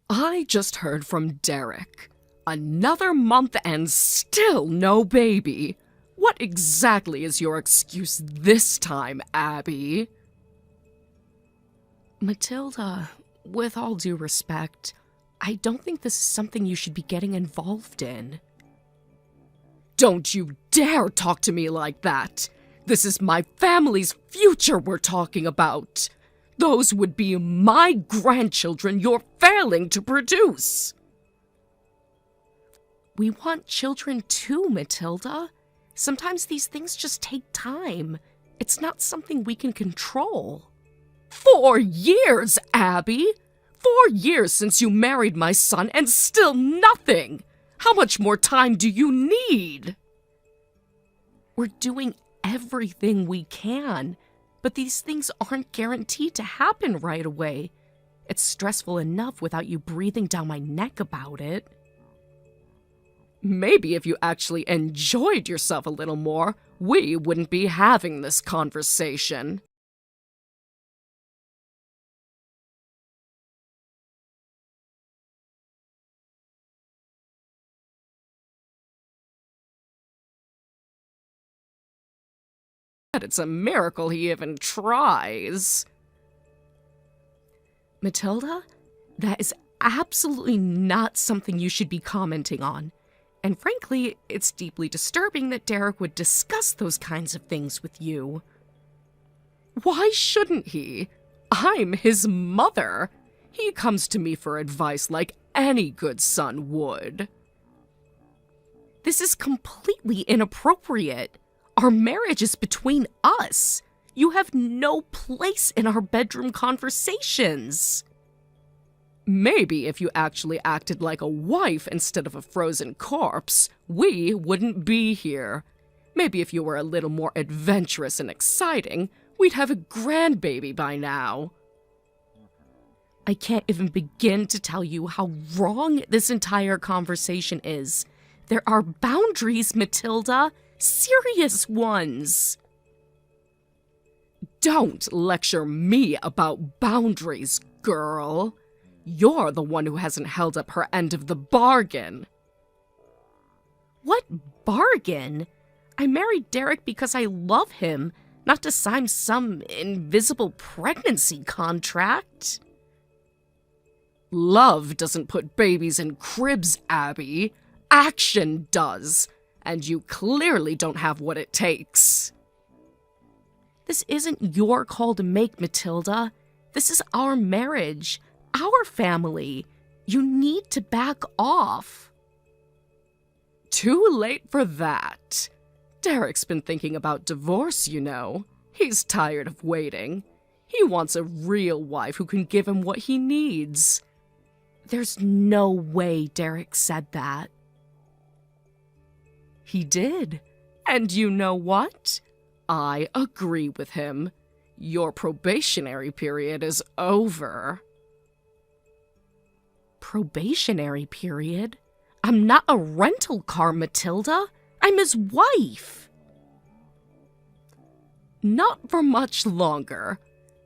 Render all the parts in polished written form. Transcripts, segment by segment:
I just heard from Derek. Another month and still no baby. What exactly is your excuse this time, Abby? Matilda, with all due respect, I don't think this is something you should be getting involved in. Don't you dare talk to me like that! This is my family's future we're talking about. Those would be my grandchildren you're failing to produce. We want children too, Matilda. Sometimes these things just take time. It's not something we can control. 4 years, Abby! 4 years since you married my son and still nothing! How much more time do you need? We're doing everything we can, but these things aren't guaranteed to happen right away. It's stressful enough without you breathing down my neck about it. Maybe if you actually enjoyed yourself a little more, we wouldn't be having this conversation. It's a miracle he even tries. Matilda, that is absolutely not something you should be commenting on. And frankly, it's deeply disturbing that Derek would discuss those kinds of things with you. Why shouldn't he? I'm his mother. He comes to me for advice like any good son would. This is completely inappropriate. Our marriage is between us. You have no place in our bedroom conversations. Maybe if you actually acted like a wife instead of a frozen corpse, we wouldn't be here. Maybe if you were a little more adventurous and exciting, we'd have a grandbaby by now. I can't even begin to tell you how wrong this entire conversation is. There are boundaries, Matilda. Serious ones. Don't lecture me about boundaries, girl. You're the one who hasn't held up her end of the bargain. What bargain? I married Derek because I love him, not to sign some invisible pregnancy contract. Love doesn't put babies in cribs, Abby. Action does. And you clearly don't have what it takes. This isn't your call to make, Matilda. This is our marriage, our family. You need to back off. Too late for that. Derek's been thinking about divorce, you know. He's tired of waiting. He wants a real wife who can give him what he needs. There's no way Derek said that. He did. And you know what? I agree with him. Your probationary period is over. Probationary period? I'm not a rental car, Matilda. I'm his wife. Not for much longer.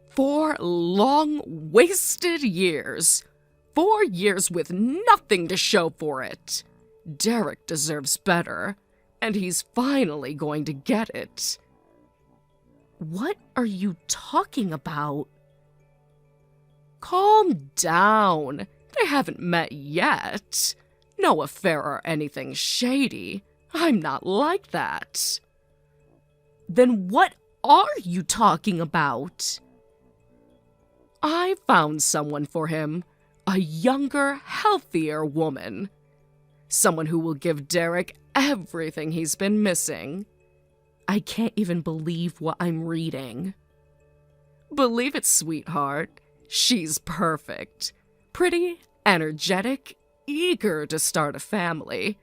4 long, wasted years. 4 years with nothing to show for it. Derek deserves better. And he's finally going to get it. What are you talking about? Calm down. They haven't met yet. No affair or anything shady. I'm not like that. Then what are you talking about? I found someone for him. A younger, healthier woman. Someone who will give Derek everything he's been missing. I can't even believe what I'm reading. Believe it, sweetheart. She's perfect. Pretty, energetic, eager to start a family.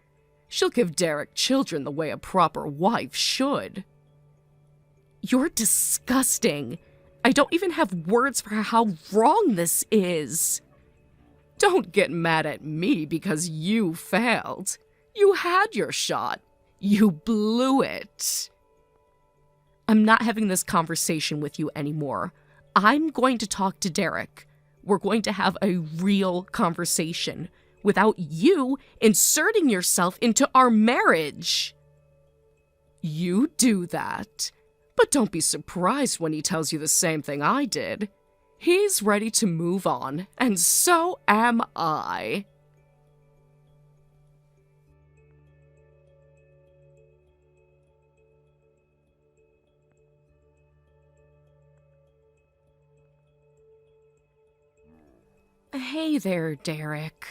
She'll give Derek children the way a proper wife should. You're disgusting. I don't even have words for how wrong this is. Don't get mad at me because you failed. You had your shot. You blew it. I'm not having this conversation with you anymore. I'm going to talk to Derek. we're going to have a real conversation without you inserting yourself into our marriage. You do that, but don't be surprised when he tells you the same thing I did. He's ready to move on, and so am I. Hey there, Derek.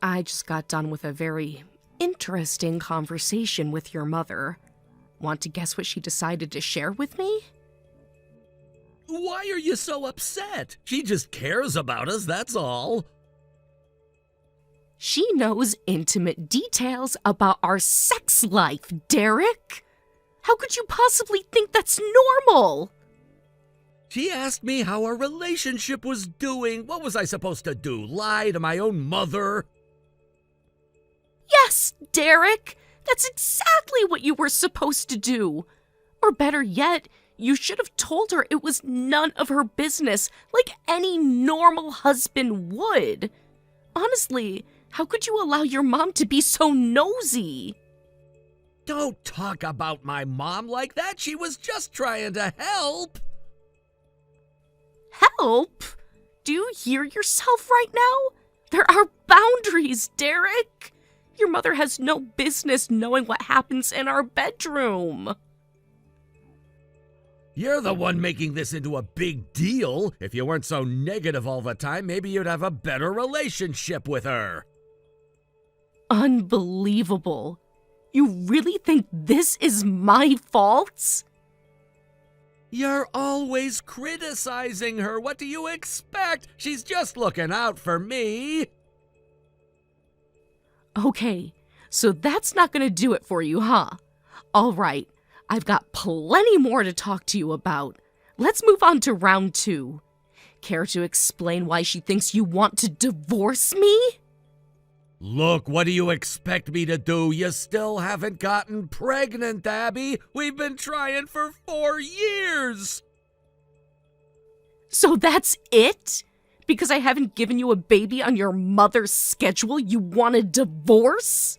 I just got done with a very interesting conversation with your mother. Want to guess what she decided to share with me? Why are you so upset? She just cares about us, that's all. She knows intimate details about our sex life, Derek. How could you possibly think that's normal? She asked me how our relationship was doing. What was I supposed to do? Lie to my own mother? Yes, Derek. That's exactly what you were supposed to do. Or better yet, you should have told her it was none of her business, like any normal husband would. Honestly, how could you allow your mom to be so nosy? Don't talk about my mom like that. She was just trying to help. Help? Do you hear yourself right now? There are boundaries, Derek. Your mother has no business knowing what happens in our bedroom. You're the one making this into a big deal. If you weren't so negative all the time, maybe you'd have a better relationship with her. Unbelievable. You really think this is my fault? You're always criticizing her. What do you expect? She's just looking out for me. Okay, so that's not gonna do it for you, huh? All right, I've got plenty more to talk to you about. Let's move on to round 2. Care to explain why she thinks you want to divorce me? Look, what do you expect me to do? You still haven't gotten pregnant, Abby. We've been trying for 4 years. So that's it? Because I haven't given you a baby on your mother's schedule, you want a divorce?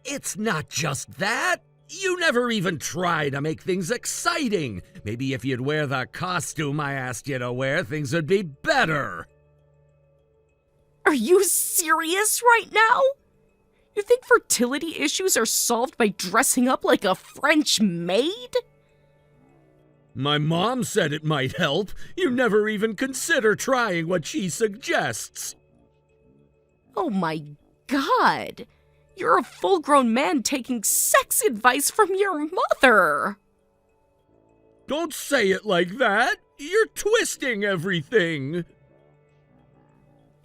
It's not just that. You never even try to make things exciting. Maybe if you'd wear the costume I asked you to wear, things would be better. Are you serious right now? You think fertility issues are solved by dressing up like a French maid? My mom said it might help. You never even consider trying what she suggests. Oh my God. You're a full-grown man taking sex advice from your mother. Don't say it like that. You're twisting everything.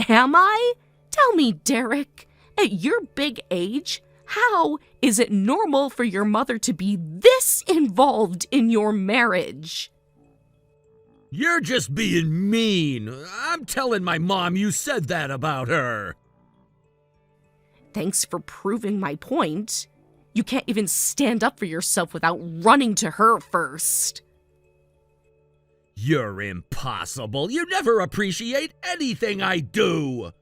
Am I? Tell me, Derek, at your big age, how is it normal for your mother to be this involved in your marriage? You're just being mean. I'm telling my mom you said that about her. Thanks for proving my point. You can't even stand up for yourself without running to her first. You're impossible. You never appreciate anything I do.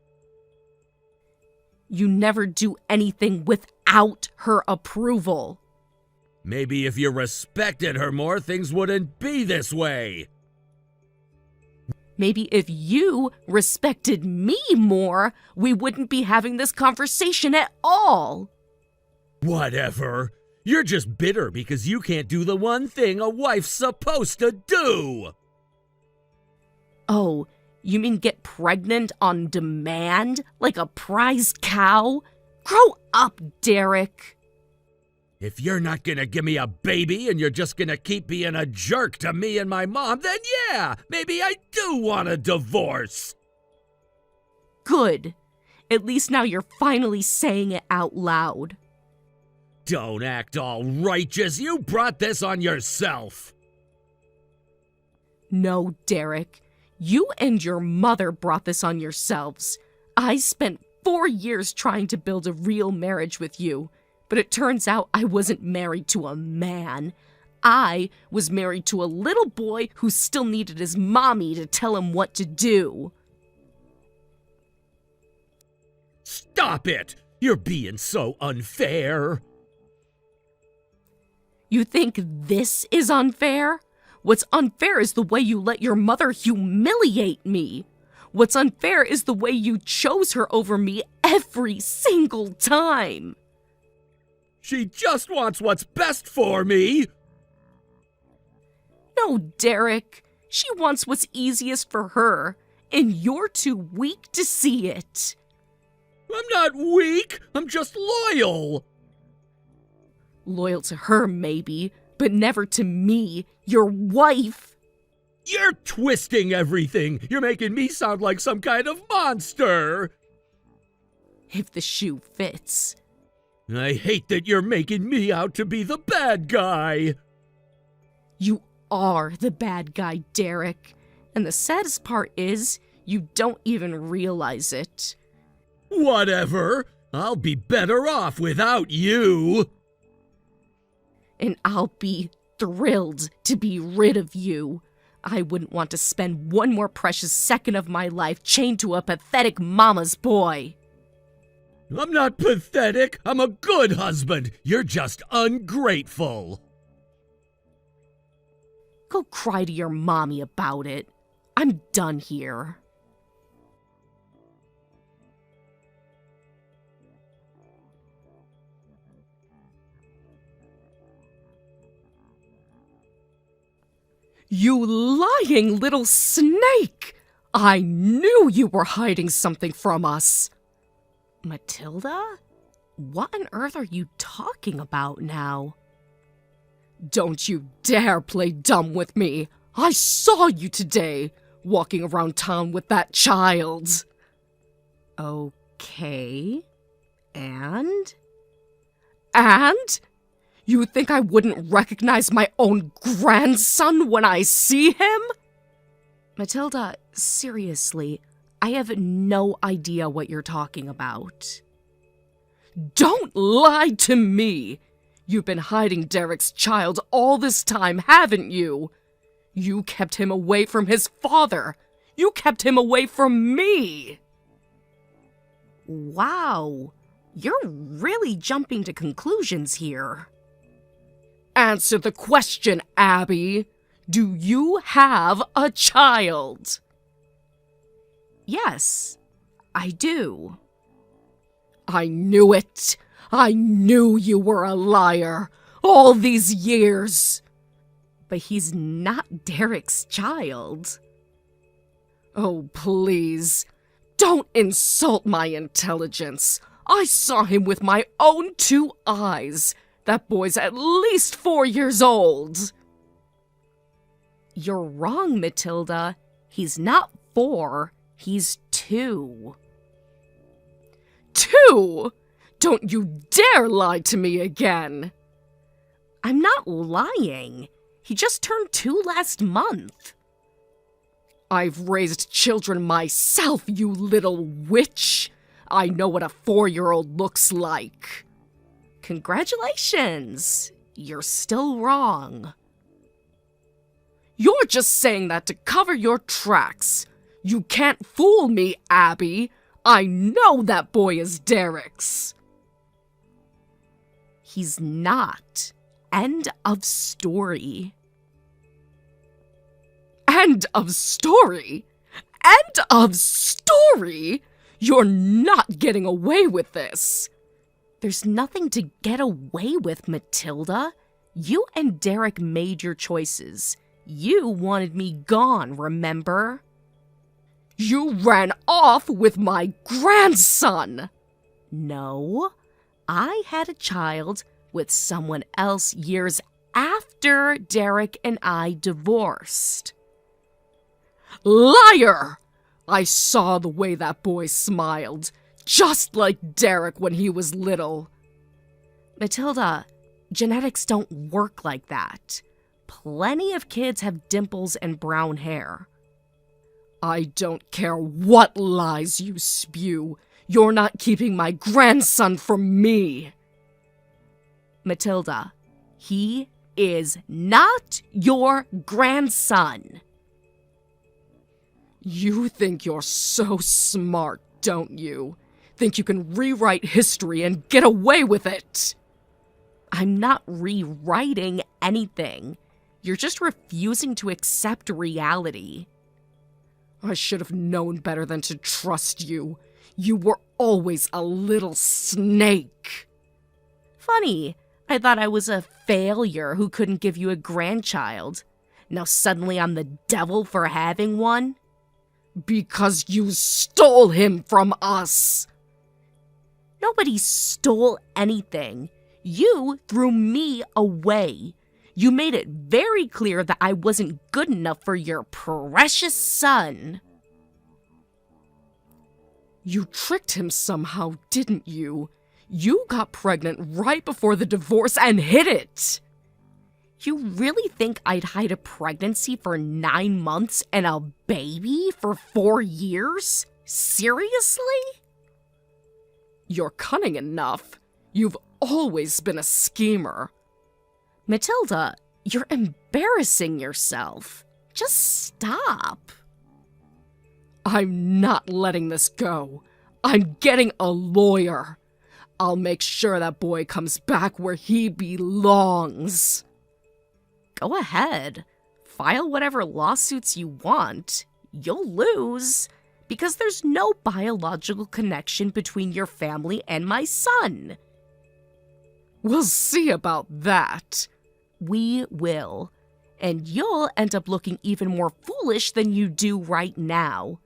You never do anything without her approval. Maybe if you respected her more, things wouldn't be this way. Maybe if you respected me more, we wouldn't be having this conversation at all. Whatever. You're just bitter because you can't do the one thing a wife's supposed to do. Oh, you mean get pregnant on demand like a prized cow? Grow up, Derek. If you're not gonna give me a baby and you're just gonna keep being a jerk to me and my mom, then yeah, maybe I do want a divorce. Good. At least now you're finally saying it out loud. Don't act all righteous. You brought this on yourself. No, Derek. You and your mother brought this on yourselves. I spent 4 years trying to build a real marriage with you, but it turns out I wasn't married to a man. I was married to a little boy who still needed his mommy to tell him what to do. stop it! You're being so unfair. You think this is unfair? What's unfair is the way you let your mother humiliate me. What's unfair is the way you chose her over me every single time. She just wants what's best for me. No, Derek. She wants what's easiest for her, and you're too weak to see it. I'm not weak. I'm just loyal. Loyal to her, maybe, but never to me, your wife. You're twisting everything. You're making me sound like some kind of monster. If the shoe fits. I hate that you're making me out to be the bad guy. You are the bad guy, Derek. And the saddest part is, you don't even realize it. Whatever. I'll be better off without you. And I'll be thrilled to be rid of you. I wouldn't want to spend one more precious second of my life chained to a pathetic mama's boy. I'm not pathetic. I'm a good husband. You're just ungrateful. Go cry to your mommy about it. I'm done here. You lying little snake! I knew you were hiding something from us. Matilda? What on earth are you talking about now? Don't you dare play dumb with me. I saw you today, walking around town with that child. Okay. And? And? You think I wouldn't recognize my own grandson when I see him? Matilda, seriously, I have no idea what you're talking about. Don't lie to me! You've been hiding Derek's child all this time, haven't you? You kept him away from his father. You kept him away from me. Wow, you're really jumping to conclusions here. Answer the question, Abby. Do you have a child? Yes, I do. I knew it. I knew you were a liar all these years. But he's not Derek's child. Oh, please. Don't insult my intelligence. I saw him with my own 2 eyes. That boy's at least 4 years old. You're wrong, Matilda. He's not 4. He's 2. 2? Don't you dare lie to me again. I'm not lying. He just turned 2 last month. I've raised children myself, you little witch. I know what a 4-year-old looks like. Congratulations. You're still wrong. You're just saying that to cover your tracks. You can't fool me, Abby. I know that boy is Derek's. He's not. End of story. End of story? End of story? You're not getting away with this. There's nothing to get away with, Matilda. You and Derek made your choices. You wanted me gone, remember? You ran off with my grandson! No, I had a child with someone else years after Derek and I divorced. Liar! I saw the way that boy smiled, just like Derek when he was little. Matilda, genetics don't work like that. Plenty of kids have dimples and brown hair. I don't care what lies you spew. You're not keeping my grandson from me. Matilda, he is not your grandson. You think you're so smart, don't you? think you can rewrite history and get away with it. I'm not rewriting anything. You're just refusing to accept reality. I should have known better than to trust you. You were always a little snake. Funny, I thought I was a failure who couldn't give you a grandchild. Now suddenly I'm the devil for having one? Because you stole him from us. Nobody stole anything. You threw me away. You made it very clear that I wasn't good enough for your precious son. You tricked him somehow, didn't you? You got pregnant right before the divorce and hid it. You really think I'd hide a pregnancy for 9 months and a baby for 4 years? Seriously? You're cunning enough. You've always been a schemer. Matilda, you're embarrassing yourself. Just stop. I'm not letting this go. I'm getting a lawyer. I'll make sure that boy comes back where he belongs. Go ahead. File whatever lawsuits you want. You'll lose, because there's no biological connection between your family and my son. We'll see about that. We will. And you'll end up looking even more foolish than you do right now.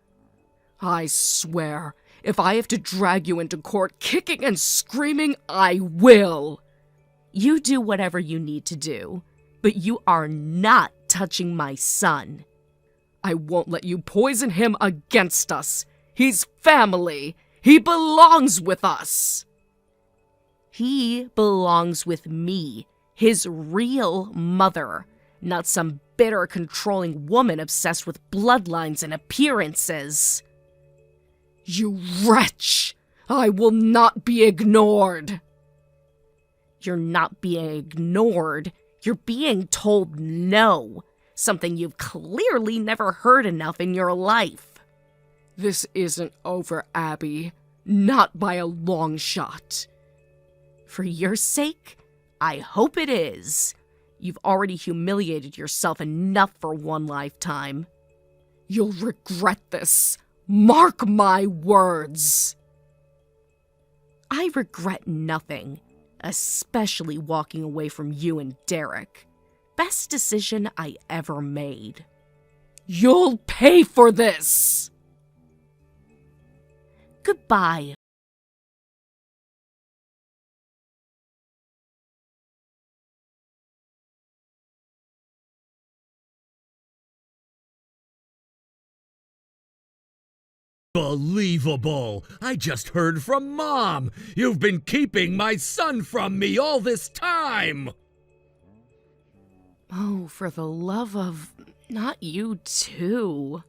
I swear, if I have to drag you into court kicking and screaming, I will. You do whatever you need to do, but you are not touching my son. I won't let you poison him against us. He's family. He belongs with us. He belongs with me, his real mother, not some bitter, controlling woman obsessed with bloodlines and appearances. You wretch! I will not be ignored! You're not being ignored. You're being told no, something you've clearly never heard enough in your life. This isn't over, Abby. Not by a long shot. For your sake, I hope it is. You've already humiliated yourself enough for one lifetime. You'll regret this. Mark my words. I regret nothing, especially walking away from you and Derek. Best decision I ever made. You'll pay for this! Goodbye. Unbelievable! I just heard from Mom! You've been keeping my son from me all this time! Oh, for the love of... not you too.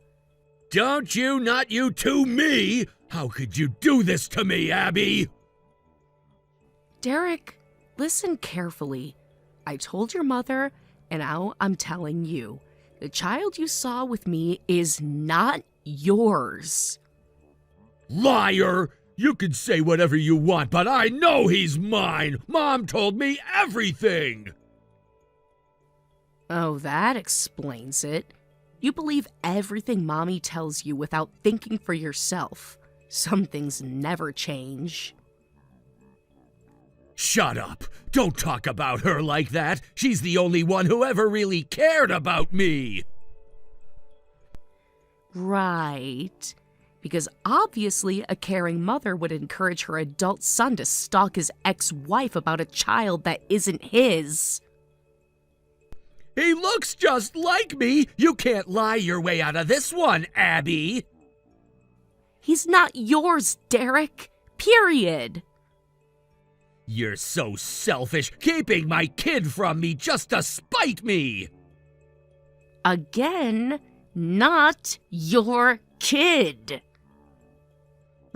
Don't you, not you to me! How could you do this to me, Abby? Derek, listen carefully. I told your mother, and now I'm telling you. The child you saw with me is not yours. Liar! You can say whatever you want, but I know he's mine! Mom told me everything! Oh, that explains it. You believe everything Mommy tells you without thinking for yourself. Some things never change. Shut up! Don't talk about her like that! She's the only one who ever really cared about me! Right. Because obviously a caring mother would encourage her adult son to stalk his ex-wife about a child that isn't his. He looks just like me! You can't lie your way out of this one, Abby! He's not yours, Derek. Period. You're so selfish, keeping my kid from me just to spite me! Again, not your kid.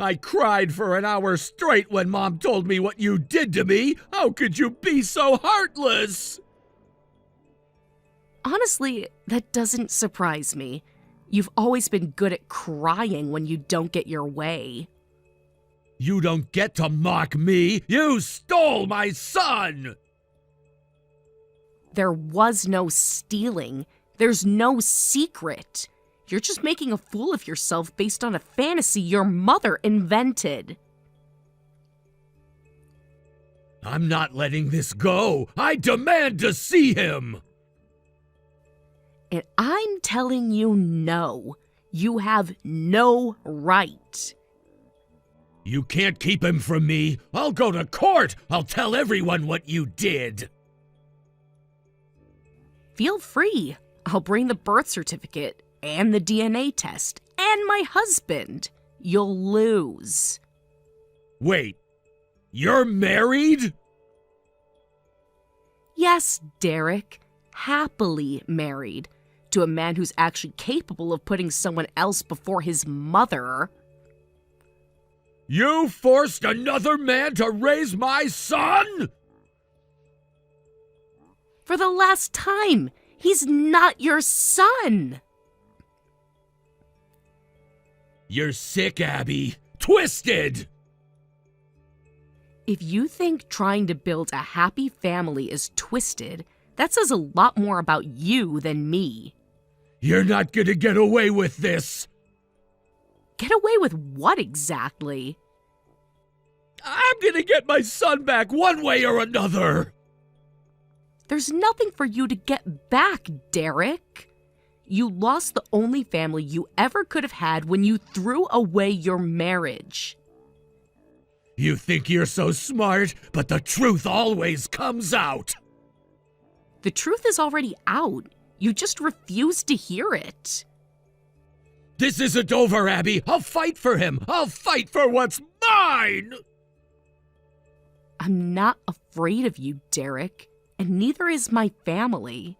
I cried for an hour straight when Mom told me what you did to me! How could you be so heartless? Honestly, that doesn't surprise me. You've always been good at crying when you don't get your way. You don't get to mock me! You stole my son! There was no stealing. There's no secret. You're just making a fool of yourself based on a fantasy your mother invented. I'm not letting this go! I demand to see him! And I'm telling you no. You have no right. You can't keep him from me! I'll go to court! I'll tell everyone what you did! Feel free. I'll bring the birth certificate and the DNA test and my husband. You'll lose. Wait, you're married? Yes, Derek. Happily married to a man who's actually capable of putting someone else before his mother. You forced another man to raise my son? For the last time, he's not your son. You're sick, Abby. Twisted! If you think trying to build a happy family is twisted, that says a lot more about you than me. You're not gonna get away with this! Get away with what exactly? I'm gonna get my son back one way or another! There's nothing for you to get back, Derek. You lost the only family you ever could have had when you threw away your marriage. You think you're so smart, but the truth always comes out! The truth is already out. You just refuse to hear it. This isn't over, Abby! I'll fight for him! I'll fight for what's mine! I'm not afraid of you, Derek, and neither is my family.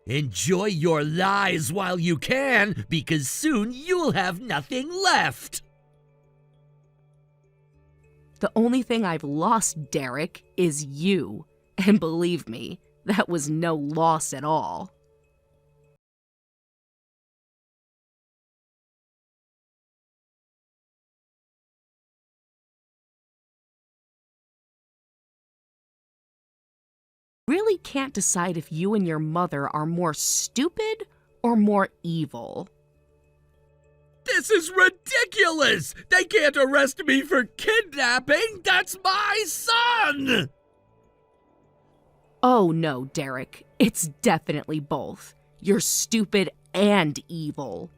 Enjoy your lies while you can, because soon you'll have nothing left! The only thing I've lost, Derek, is you. And believe me, that was no loss at all. Really can't decide if you and your mother are more stupid or more evil. This is ridiculous! They can't arrest me for kidnapping! That's my son! Oh no, Derek. It's definitely both. You're stupid and evil.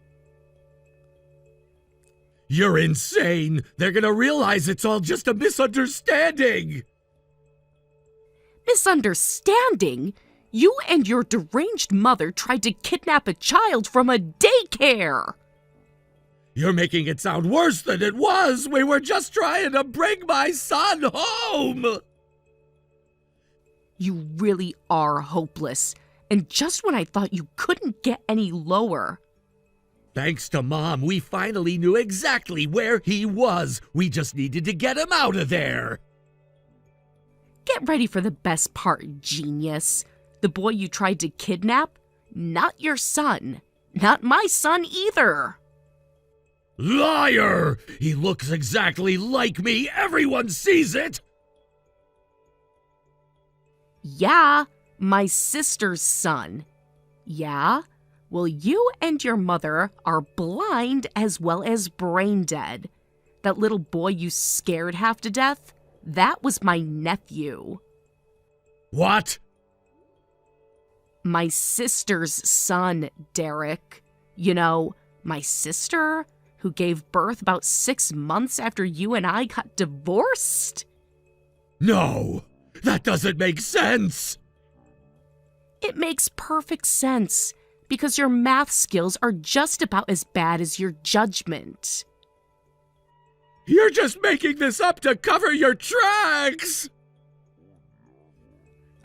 You're insane! They're gonna realize it's all just a misunderstanding! Misunderstanding? You and your deranged mother tried to kidnap a child from a daycare! You're making it sound worse than it was! We were just trying to bring my son home! You really are hopeless. And just when I thought you couldn't get any lower. Thanks to Mom, we finally knew exactly where he was. We just needed to get him out of there. Get ready for the best part, genius. The boy you tried to kidnap? Not your son. Not my son either. Liar! He looks exactly like me. Everyone sees it. Yeah, my sister's son. Yeah? Well, you and your mother are blind as well as brain dead. That little boy you scared half to death? That was my nephew. What? My sister's son, Derek. You know, my sister who gave birth about 6 months after you and I got divorced? No, that doesn't make sense. It makes perfect sense, because your math skills are just about as bad as your judgment. You're just making this up to cover your tracks!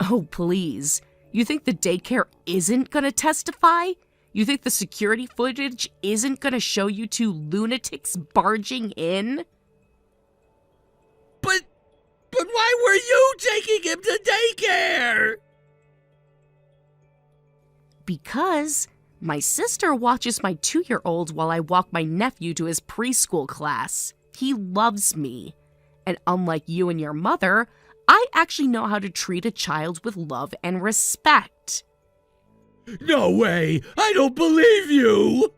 Oh, please. You think the daycare isn't gonna testify? You think the security footage isn't gonna show you two lunatics barging in? But why were you taking him to daycare? Because my sister watches my 2-year-old while I walk my nephew to his preschool class. He loves me. And unlike you and your mother, I actually know how to treat a child with love and respect. No way! I don't believe you!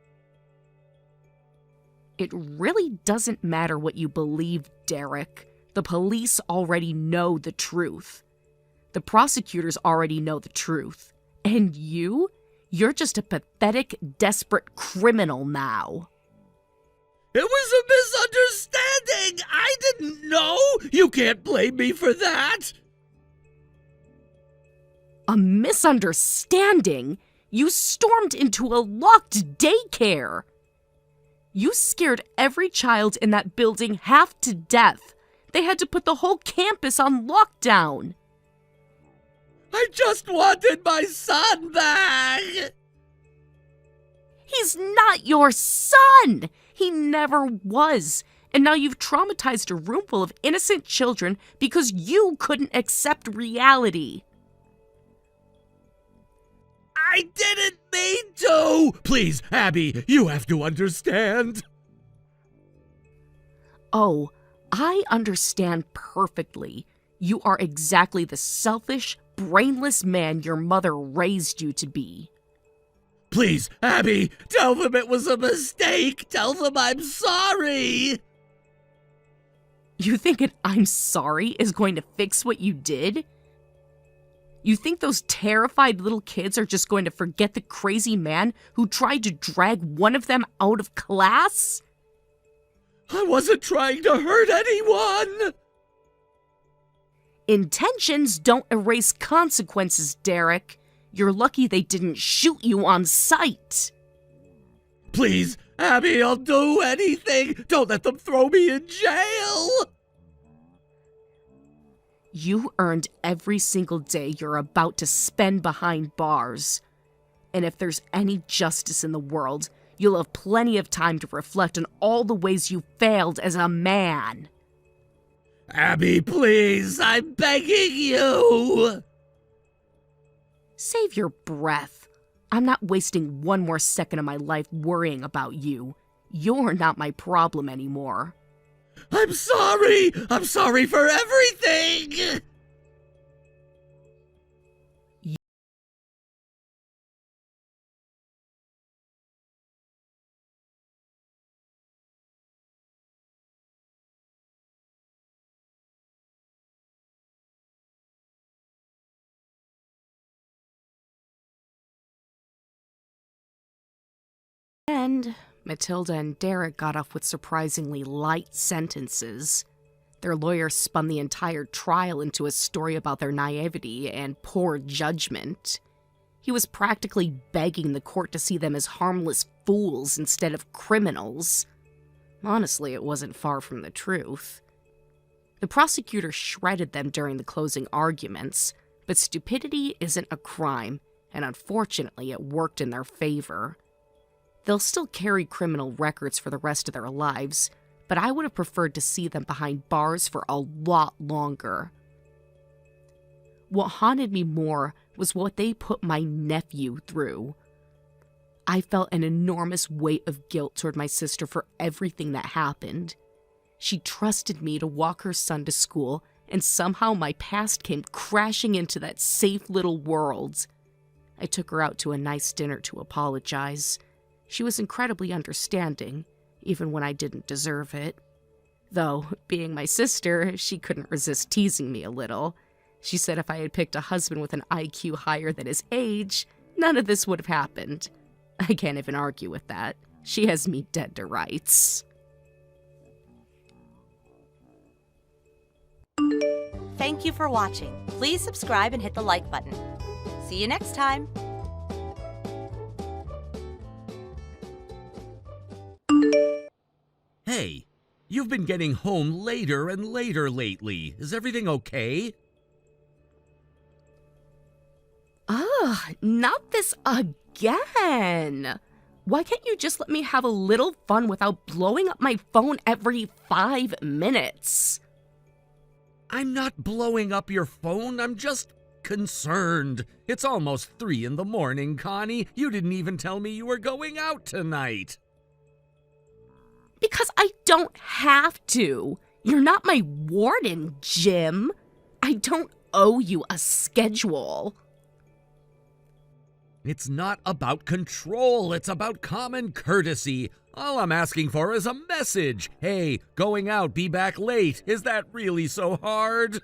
It really doesn't matter what you believe, Derek. The police already know the truth. The prosecutors already know the truth. And you're just a pathetic, desperate criminal now. It was a misunderstanding! I didn't know! You can't blame me for that! A misunderstanding? You stormed into a locked daycare. You scared every child in that building half to death. They had to put the whole campus on lockdown. I just wanted my son back! He's not your son! He never was. And now you've traumatized a room full of innocent children because you couldn't accept reality. I didn't mean to! Please, Abby, you have to understand. Oh, I understand perfectly. You are exactly the selfish, brainless man your mother raised you to be. Please, Abby, tell them it was a mistake! Tell them I'm sorry! You think an "I'm sorry" is going to fix what you did? You think those terrified little kids are just going to forget the crazy man who tried to drag one of them out of class? I wasn't trying to hurt anyone! Intentions don't erase consequences, Derek. You're lucky they didn't shoot you on sight. Please, Abby, I'll do anything! Don't let them throw me in jail! You earned every single day you're about to spend behind bars. And if there's any justice in the world, you'll have plenty of time to reflect on all the ways you failed as a man. Abby, please, I'm begging you! Save your breath. I'm not wasting one more second of my life worrying about you. You're not my problem anymore. I'm sorry! I'm sorry for everything! And Matilda and Derek got off with surprisingly light sentences. Their lawyer spun the entire trial into a story about their naivety and poor judgment. He was practically begging the court to see them as harmless fools instead of criminals. Honestly, it wasn't far from the truth. The prosecutor shredded them during the closing arguments, but stupidity isn't a crime, and unfortunately it worked in their favor. They'll still carry criminal records for the rest of their lives, but I would have preferred to see them behind bars for a lot longer. What haunted me more was what they put my nephew through. I felt an enormous weight of guilt toward my sister for everything that happened. She trusted me to walk her son to school, and somehow my past came crashing into that safe little world. I took her out to a nice dinner to apologize. She was incredibly understanding, even when I didn't deserve it. Though, being my sister, she couldn't resist teasing me a little. She said if I had picked a husband with an IQ higher than his age, none of this would have happened. I can't even argue with that. She has me dead to rights. Thank you for watching. Please subscribe and hit the like button. See you next time. Hey, you've been getting home later and later lately. Is everything okay? Not this again. Why can't you just let me have a little fun without blowing up my phone every 5 minutes? I'm not blowing up your phone, I'm just concerned. It's almost 3 in the morning, Connie. You didn't even tell me you were going out tonight. Because I don't have to. You're not my warden, Jim. I don't owe you a schedule. It's not about control, it's about common courtesy. All I'm asking for is a message. Hey, going out, be back late. Is that really so hard?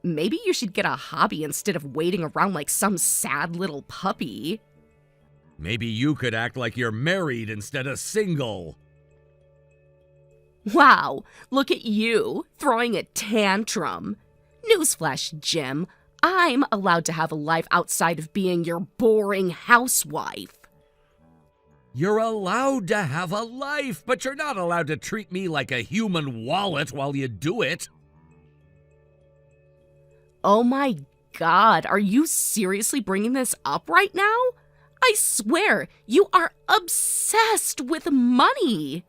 Maybe you should get a hobby instead of waiting around like some sad little puppy. Maybe you could act like you're married instead of single. Wow, look at you, throwing a tantrum. Newsflash, Jim, I'm allowed to have a life outside of being your boring housewife. You're allowed to have a life, but you're not allowed to treat me like a human wallet while you do it. Oh my God, are you seriously bringing this up right now? I swear, you are obsessed with money.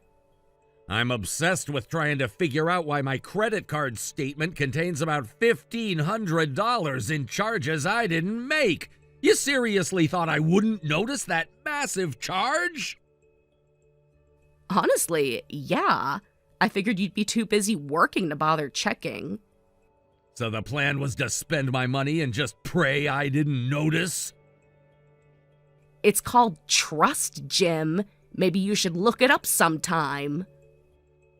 I'm obsessed with trying to figure out why my credit card statement contains about $1,500 in charges I didn't make. You seriously thought I wouldn't notice that massive charge? Honestly, yeah. I figured you'd be too busy working to bother checking. So the plan was to spend my money and just pray I didn't notice? It's called trust, Jim. Maybe you should look it up sometime.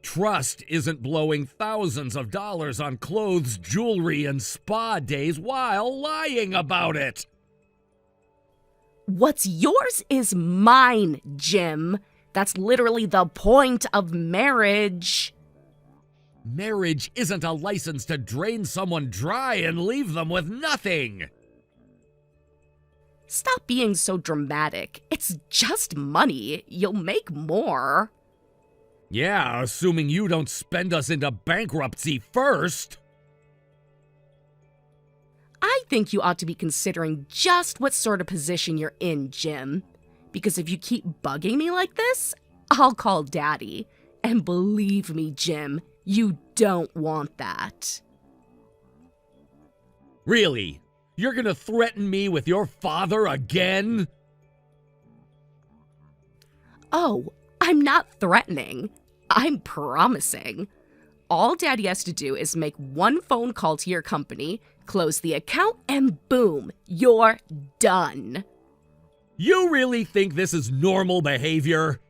Trust isn't blowing thousands of dollars on clothes, jewelry, and spa days while lying about it. What's yours is mine, Jim. That's literally the point of marriage. Marriage isn't a license to drain someone dry and leave them with nothing. Stop being so dramatic. It's just money. You'll make more. Yeah, assuming you don't spend us into bankruptcy first. I think you ought to be considering just what sort of position you're in, Jim. Because if you keep bugging me like this, I'll call Daddy. And believe me, Jim, you don't want that. Really? You're gonna threaten me with your father again? Oh, I'm not threatening. I'm promising. All Daddy has to do is make one phone call to your company, close the account, and boom, you're done. You really think this is normal behavior?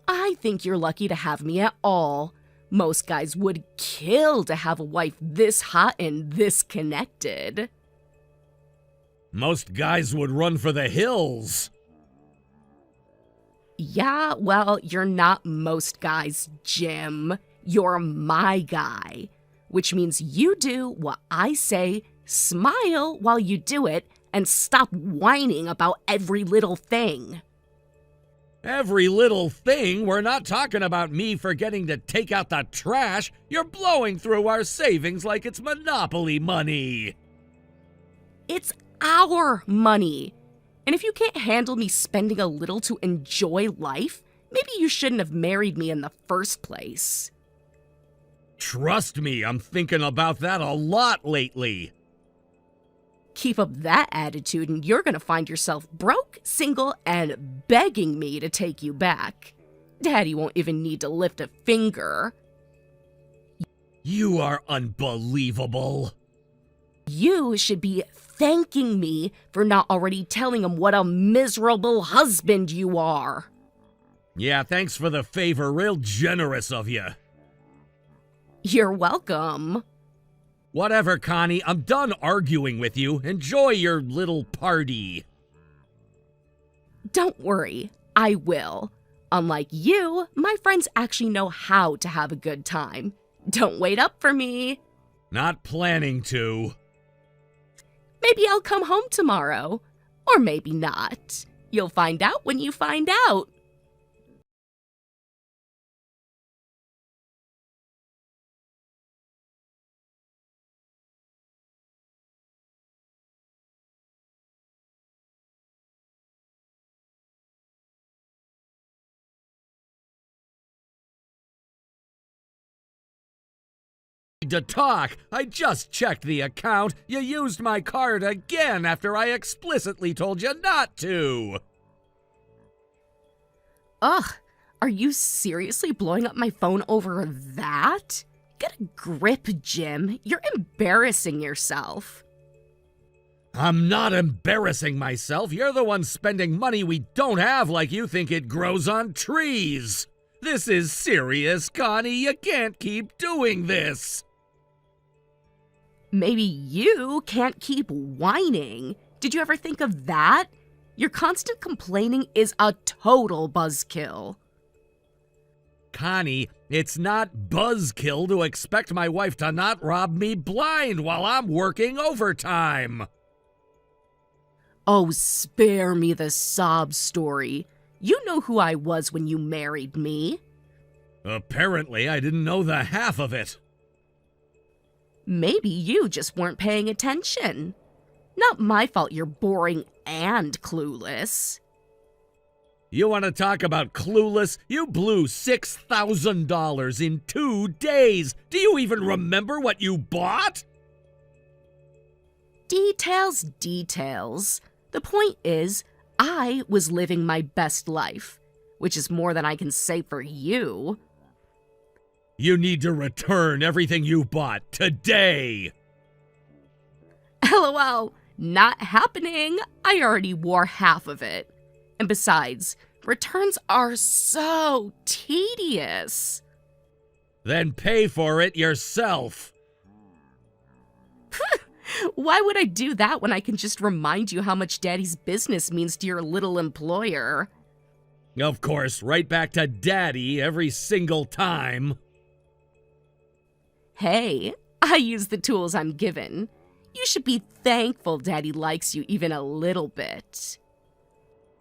I think you're lucky to have me at all. Most guys would kill to have a wife this hot and this connected. Most guys would run for the hills. Yeah, well, you're not most guys, Jim. You're my guy. Which means you do what I say, smile while you do it, and stop whining about every little thing. Every little thing? We're not talking about me forgetting to take out the trash. You're blowing through our savings like it's Monopoly money. It's our money. And if you can't handle me spending a little to enjoy life, maybe you shouldn't have married me in the first place. Trust me, I'm thinking about that a lot lately. Keep up that attitude and you're gonna find yourself broke, single, and begging me to take you back. Daddy won't even need to lift a finger. You are unbelievable. You should be thanking me for not already telling him what a miserable husband you are. Yeah, thanks for the favor. Real generous of you. You're welcome. Whatever, Connie. I'm done arguing with you. Enjoy your little party. Don't worry, I will. Unlike you, my friends actually know how to have a good time. Don't wait up for me. Not planning to. Maybe I'll come home tomorrow. Or maybe not. You'll find out when you find out. To talk. I just checked the account. You used my card again after I explicitly told you not to. Ugh, are you seriously blowing up my phone over that? Get a grip, Jim. You're embarrassing yourself. I'm not embarrassing myself. You're the one spending money we don't have like you think it grows on trees. This is serious, Connie. You can't keep doing this. Maybe you can't keep whining. Did you ever think of that? Your constant complaining is a total buzzkill. Connie, it's not buzzkill to expect my wife to not rob me blind while I'm working overtime. Oh, spare me the sob story. You know who I was when you married me. Apparently, I didn't know the half of it. Maybe you just weren't paying attention. Not my fault you're boring and clueless. You want to talk about clueless? You blew $6,000 in 2 days. Do you even remember what you bought? Details, details. The point is, I was living my best life, which is more than I can say for you. You need to return everything you bought today. LOL, not happening. I already wore half of it. And besides, returns are so tedious. Then pay for it yourself. Why would I do that when I can just remind you how much Daddy's business means to your little employer? Of course, right back to Daddy every single time. Hey, I use the tools I'm given. You should be thankful Daddy likes you even a little bit.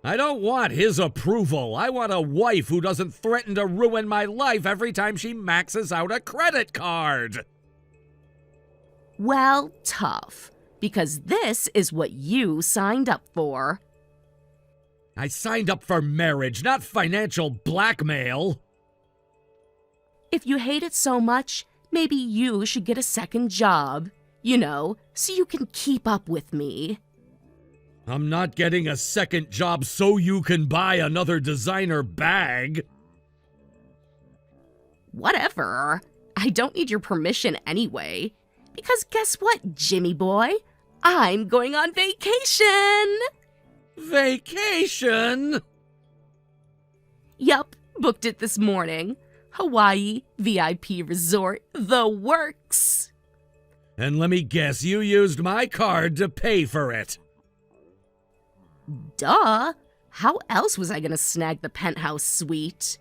I don't want his approval. I want a wife who doesn't threaten to ruin my life every time she maxes out a credit card. Well, tough, because this is what you signed up for. I signed up for marriage, not financial blackmail. If you hate it so much, maybe you should get a second job. You know, so you can keep up with me. I'm not getting a second job so you can buy another designer bag. Whatever. I don't need your permission anyway. Because guess what, Jimmy boy? I'm going on vacation! Vacation? Yup, booked it this morning. Hawaii, VIP resort, the works. And let me guess, you used my card to pay for it. Duh. How else was I gonna snag the penthouse suite?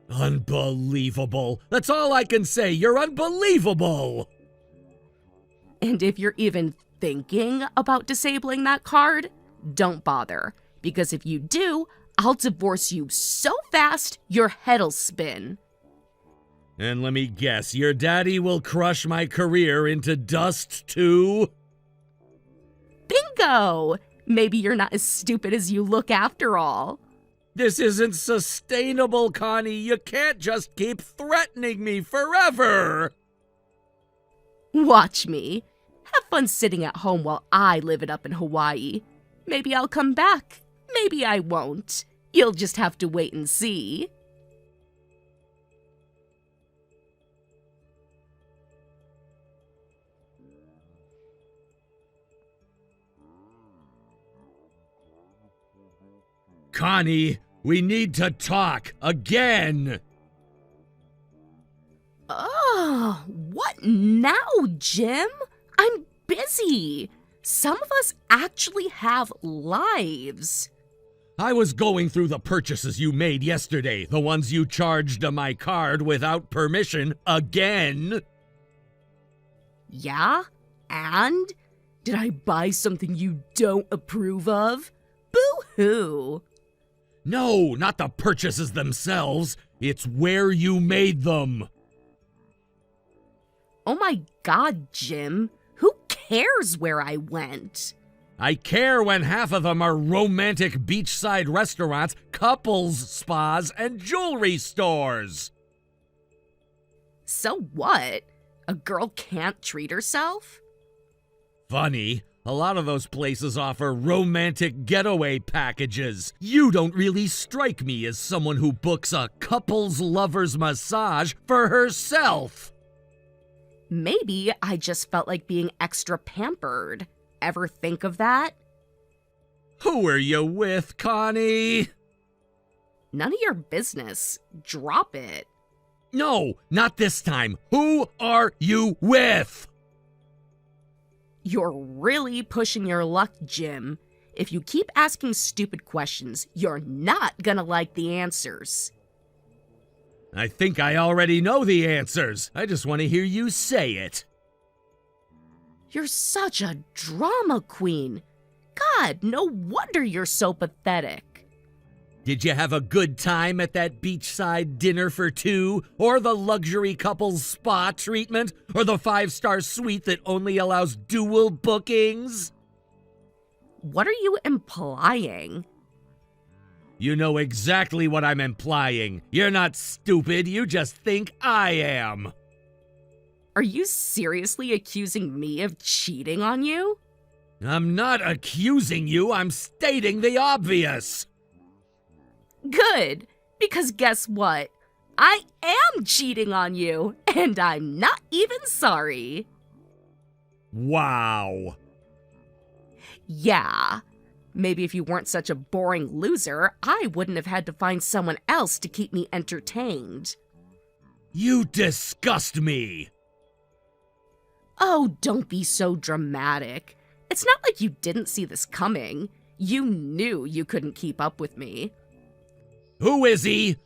Unbelievable. That's all I can say. You're unbelievable. And if you're even thinking about disabling that card, don't bother. Because if you do, I'll divorce you so fast your head'll spin. And let me guess, your daddy will crush my career into dust too? Bingo! Maybe you're not as stupid as you look after all. This isn't sustainable, Connie. You can't just keep threatening me forever. Watch me. Have fun sitting at home while I live it up in Hawaii. Maybe I'll come back. Maybe I won't. You'll just have to wait and see. Connie, we need to talk again. Oh, what now, Jim? I'm busy. Some of us actually have lives. I was going through the purchases you made yesterday, the ones you charged to my card without permission again. Yeah? And? Did I buy something you don't approve of? Boo-hoo. No, not the purchases themselves. It's where you made them. Oh my God, Jim. Who cares where I went? I care when half of them are romantic beachside restaurants, couples spas, and jewelry stores. So what? A girl can't treat herself? Funny. A lot of those places offer romantic getaway packages. You don't really strike me as someone who books a couples lovers massage for herself. Maybe I just felt like being extra pampered. Ever think of that? Who are you with, Connie? None of your business. Drop it. No, not this time. Who are you with? You're really pushing your luck, Jim. If you keep asking stupid questions, you're not gonna like the answers. I think I already know the answers. I just want to hear you say it. You're such a drama queen. God, no wonder you're so pathetic. Did you have a good time at that beachside dinner for two? Or the luxury couples spa treatment? Or the 5-star suite that only allows dual bookings? What are you implying? You know exactly what I'm implying. You're not stupid, you just think I am. Are you seriously accusing me of cheating on you? I'm not accusing you, I'm stating the obvious. Good, because guess what? I am cheating on you, and I'm not even sorry. Wow. Yeah. Maybe if you weren't such a boring loser, I wouldn't have had to find someone else to keep me entertained. You disgust me. Oh, don't be so dramatic. It's not like you didn't see this coming. You knew you couldn't keep up with me. Who is he?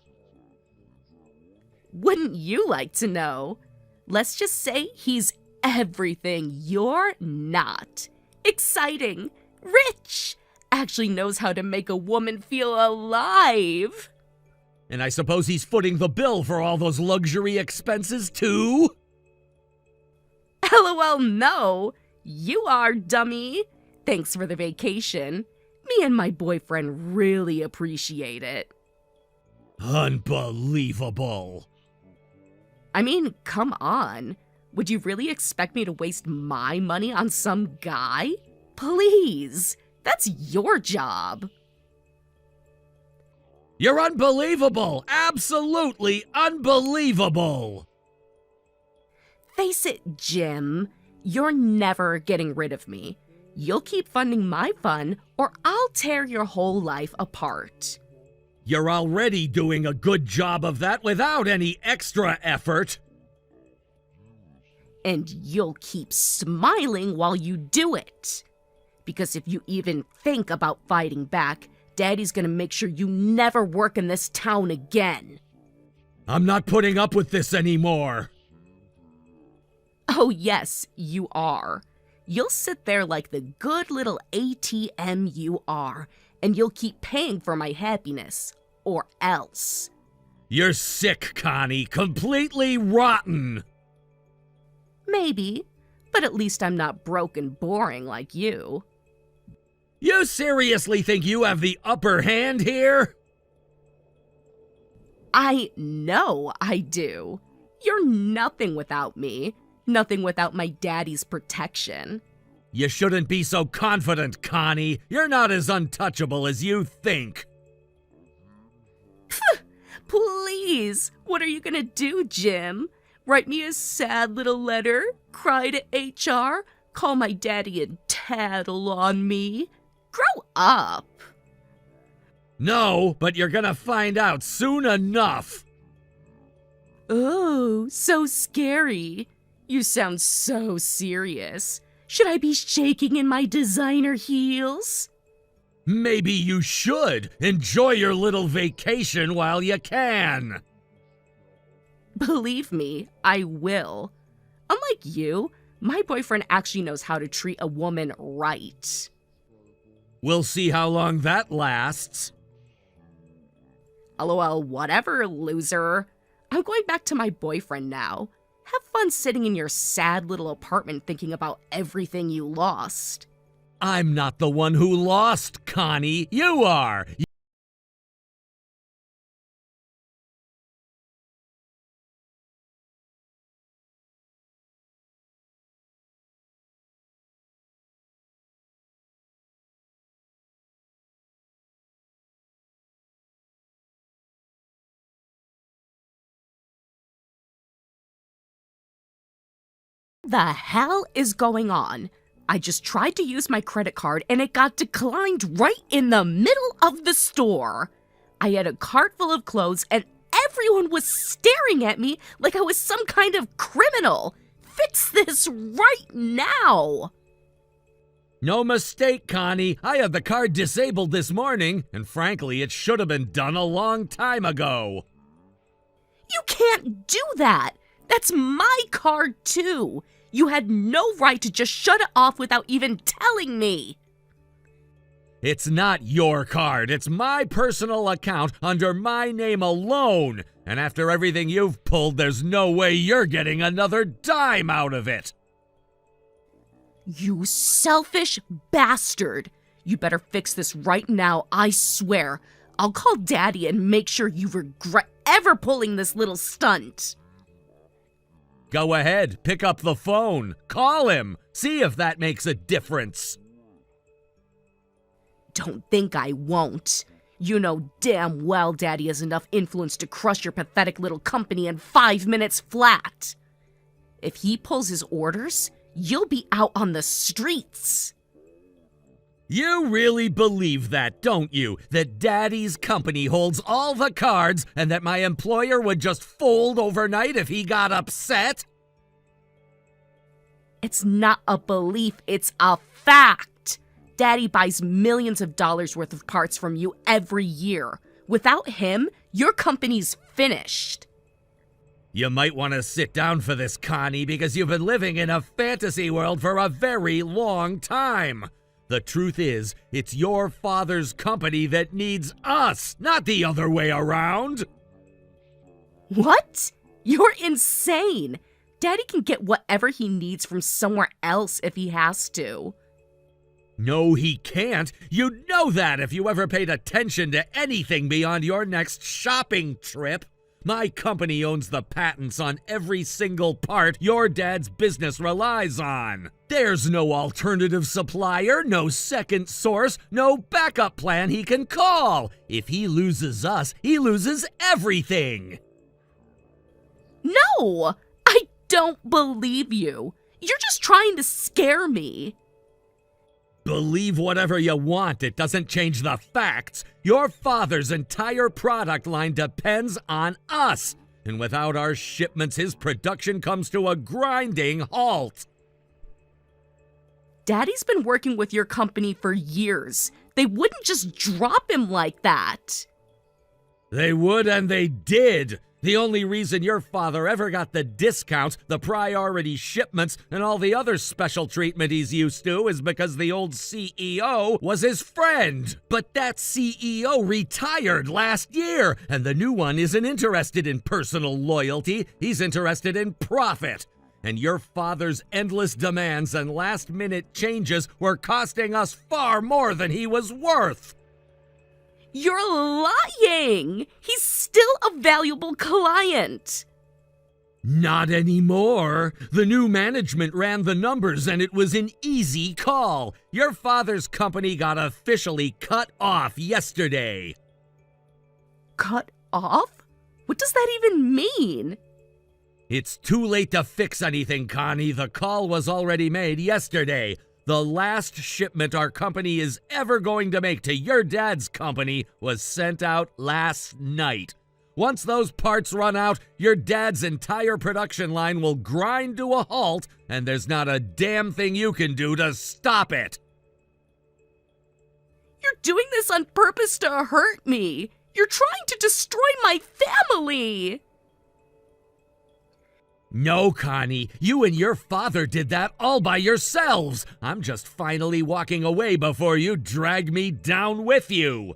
Wouldn't you like to know? Let's just say he's everything you're not. Exciting, rich, actually knows how to make a woman feel alive. And I suppose he's footing the bill for all those luxury expenses too? LOL, no. You are, dummy. Thanks for the vacation. Me and my boyfriend really appreciate it. Unbelievable. I mean, come on. Would you really expect me to waste my money on some guy? Please. That's your job. You're unbelievable! Absolutely unbelievable! Face it, Jim. You're never getting rid of me. You'll keep funding my fun, or I'll tear your whole life apart. You're already doing a good job of that without any extra effort. And you'll keep smiling while you do it. Because if you even think about fighting back, Daddy's gonna make sure you never work in this town again. I'm not putting up with this anymore. Oh yes, you are. You'll sit there like the good little ATM you are, and you'll keep paying for my happiness. Or else. You're sick, Connie. Completely rotten. Maybe, but at least I'm not broke and boring like you. You seriously think you have the upper hand here? I know I do. You're nothing without me. Nothing without my daddy's protection. You shouldn't be so confident, Connie. You're not as untouchable as you think. Please, what are you gonna do, Jim? Write me a sad little letter? Cry to HR? Call my daddy and tattle on me? Grow up. No, but you're gonna find out soon enough. Oh, so scary. You sound so serious. Should I be shaking in my designer heels? Maybe you should. Enjoy your little vacation while you can. Believe me, I will. Unlike you, my boyfriend actually knows how to treat a woman right. We'll see how long that lasts. LOL, whatever, loser. I'm going back to my boyfriend now. Have fun sitting in your sad little apartment thinking about everything you lost. I'm not the one who lost, Connie. You are. The hell is going on? I just tried to use my credit card and it got declined right in the middle of the store. I had a cart full of clothes and everyone was staring at me like I was some kind of criminal. Fix this right now. No mistake, Connie. I had the card disabled this morning, and frankly, it should have been done a long time ago. You can't do that. That's my card too. You had no right to just shut it off without even telling me. It's not your card. It's my personal account under my name alone. And after everything you've pulled, there's no way you're getting another dime out of it. You selfish bastard. You better fix this right now, I swear. I'll call Daddy and make sure you regret ever pulling this little stunt. Go ahead, pick up the phone. Call him. See if that makes a difference. Don't think I won't. You know damn well Daddy has enough influence to crush your pathetic little company in 5 minutes flat. If he pulls his orders, you'll be out on the streets. You really believe that, don't you? That Daddy's company holds all the cards and that my employer would just fold overnight if he got upset? It's not a belief, it's a fact. Daddy buys millions of dollars worth of parts from you every year. Without him, your company's finished. You might want to sit down for this, Connie, because you've been living in a fantasy world for a very long time. The truth is, it's your father's company that needs us, not the other way around. What? You're insane. Daddy can get whatever he needs from somewhere else if he has to. No, he can't. You'd know that if you ever paid attention to anything beyond your next shopping trip. My company owns the patents on every single part your dad's business relies on. There's no alternative supplier, no second source, no backup plan he can call. If he loses us, he loses everything. No! I don't believe you. You're just trying to scare me. Believe whatever you want, it doesn't change the facts. Your father's entire product line depends on us, and without our shipments, his production comes to a grinding halt. Daddy's been working with your company for years. They wouldn't just drop him like that. They would, and they did. The only reason your father ever got the discounts, the priority shipments, and all the other special treatment he's used to is because the old CEO was his friend. But that CEO retired last year, and the new one isn't interested in personal loyalty. He's interested in profit. And your father's endless demands and last-minute changes were costing us far more than he was worth. You're lying! He's still a valuable client. Not anymore. The new management ran the numbers and it was an easy call. Your father's company got officially cut off yesterday. Cut off? What does that even mean? It's too late to fix anything, Connie. The call was already made yesterday. The last shipment our company is ever going to make to your dad's company was sent out last night. Once those parts run out, your dad's entire production line will grind to a halt, and there's not a damn thing you can do to stop it. You're doing this on purpose to hurt me. You're trying to destroy my family. No, Connie, you and your father did that all by yourselves. I'm just finally walking away before you drag me down with you.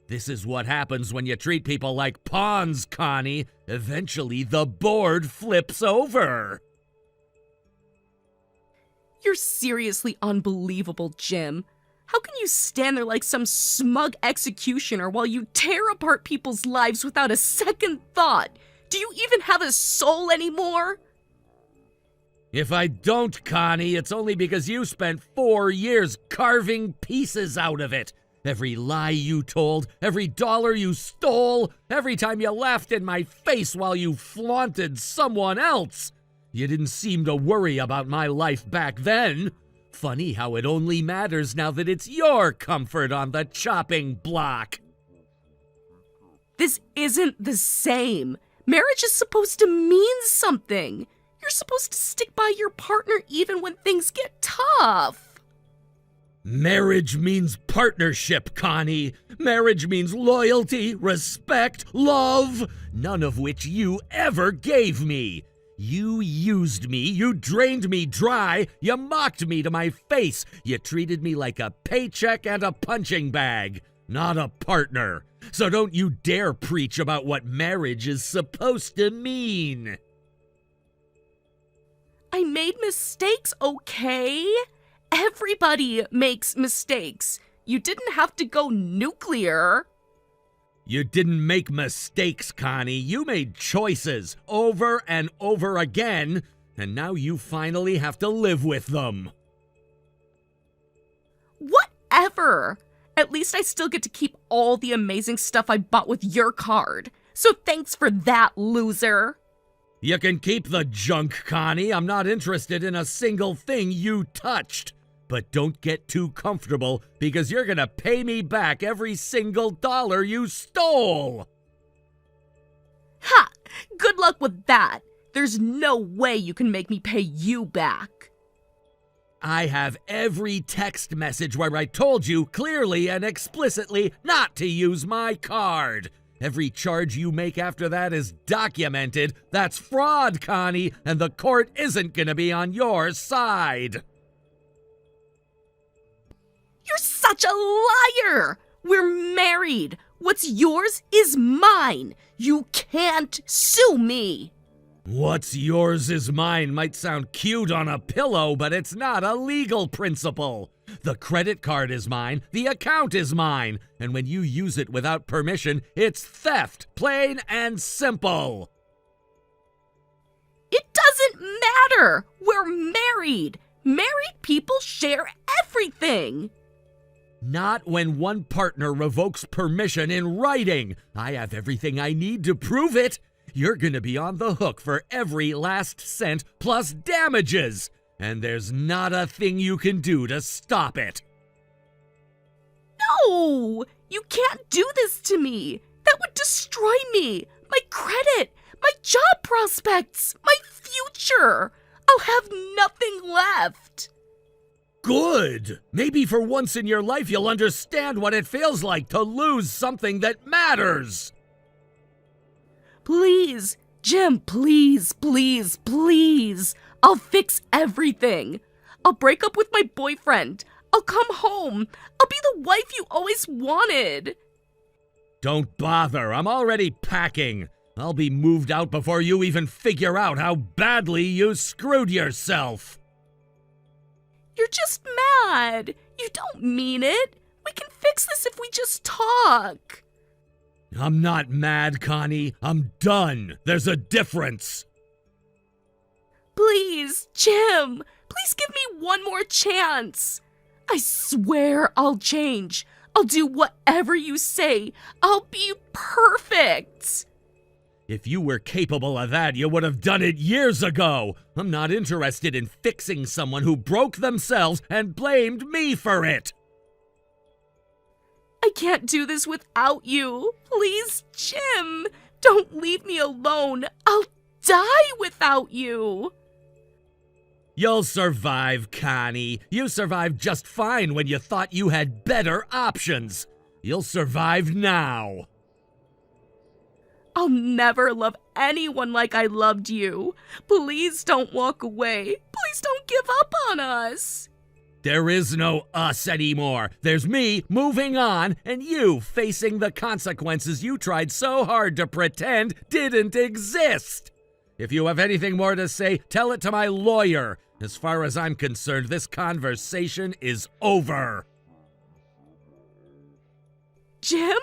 This is what happens when you treat people like pawns, Connie. Eventually, the board flips over. You're seriously unbelievable, Jim. How can you stand there like some smug executioner while you tear apart people's lives without a second thought? Do you even have a soul anymore? If I don't, Connie, it's only because you spent 4 years carving pieces out of it. Every lie you told, every dollar you stole, every time you laughed in my face while you flaunted someone else. You didn't seem to worry about my life back then. Funny how it only matters now that it's your comfort on the chopping block. This isn't the same. Marriage is supposed to mean something. You're supposed to stick by your partner even when things get tough. Marriage means partnership, Connie. Marriage means loyalty, respect, love, none of which you ever gave me. You used me, you drained me dry, you mocked me to my face, you treated me like a paycheck and a punching bag, not a partner. So don't you dare preach about what marriage is supposed to mean. I made mistakes, okay? Everybody makes mistakes. You didn't have to go nuclear. You didn't make mistakes, Connie. You made choices over and over again, and now you finally have to live with them. Whatever. At least I still get to keep all the amazing stuff I bought with your card. So thanks for that, loser. You can keep the junk, Connie. I'm not interested in a single thing you touched. But don't get too comfortable, because you're gonna pay me back every single dollar you stole! Ha! Good luck with that. There's no way you can make me pay you back. I have every text message where I told you clearly and explicitly not to use my card. Every charge you make after that is documented. That's fraud, Connie, and the court isn't gonna be on your side. You're such a liar! We're married. What's yours is mine. You can't sue me. What's yours is mine might sound cute on a pillow, but it's not a legal principle. The credit card is mine, the account is mine, and when you use it without permission, it's theft, plain and simple. It doesn't matter. We're married. Married people share everything. Not when one partner revokes permission in writing. I have everything I need to prove it. You're gonna be on the hook for every last cent plus damages. And there's not a thing you can do to stop it. No! You can't do this to me. That would destroy me. My credit. My job prospects. My future. I'll have nothing left. Good! Maybe for once in your life you'll understand what it feels like to lose something that matters! Please, Jim, please, please, please. I'll fix everything. I'll break up with my boyfriend. I'll come home. I'll be the wife you always wanted. Don't bother, I'm already packing. I'll be moved out before you even figure out how badly you screwed yourself. You're just mad. You don't mean it. We can fix this if we just talk. I'm not mad, Connie. I'm done. There's a difference. Please, Jim. Please give me one more chance. I swear I'll change. I'll do whatever you say. I'll be perfect. If you were capable of that, you would have done it years ago. I'm not interested in fixing someone who broke themselves and blamed me for it. I can't do this without you. Please, Jim. Don't leave me alone. I'll die without you. You'll survive, Connie. You survived just fine when you thought you had better options. You'll survive now. I'll never love anyone like I loved you. Please don't walk away. Please don't give up on us. There is no us anymore. There's me moving on and you facing the consequences you tried so hard to pretend didn't exist. If you have anything more to say, tell it to my lawyer. As far as I'm concerned, this conversation is over. Jim?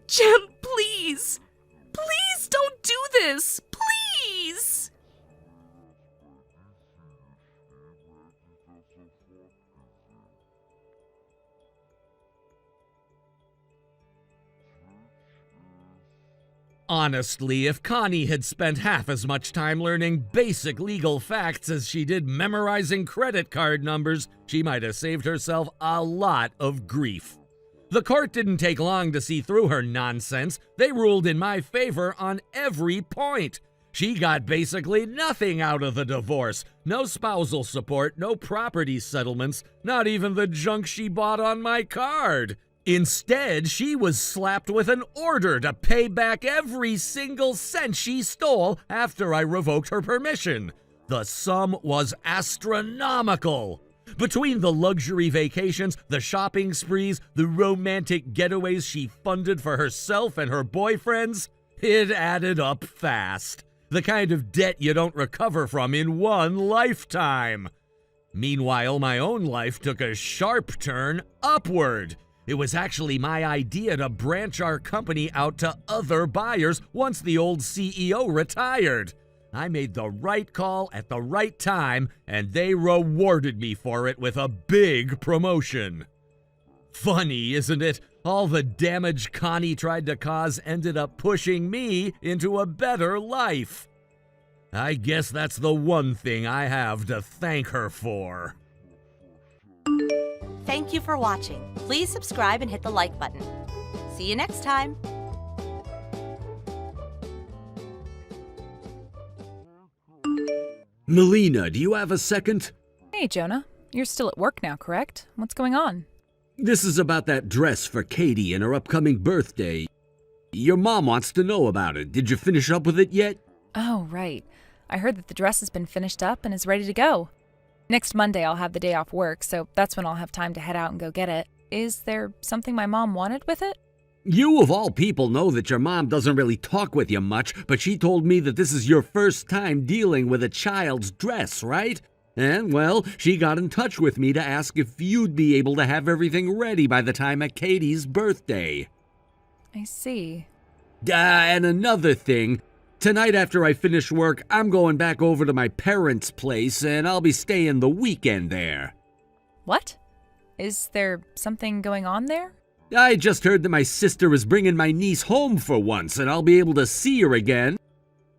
Jim, please. Please don't do this. Please. Honestly, if Connie had spent half as much time learning basic legal facts as she did memorizing credit card numbers, she might have saved herself a lot of grief. The court didn't take long to see through her nonsense. They ruled in my favor on every point. She got basically nothing out of the divorce. No spousal support, no property settlements, not even the junk she bought on my card. Instead, she was slapped with an order to pay back every single cent she stole after I revoked her permission. The sum was astronomical. Between the luxury vacations, the shopping sprees, the romantic getaways she funded for herself and her boyfriends, it added up fast. The kind of debt you don't recover from in one lifetime. Meanwhile, my own life took a sharp turn upward. It was actually my idea to branch our company out to other buyers once the old CEO retired. I made the right call at the right time, and they rewarded me for it with a big promotion. Funny, isn't it? All the damage Connie tried to cause ended up pushing me into a better life. I guess that's the one thing I have to thank her for. Thank you for watching. Please subscribe and hit the like button. See you next time. Melina, do you have a second? Hey, Jonah. You're still at work now, correct? What's going on? This is about that dress for Katie and her upcoming birthday. Your mom wants to know about it. Did you finish up with it yet? Oh, right. I heard that the dress has been finished up and is ready to go. Next Monday I'll have the day off work, so that's when I'll have time to head out and go get it. Is there something my mom wanted with it? You of all people know that your mom doesn't really talk with you much, but she told me that this is your first time dealing with a child's dress, right? And, well, she got in touch with me to ask if you'd be able to have everything ready by the time of Katie's birthday. I see. And another thing, tonight after I finish work, I'm going back over to my parents' place and I'll be staying the weekend there. What? Is there something going on there? I just heard that my sister is bringing my niece home for once and I'll be able to see her again.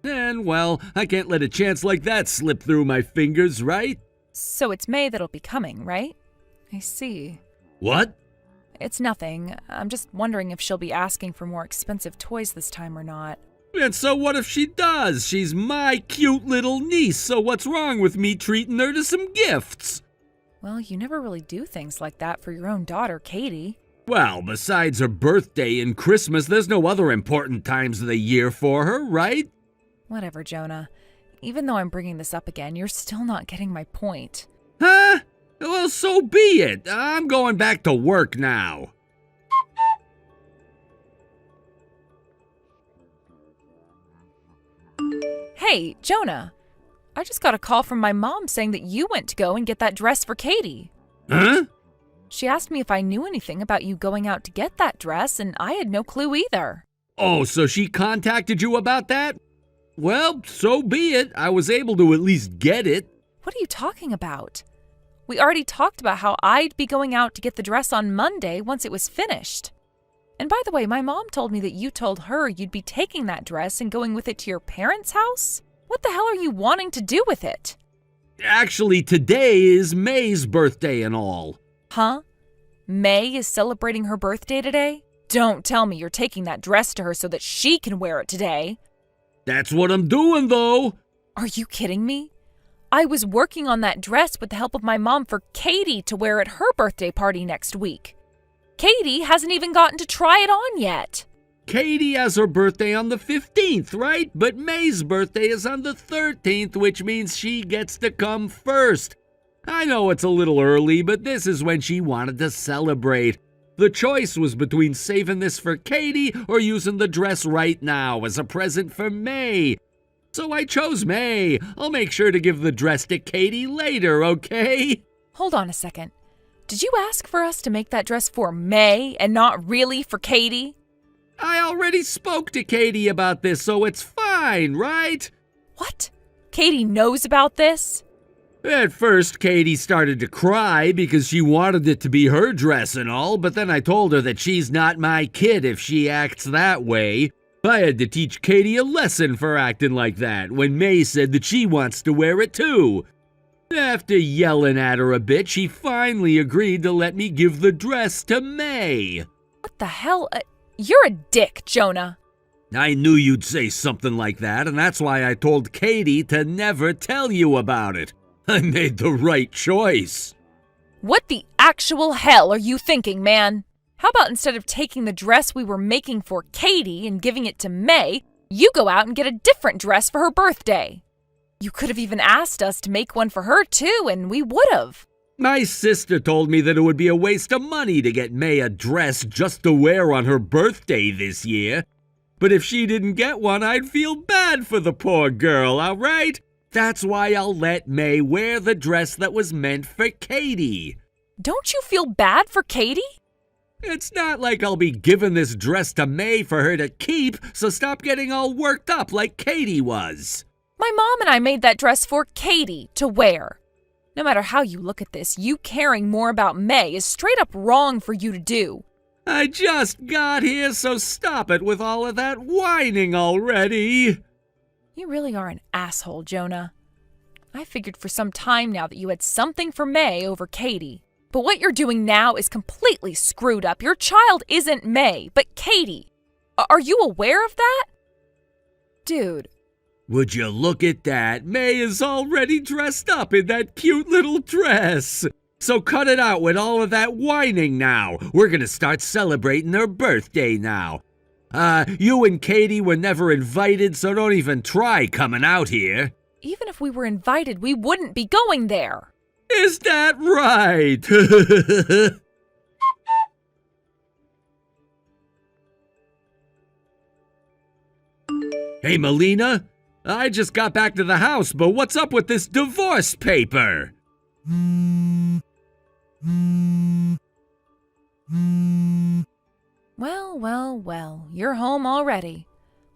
And, well, I can't let a chance like that slip through my fingers, right? So it's May that'll be coming, right? I see. What? It's nothing. I'm just wondering if she'll be asking for more expensive toys this time or not. And so what if she does? She's my cute little niece, so what's wrong with me treating her to some gifts? Well, you never really do things like that for your own daughter, Katie. Well, besides her birthday and Christmas, there's no other important times of the year for her, right? Whatever, Jonah. Even though I'm bringing this up again, you're still not getting my point. Huh? Well, so be it. I'm going back to work now. Hey, Jonah. I just got a call from my mom saying that you went to go and get that dress for Katie. Huh? She asked me if I knew anything about you going out to get that dress, and I had no clue either. Oh, so she contacted you about that? Well, so be it. I was able to at least get it. What are you talking about? We already talked about how I'd be going out to get the dress on Monday once it was finished. And by the way, my mom told me that you told her you'd be taking that dress and going with it to your parents' house? What the hell are you wanting to do with it? Actually, today is May's birthday and all. Huh? May is celebrating her birthday today? Don't tell me you're taking that dress to her so that she can wear it today. That's what I'm doing, though. Are you kidding me? I was working on that dress with the help of my mom for Katie to wear at her birthday party next week. Katie hasn't even gotten to try it on yet. Katie has her birthday on the 15th, right? But May's birthday is on the 13th, which means she gets to come first. I know it's a little early, but this is when she wanted to celebrate. The choice was between saving this for Katie or using the dress right now as a present for May. So I chose May. I'll make sure to give the dress to Katie later, okay? Hold on a second. Did you ask for us to make that dress for May and not really for Katie? I already spoke to Katie about this, so it's fine, right? What? Katie knows about this? At first, Katie started to cry because she wanted it to be her dress and all, but then I told her that she's not my kid if she acts that way. I had to teach Katie a lesson for acting like that when May said that she wants to wear it too. After yelling at her a bit, she finally agreed to let me give the dress to May. What the hell? You're a dick, Jonah. I knew you'd say something like that, and that's why I told Katie to never tell you about it. I made the right choice. What the actual hell are you thinking, man? How about instead of taking the dress we were making for Katie and giving it to May, you go out and get a different dress for her birthday? You could have even asked us to make one for her too, and we would have. My sister told me that it would be a waste of money to get May a dress just to wear on her birthday this year. But if she didn't get one, I'd feel bad for the poor girl, all right? That's why I'll let May wear the dress that was meant for Katie. Don't you feel bad for Katie? It's not like I'll be giving this dress to May for her to keep, so stop getting all worked up like Katie was. My mom and I made that dress for Katie to wear. No matter how you look at this, you caring more about May is straight up wrong for you to do. I just got here, so stop it with all of that whining already. You really are an asshole, Jonah. I figured for some time now that you had something for May over Katie. But what you're doing now is completely screwed up. Your child isn't May, but Katie. Are you aware of that? Dude. Would you look at that? May is already dressed up in that cute little dress. So cut it out with all of that whining now. We're gonna start celebrating her birthday now. You and Katie were never invited, so don't even try coming out here. Even if we were invited, we wouldn't be going there. Is that right? Hey, Melina. I just got back to the house, but what's up with this divorce paper? Well, you're home already.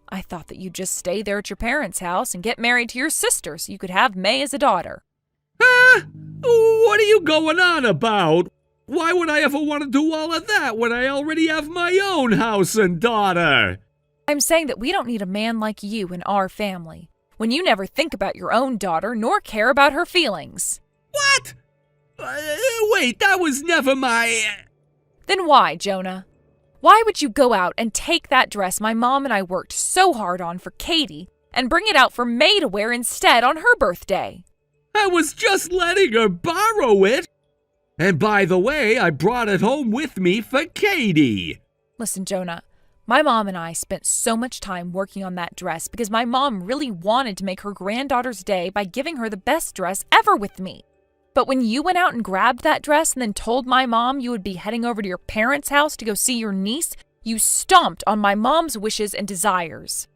I thought that you'd just stay there at your parents' house and get married to your sister so you could have May as a daughter. Huh? What are you going on about? Why would I ever want to do all of that when I already have my own house and daughter? I'm saying that we don't need a man like you in our family, when you never think about your own daughter nor care about her feelings. What? Wait, that was never my... Then why, Jonah? Why would you go out and take that dress my mom and I worked so hard on for Katie and bring it out for May to wear instead on her birthday? I was just letting her borrow it. And by the way, I brought it home with me for Katie. Listen, Jonah, my mom and I spent so much time working on that dress because my mom really wanted to make her granddaughter's day by giving her the best dress ever with me. But when you went out and grabbed that dress and then told my mom you would be heading over to your parents' house to go see your niece, you stomped on my mom's wishes and desires.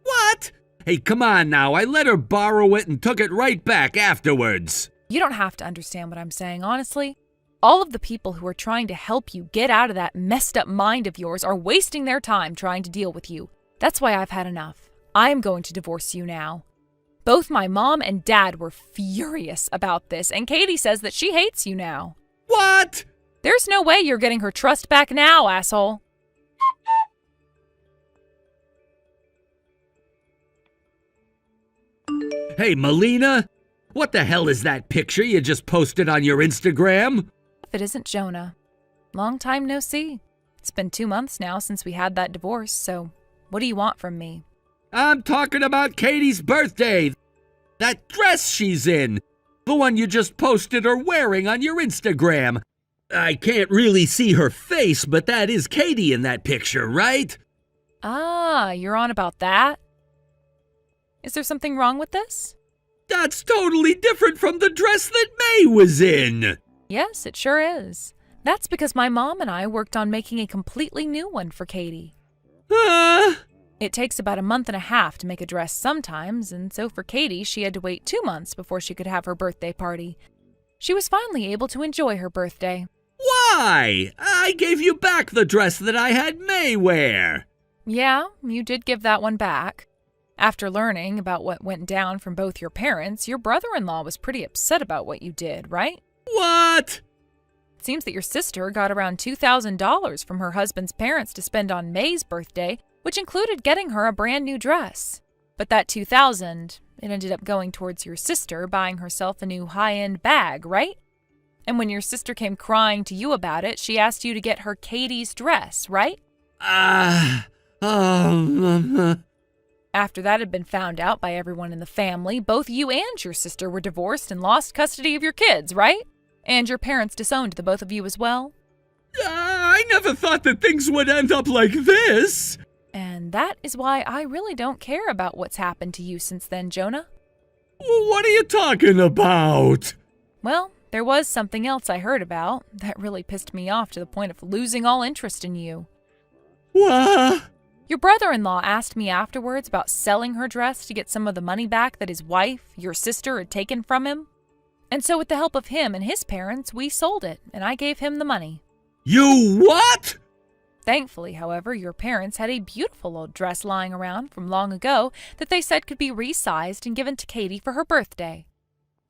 What? Hey, come on now. I let her borrow it and took it right back afterwards. You don't have to understand what I'm saying, honestly. All of the people who are trying to help you get out of that messed up mind of yours are wasting their time trying to deal with you. That's why I've had enough. I am going to divorce you now. Both my mom and dad were furious about this, and Katie says that she hates you now. What? There's no way you're getting her trust back now, asshole. Hey, Melina, what the hell is that picture you just posted on your Instagram? If it isn't Jonah. Long time no see. It's been 2 months now since we had that divorce, so what do you want from me? I'm talking about Katie's birthday. That dress she's in. The one you just posted her wearing on your Instagram. I can't really see her face, but that is Katie in that picture, right? Ah, you're on about that? Is there something wrong with this? That's totally different from the dress that May was in. Yes, it sure is. That's because my mom and I worked on making a completely new one for Katie. It takes about 1.5 months to make a dress sometimes, and so for Katie, she had to wait 2 months before she could have her birthday party. She was finally able to enjoy her birthday. Why? I gave you back the dress that I had May wear. Yeah, you did give that one back. After learning about what went down from both your parents, your brother-in-law was pretty upset about what you did, right? What? It seems that your sister got around $2,000 from her husband's parents to spend on May's birthday, which included getting her a brand new dress. But that $2,000, it ended up going towards your sister buying herself a new high-end bag, right? And when your sister came crying to you about it, she asked you to get her Katie's dress, right? After that had been found out by everyone in the family, both you and your sister were divorced and lost custody of your kids, right? And your parents disowned the both of you as well? I never thought that things would end up like this. And that is why I really don't care about what's happened to you since then, Jonah. What are you talking about? Well, there was something else I heard about that really pissed me off to the point of losing all interest in you. What? Your brother-in-law asked me afterwards about selling her dress to get some of the money back that his wife, your sister, had taken from him. And so with the help of him and his parents, we sold it, and I gave him the money. You what? Thankfully, however, your parents had a beautiful old dress lying around from long ago that they said could be resized and given to Katie for her birthday.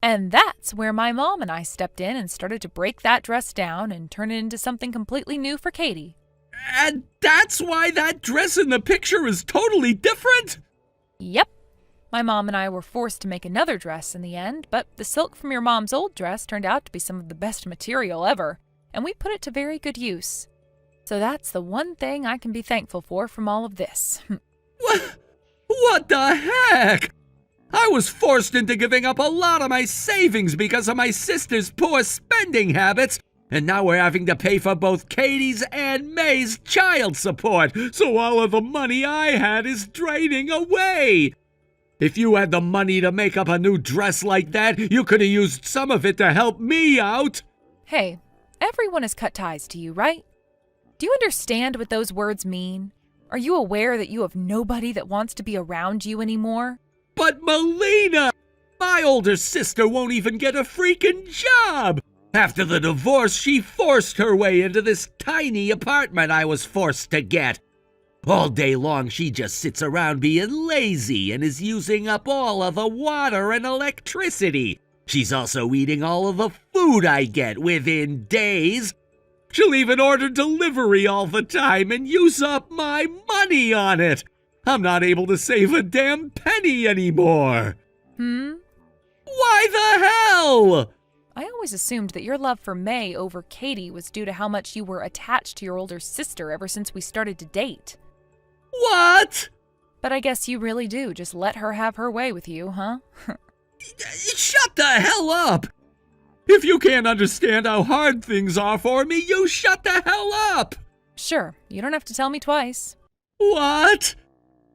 And that's where my mom and I stepped in and started to break that dress down and turn it into something completely new for Katie. And that's why that dress in the picture is totally different? Yep. My mom and I were forced to make another dress in the end, but the silk from your mom's old dress turned out to be some of the best material ever, and we put it to very good use. So that's the one thing I can be thankful for from all of this. What the heck? I was forced into giving up a lot of my savings because of my sister's poor spending habits, and now we're having to pay for both Katie's and May's child support, so all of the money I had is draining away. If you had the money to make up a new dress like that, you could have used some of it to help me out. Hey, everyone has cut ties to you, right? Do you understand what those words mean? Are you aware that you have nobody that wants to be around you anymore? But Melina, my older sister won't even get a freaking job. After the divorce, she forced her way into this tiny apartment I was forced to get. All day long, she just sits around being lazy and is using up all of the water and electricity. She's also eating all of the food I get within days. She'll even order delivery all the time and use up my money on it. I'm not able to save a damn penny anymore. Why the hell? I always assumed that your love for May over Katie was due to how much you were attached to your older sister ever since we started to date. What? But I guess you really do just let her have her way with you, huh? Shut the hell up! If you can't understand how hard things are for me, you shut the hell up! Sure, you don't have to tell me twice. What?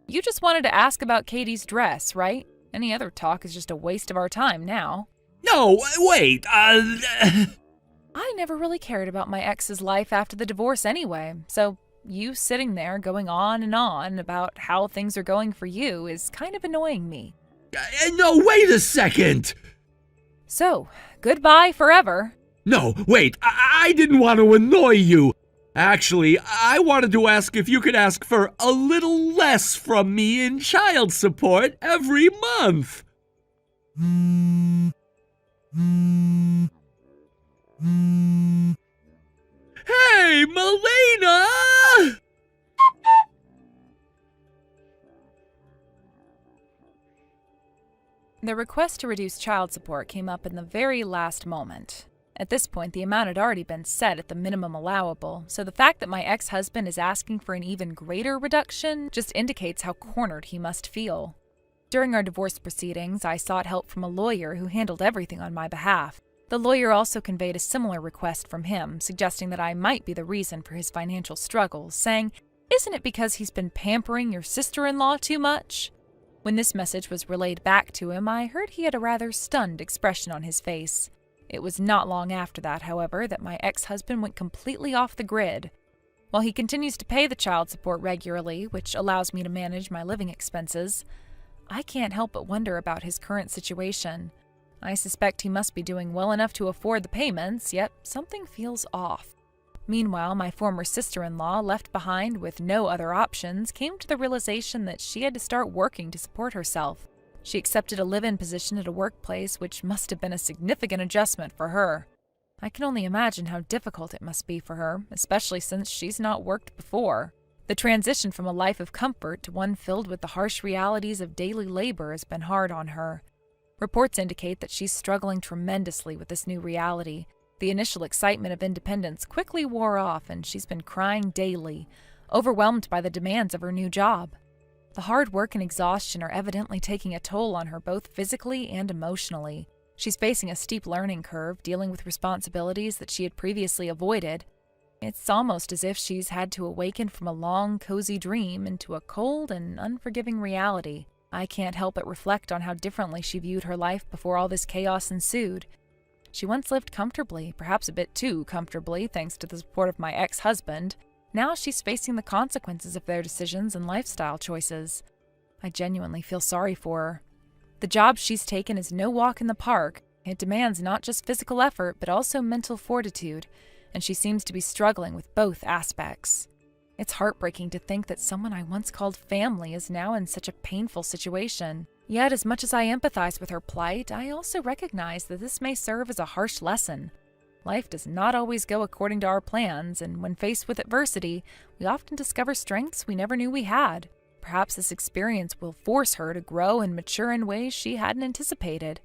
You just wanted to ask about Katie's dress, right? Any other talk is just a waste of our time now. No, wait, I never really cared about my ex's life after the divorce anyway, so you sitting there going on about how things are going for you is kind of annoying me. No, wait a second! So, goodbye forever. No, wait, I didn't want to annoy you. Actually, I wanted to ask if you could ask for a little less from me in child support every month. Hey, Melina! The request to reduce child support came up in the very last moment. At this point, the amount had already been set at the minimum allowable, so the fact that my ex-husband is asking for an even greater reduction just indicates how cornered he must feel. During our divorce proceedings, I sought help from a lawyer who handled everything on my behalf. The lawyer also conveyed a similar request from him, suggesting that I might be the reason for his financial struggles, saying, "Isn't it because he's been pampering your sister-in-law too much?" When this message was relayed back to him, I heard he had a rather stunned expression on his face. It was not long after that, however, that my ex-husband went completely off the grid. While he continues to pay the child support regularly, which allows me to manage my living expenses, I can't help but wonder about his current situation. I suspect he must be doing well enough to afford the payments, yet something feels off. Meanwhile, my former sister-in-law, left behind with no other options, came to the realization that she had to start working to support herself. She accepted a live-in position at a workplace, which must have been a significant adjustment for her. I can only imagine how difficult it must be for her, especially since she's not worked before. The transition from a life of comfort to one filled with the harsh realities of daily labor has been hard on her. Reports indicate that she's struggling tremendously with this new reality. The initial excitement of independence quickly wore off, and she's been crying daily, overwhelmed by the demands of her new job. The hard work and exhaustion are evidently taking a toll on her both physically and emotionally. She's facing a steep learning curve, dealing with responsibilities that she had previously avoided. It's almost as if she's had to awaken from a long, cozy dream into a cold and unforgiving reality. I can't help but reflect on how differently she viewed her life before all this chaos ensued. She once lived comfortably, perhaps a bit too comfortably, thanks to the support of my ex-husband. Now she's facing the consequences of their decisions and lifestyle choices. I genuinely feel sorry for her. The job she's taken is no walk in the park. It demands not just physical effort, but also mental fortitude, and she seems to be struggling with both aspects. It's heartbreaking to think that someone I once called family is now in such a painful situation. Yet, as much as I empathize with her plight, I also recognize that this may serve as a harsh lesson. Life does not always go according to our plans, and when faced with adversity, we often discover strengths we never knew we had. Perhaps this experience will force her to grow and mature in ways she hadn't anticipated.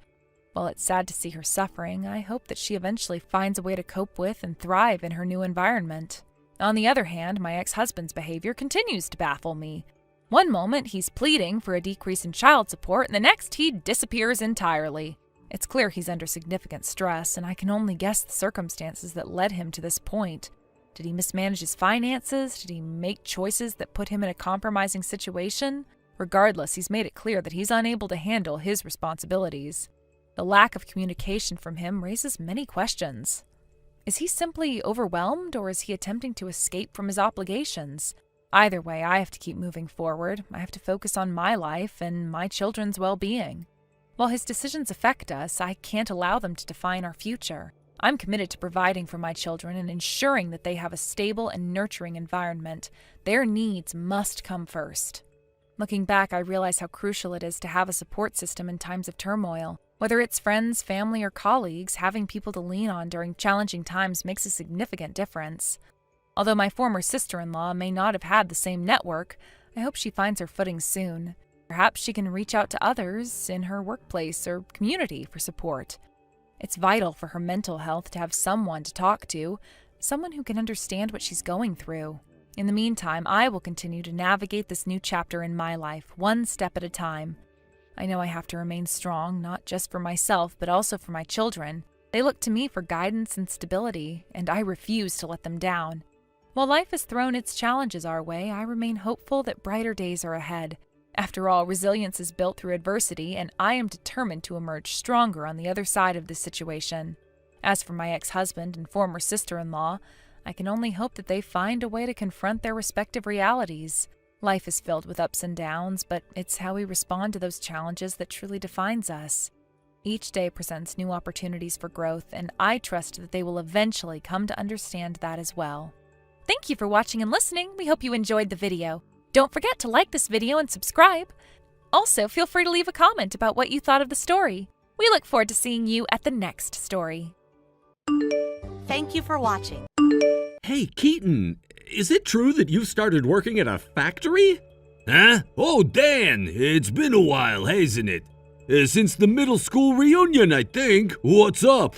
While it's sad to see her suffering, I hope that she eventually finds a way to cope with and thrive in her new environment. On the other hand, my ex-husband's behavior continues to baffle me. One moment, he's pleading for a decrease in child support, and the next, he disappears entirely. It's clear he's under significant stress, and I can only guess the circumstances that led him to this point. Did he mismanage his finances? Did he make choices that put him in a compromising situation? Regardless, he's made it clear that he's unable to handle his responsibilities. The lack of communication from him raises many questions. Is he simply overwhelmed, or is he attempting to escape from his obligations? Either way, I have to keep moving forward. I have to focus on my life and my children's well-being. While his decisions affect us, I can't allow them to define our future. I'm committed to providing for my children and ensuring that they have a stable and nurturing environment. Their needs must come first. Looking back, I realize how crucial it is to have a support system in times of turmoil. Whether it's friends, family, or colleagues, having people to lean on during challenging times makes a significant difference. Although my former sister-in-law may not have had the same network, I hope she finds her footing soon. Perhaps she can reach out to others in her workplace or community for support. It's vital for her mental health to have someone to talk to, someone who can understand what she's going through. In the meantime, I will continue to navigate this new chapter in my life, one step at a time. I know I have to remain strong, not just for myself, but also for my children. They look to me for guidance and stability, and I refuse to let them down. While life has thrown its challenges our way, I remain hopeful that brighter days are ahead. After all, resilience is built through adversity, and I am determined to emerge stronger on the other side of this situation. As for my ex-husband and former sister-in-law, I can only hope that they find a way to confront their respective realities. Life is filled with ups and downs, but it's how we respond to those challenges that truly defines us. Each day presents new opportunities for growth, and I trust that they will eventually come to understand that as well. Thank you for watching and listening. We hope you enjoyed the video. Don't forget to like this video and subscribe. Also, feel free to leave a comment about what you thought of the story. We look forward to seeing you at the next story. Thank you for watching. Hey, Keaton, is it true that you started working at a factory? Huh? Oh, Dan, it's been a while, hasn't it? Since the middle school reunion, I think. What's up?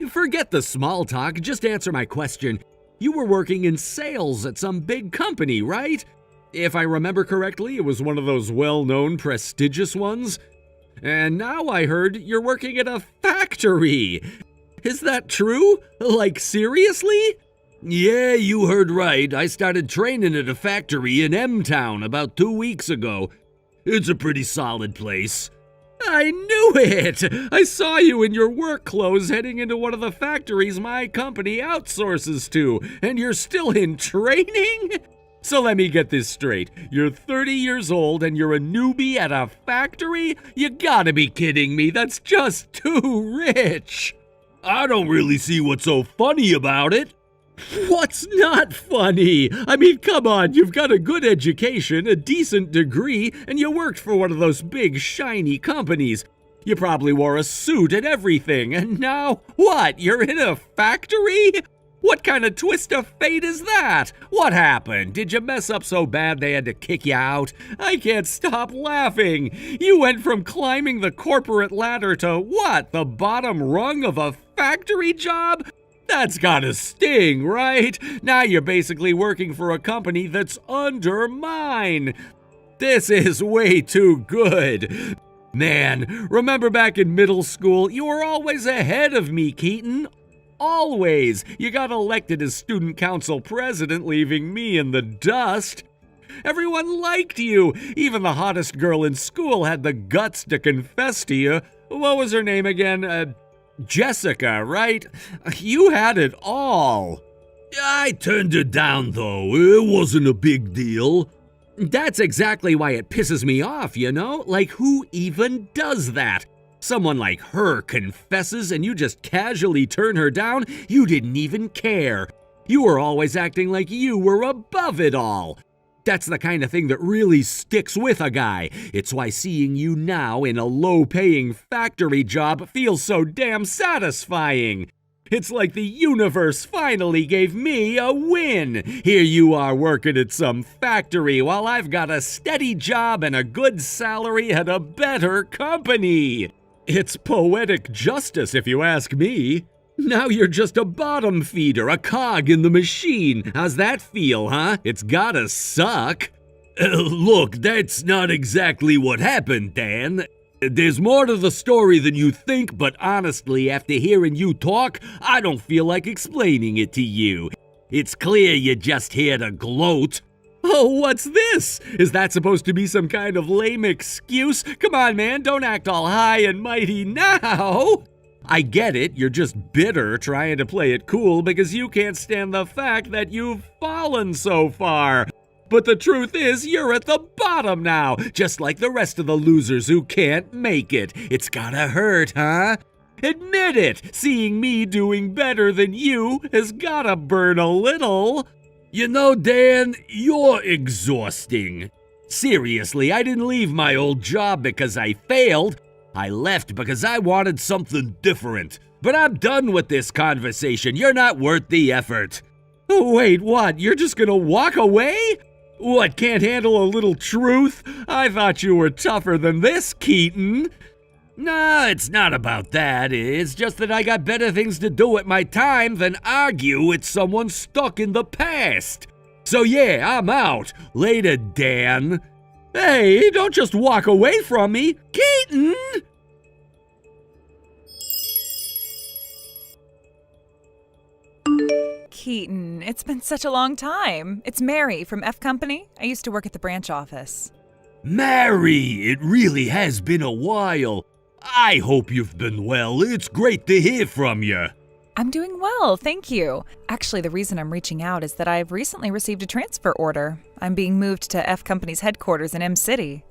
Forget the small talk, just answer my question. You were working in sales at some big company, right? If I remember correctly, it was one of those well-known, prestigious ones. And now I heard you're working at a factory. Is that true? Like, seriously? Yeah, you heard right. I started training at a factory in M-Town about 2 weeks ago. It's a pretty solid place. I knew it! I saw you in your work clothes heading into one of the factories my company outsources to, and you're still in training? So let me get this straight. You're 30 years old and you're a newbie at a factory? You gotta be kidding me. That's just too rich. I don't really see what's so funny about it. What's not funny? I mean, come on, you've got a good education, a decent degree, and you worked for one of those big, shiny companies. You probably wore a suit and everything, and now, what, you're in a factory? What kind of twist of fate is that? What happened? Did you mess up so bad they had to kick you out? I can't stop laughing. You went from climbing the corporate ladder to what? The bottom rung of a factory job? That's gotta sting, right? Now you're basically working for a company that's under mine. This is way too good. Man, remember back in middle school, you were always ahead of me, Keaton. Always. You got elected as student council president, leaving me in the dust. Everyone liked you. Even the hottest girl in school had the guts to confess to you. What was her name again? Jessica, right? You had it all. I turned her down, though. It wasn't a big deal. That's exactly why it pisses me off, you know? Like, who even does that? Someone like her confesses and you just casually turn her down? You didn't even care. You were always acting like you were above it all. That's the kind of thing that really sticks with a guy. It's why seeing you now in a low-paying factory job feels so damn satisfying. It's like the universe finally gave me a win. Here you are working at some factory while I've got a steady job and a good salary at a better company. It's poetic justice, if you ask me. Now you're just a bottom feeder, a cog in the machine. How's that feel, huh? It's gotta suck. Look, that's not exactly what happened, Dan. There's more to the story than you think, but honestly, after hearing you talk, I don't feel like explaining it to you. It's clear you're just here to gloat. Oh, what's this? Is that supposed to be some kind of lame excuse? Come on, man, don't act all high and mighty now. I get it, you're just bitter trying to play it cool because you can't stand the fact that you've fallen so far. But the truth is, you're at the bottom now, just like the rest of the losers who can't make it. It's gotta hurt, huh? Admit it, seeing me doing better than you has gotta burn a little. You know, Dan, you're exhausting. Seriously, I didn't leave my old job because I failed. I left because I wanted something different. But I'm done with this conversation. You're not worth the effort. Wait, what? You're just gonna walk away? What, can't handle a little truth? I thought you were tougher than this, Keaton. No, it's not about that. It's just that I got better things to do with my time than argue with someone stuck in the past. So yeah, I'm out. Later, Dan. Hey, don't just walk away from me. Keaton! Keaton, it's been such a long time. It's Mary from F Company. I used to work at the branch office. Mary, it really has been a while. I hope you've been well. It's great to hear from you. I'm doing well, thank you. Actually, the reason I'm reaching out is that I've recently received a transfer order. I'm being moved to F Company's headquarters in M City.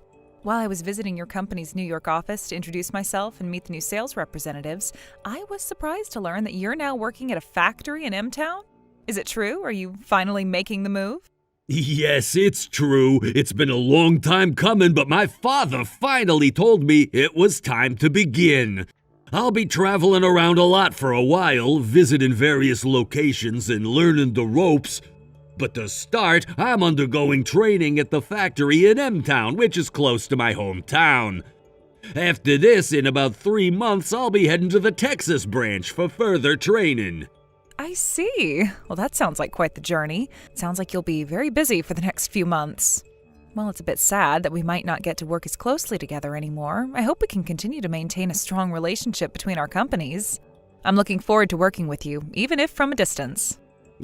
While I was visiting your company's New York office to introduce myself and meet the new sales representatives, I was surprised to learn that you're now working at a factory in M-Town. Is it true? Are you finally making the move? Yes, it's true. It's been a long time coming, but my father finally told me it was time to begin. I'll be traveling around a lot for a while, visiting various locations and learning the ropes. But to start, I'm undergoing training at the factory in M-Town, which is close to my hometown. After this, in about 3 months, I'll be heading to the Texas branch for further training. I see. Well, that sounds like quite the journey. Sounds like you'll be very busy for the next few months. Well, it's a bit sad that we might not get to work as closely together anymore. I hope we can continue to maintain a strong relationship between our companies. I'm looking forward to working with you, even if from a distance.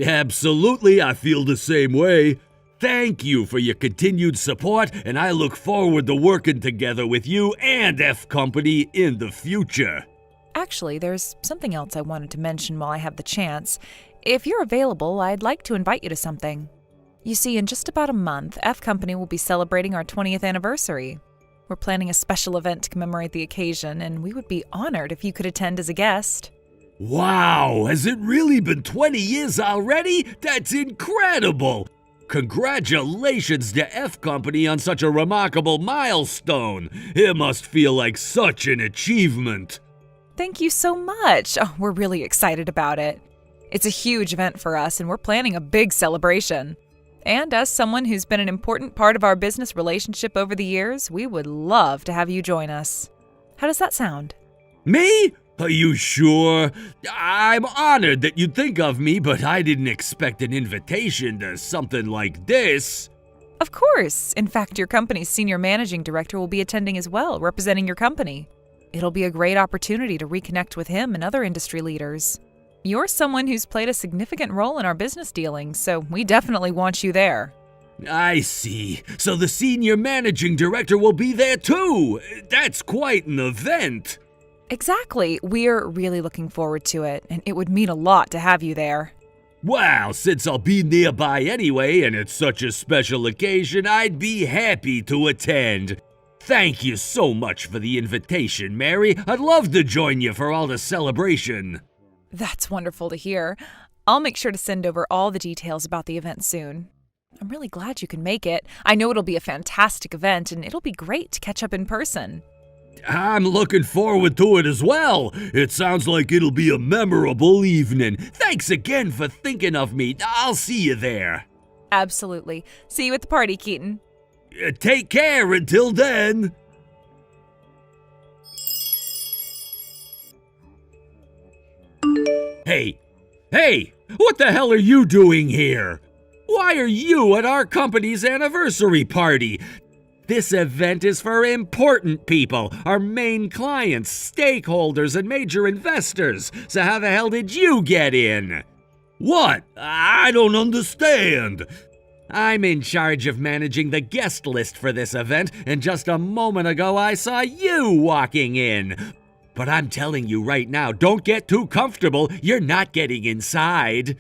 Absolutely, I feel the same way. Thank you for your continued support, and I look forward to working together with you and F Company in the future. Actually, there's something else I wanted to mention while I have the chance. If you're available, I'd like to invite you to something. You see, in just about a month, F Company will be celebrating our 20th anniversary. We're planning a special event to commemorate the occasion, and we would be honored if you could attend as a guest. Wow, has it really been 20 years already? That's incredible! Congratulations to F Company on such a remarkable milestone. It must feel like such an achievement. Thank you so much. Oh, we're really excited about it. It's a huge event for us, and we're planning a big celebration. And as someone who's been an important part of our business relationship over the years, we would love to have you join us. How does that sound? Me? Are you sure? I'm honored that you'd think of me, but I didn't expect an invitation to something like this. Of course. In fact, your company's senior managing director will be attending as well, representing your company. It'll be a great opportunity to reconnect with him and other industry leaders. You're someone who's played a significant role in our business dealings, so we definitely want you there. I see. So the senior managing director will be there too. That's quite an event. Exactly. We're really looking forward to it, and it would mean a lot to have you there. Wow, since I'll be nearby anyway and it's such a special occasion, I'd be happy to attend. Thank you so much for the invitation, Mary. I'd love to join you for all the celebration. That's wonderful to hear. I'll make sure to send over all the details about the event soon. I'm really glad you can make it. I know it'll be a fantastic event, and it'll be great to catch up in person. I'm looking forward to it as well. It sounds like it'll be a memorable evening. Thanks again for thinking of me. I'll see you there. Absolutely. See you at the party, Keaton. Take care until then. Hey, what the hell are you doing here? Why are you at our company's anniversary party? This event is for important people, our main clients, stakeholders, and major investors. So how the hell did you get in? What? I don't understand. I'm in charge of managing the guest list for this event, and just a moment ago I saw you walking in. But I'm telling you right now, don't get too comfortable. You're not getting inside.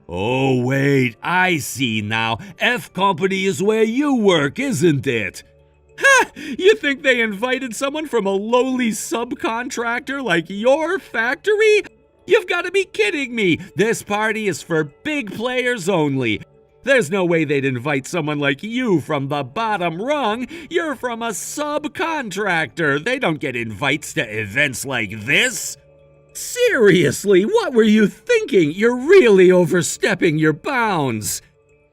Oh, wait, I see now. F Company is where you work, isn't it? Ha! You think they invited someone from a lowly subcontractor like your factory? You've got to be kidding me. This party is for big players only. There's no way they'd invite someone like you from the bottom rung. You're from a subcontractor. They don't get invites to events like this. Seriously, what were you thinking? You're really overstepping your bounds.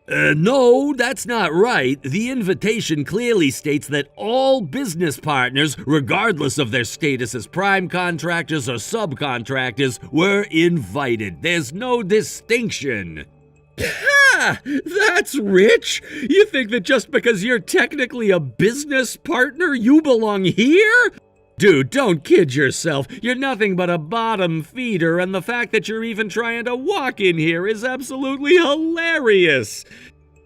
No, that's not right. The invitation clearly states that all business partners, regardless of their status as prime contractors or subcontractors, were invited. There's no distinction. Ha! That's rich! You think that just because you're technically a business partner, you belong here? Dude, don't kid yourself. You're nothing but a bottom feeder, and the fact that you're even trying to walk in here is absolutely hilarious.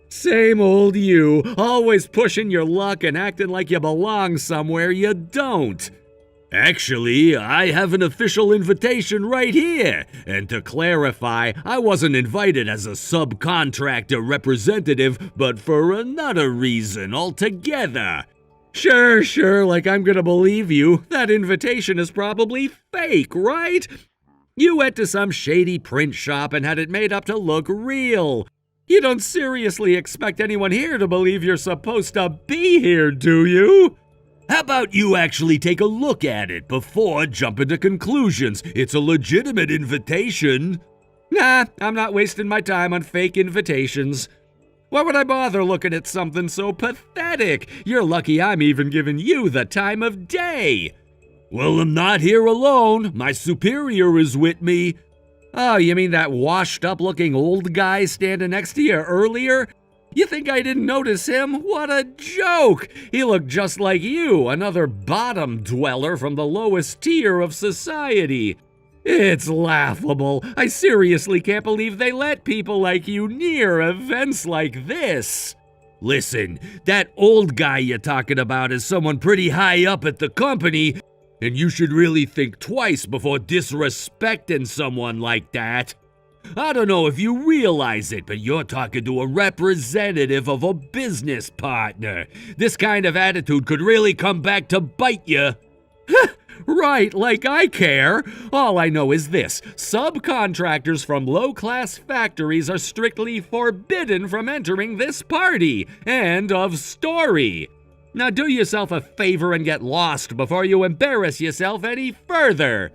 Same old you, always pushing your luck and acting like you belong somewhere you don't. Actually, I have an official invitation right here. And to clarify, I wasn't invited as a subcontractor representative, but for another reason altogether. Sure, like I'm gonna believe you. That invitation is probably fake, right? You went to some shady print shop and had it made up to look real. You don't seriously expect anyone here to believe you're supposed to be here, do you? How about you actually take a look at it before jumping to conclusions? It's a legitimate invitation. Nah, I'm not wasting my time on fake invitations. Why would I bother looking at something so pathetic? You're lucky I'm even giving you the time of day. Well, I'm not here alone. My superior is with me. Oh, you mean that washed-up-looking old guy standing next to you earlier? You think I didn't notice him? What a joke! He looked just like you, another bottom dweller from the lowest tier of society. It's laughable. I seriously can't believe they let people like you near events like this. Listen, that old guy you're talking about is someone pretty high up at the company, and you should really think twice before disrespecting someone like that. I don't know if you realize it, but you're talking to a representative of a business partner. This kind of attitude could really come back to bite you. Right, like I care. All I know is this. Subcontractors from low-class factories are strictly forbidden from entering this party. End of story. Now do yourself a favor and get lost before you embarrass yourself any further.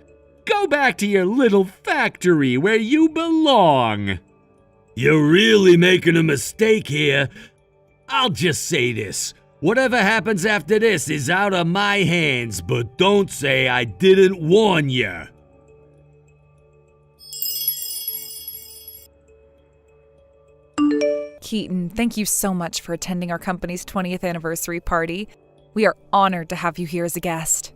Go back to your little factory where you belong. You're really making a mistake here. I'll just say this. Whatever happens after this is out of my hands, but don't say I didn't warn you. Keaton, thank you so much for attending our company's 20th anniversary party. We are honored to have you here as a guest.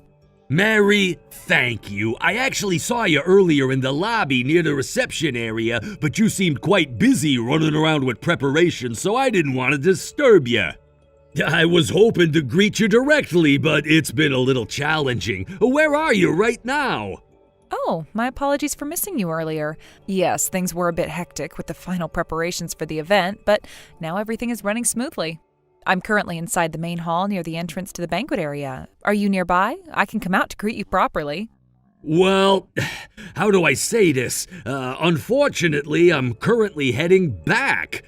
Mary, thank you. I actually saw you earlier in the lobby near the reception area, but you seemed quite busy running around with preparations, so I didn't want to disturb you. I was hoping to greet you directly, but it's been a little challenging. Where are you right now? Oh, my apologies for missing you earlier. Yes, things were a bit hectic with the final preparations for the event, but now everything is running smoothly. I'm currently inside the main hall near the entrance to the banquet area. Are you nearby? I can come out to greet you properly. Well, how do I say this? Unfortunately, I'm currently heading back.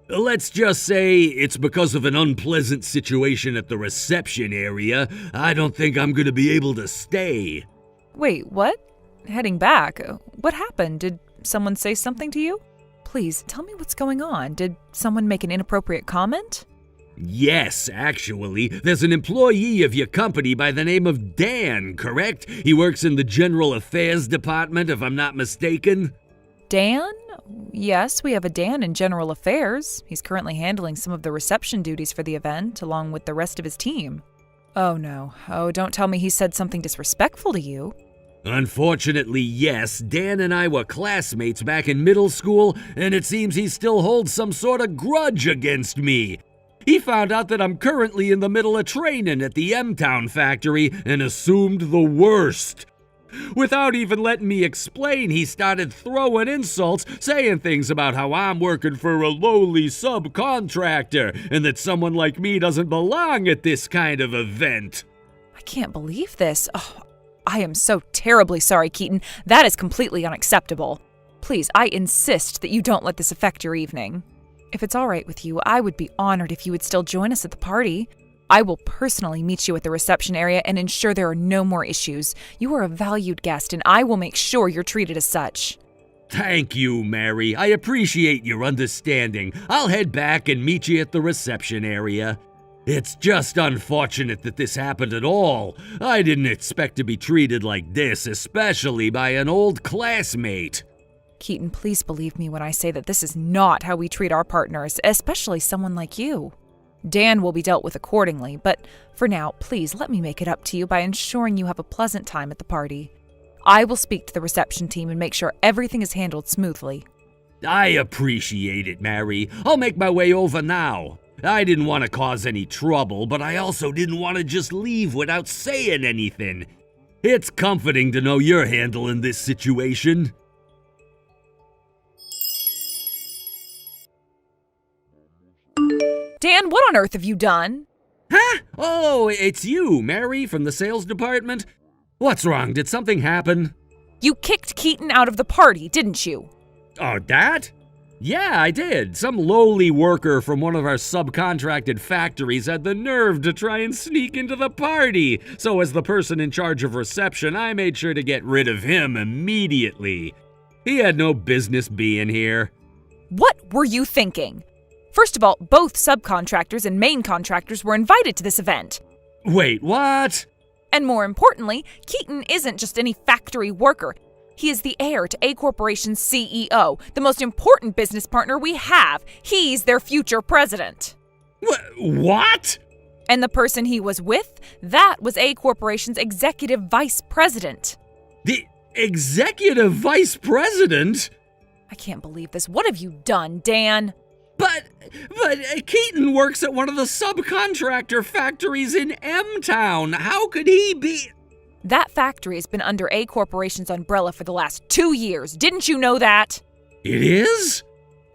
Let's just say it's because of an unpleasant situation at the reception area. I don't think I'm going to be able to stay. Wait, what? Heading back? What happened? Did someone say something to you? Please, tell me what's going on. Did someone make an inappropriate comment? Yes, actually. There's an employee of your company by the name of Dan, correct? He works in the General Affairs Department, if I'm not mistaken. Dan? Yes, we have a Dan in General Affairs. He's currently handling some of the reception duties for the event, along with the rest of his team. Oh no. Oh, don't tell me he said something disrespectful to you. Unfortunately, yes. Dan and I were classmates back in middle school, and it seems he still holds some sort of grudge against me. He found out that I'm currently in the middle of training at the M-Town factory and assumed the worst. Without even letting me explain, he started throwing insults, saying things about how I'm working for a lowly subcontractor and that someone like me doesn't belong at this kind of event. I can't believe this. Oh, I am so terribly sorry, Keaton. That is completely unacceptable. Please, I insist that you don't let this affect your evening. If it's all right with you, I would be honored if you would still join us at the party. I will personally meet you at the reception area and ensure there are no more issues. You are a valued guest, and I will make sure you're treated as such. Thank you, Mary. I appreciate your understanding. I'll head back and meet you at the reception area. It's just unfortunate that this happened at all. I didn't expect to be treated like this, especially by an old classmate. Keaton, please believe me when I say that this is not how we treat our partners, especially someone like you. Dan will be dealt with accordingly, but for now, please let me make it up to you by ensuring you have a pleasant time at the party. I will speak to the reception team and make sure everything is handled smoothly. I appreciate it, Mary. I'll make my way over now. I didn't want to cause any trouble, but I also didn't want to just leave without saying anything. It's comforting to know you're handling this situation. Dan, what on earth have you done? Huh? Oh, it's you, Mary, from the sales department? What's wrong? Did something happen? You kicked Keaton out of the party, didn't you? Oh, that? Yeah, I did. Some lowly worker from one of our subcontracted factories had the nerve to try and sneak into the party. So as the person in charge of reception, I made sure to get rid of him immediately. He had no business being here. What were you thinking? First of all, both subcontractors and main contractors were invited to this event. Wait, what? And more importantly, Keaton isn't just any factory worker. He is the heir to A Corporation's CEO, the most important business partner we have. He's their future president. What? And the person he was with, that was A Corporation's executive vice president. The executive vice president? I can't believe this. What have you done, Dan? But Keaton works at one of the subcontractor factories in M-Town. How could he be? That factory has been under A Corporation's umbrella for the last 2 years. Didn't you know that? It is?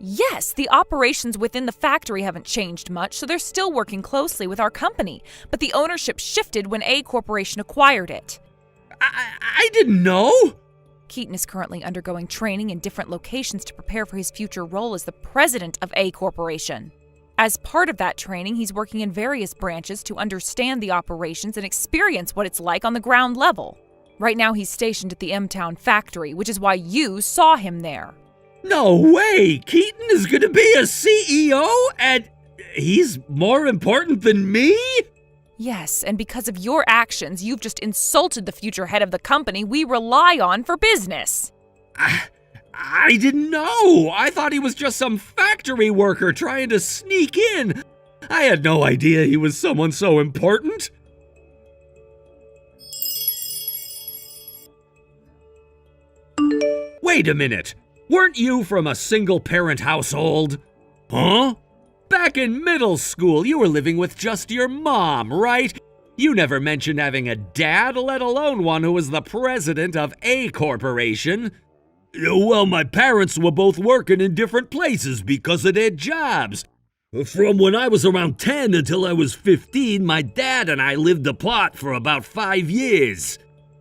Yes, the operations within the factory haven't changed much, so they're still working closely with our company. But the ownership shifted when A Corporation acquired it. I didn't know. Keaton is currently undergoing training in different locations to prepare for his future role as the president of A Corporation. As part of that training, he's working in various branches to understand the operations and experience what it's like on the ground level. Right now he's stationed at the M-Town factory, which is why you saw him there. No way! Keaton is gonna be a CEO and he's more important than me? Yes, and because of your actions, you've just insulted the future head of the company we rely on for business. I didn't know. I thought he was just some factory worker trying to sneak in. I had no idea he was someone so important. Wait a minute. Weren't you from a single-parent household? Huh? Back in middle school, you were living with just your mom, right? You never mentioned having a dad, let alone one who was the president of a corporation. Well, my parents were both working in different places because of their jobs. From when I was around 10 until I was 15, my dad and I lived apart for about 5 years.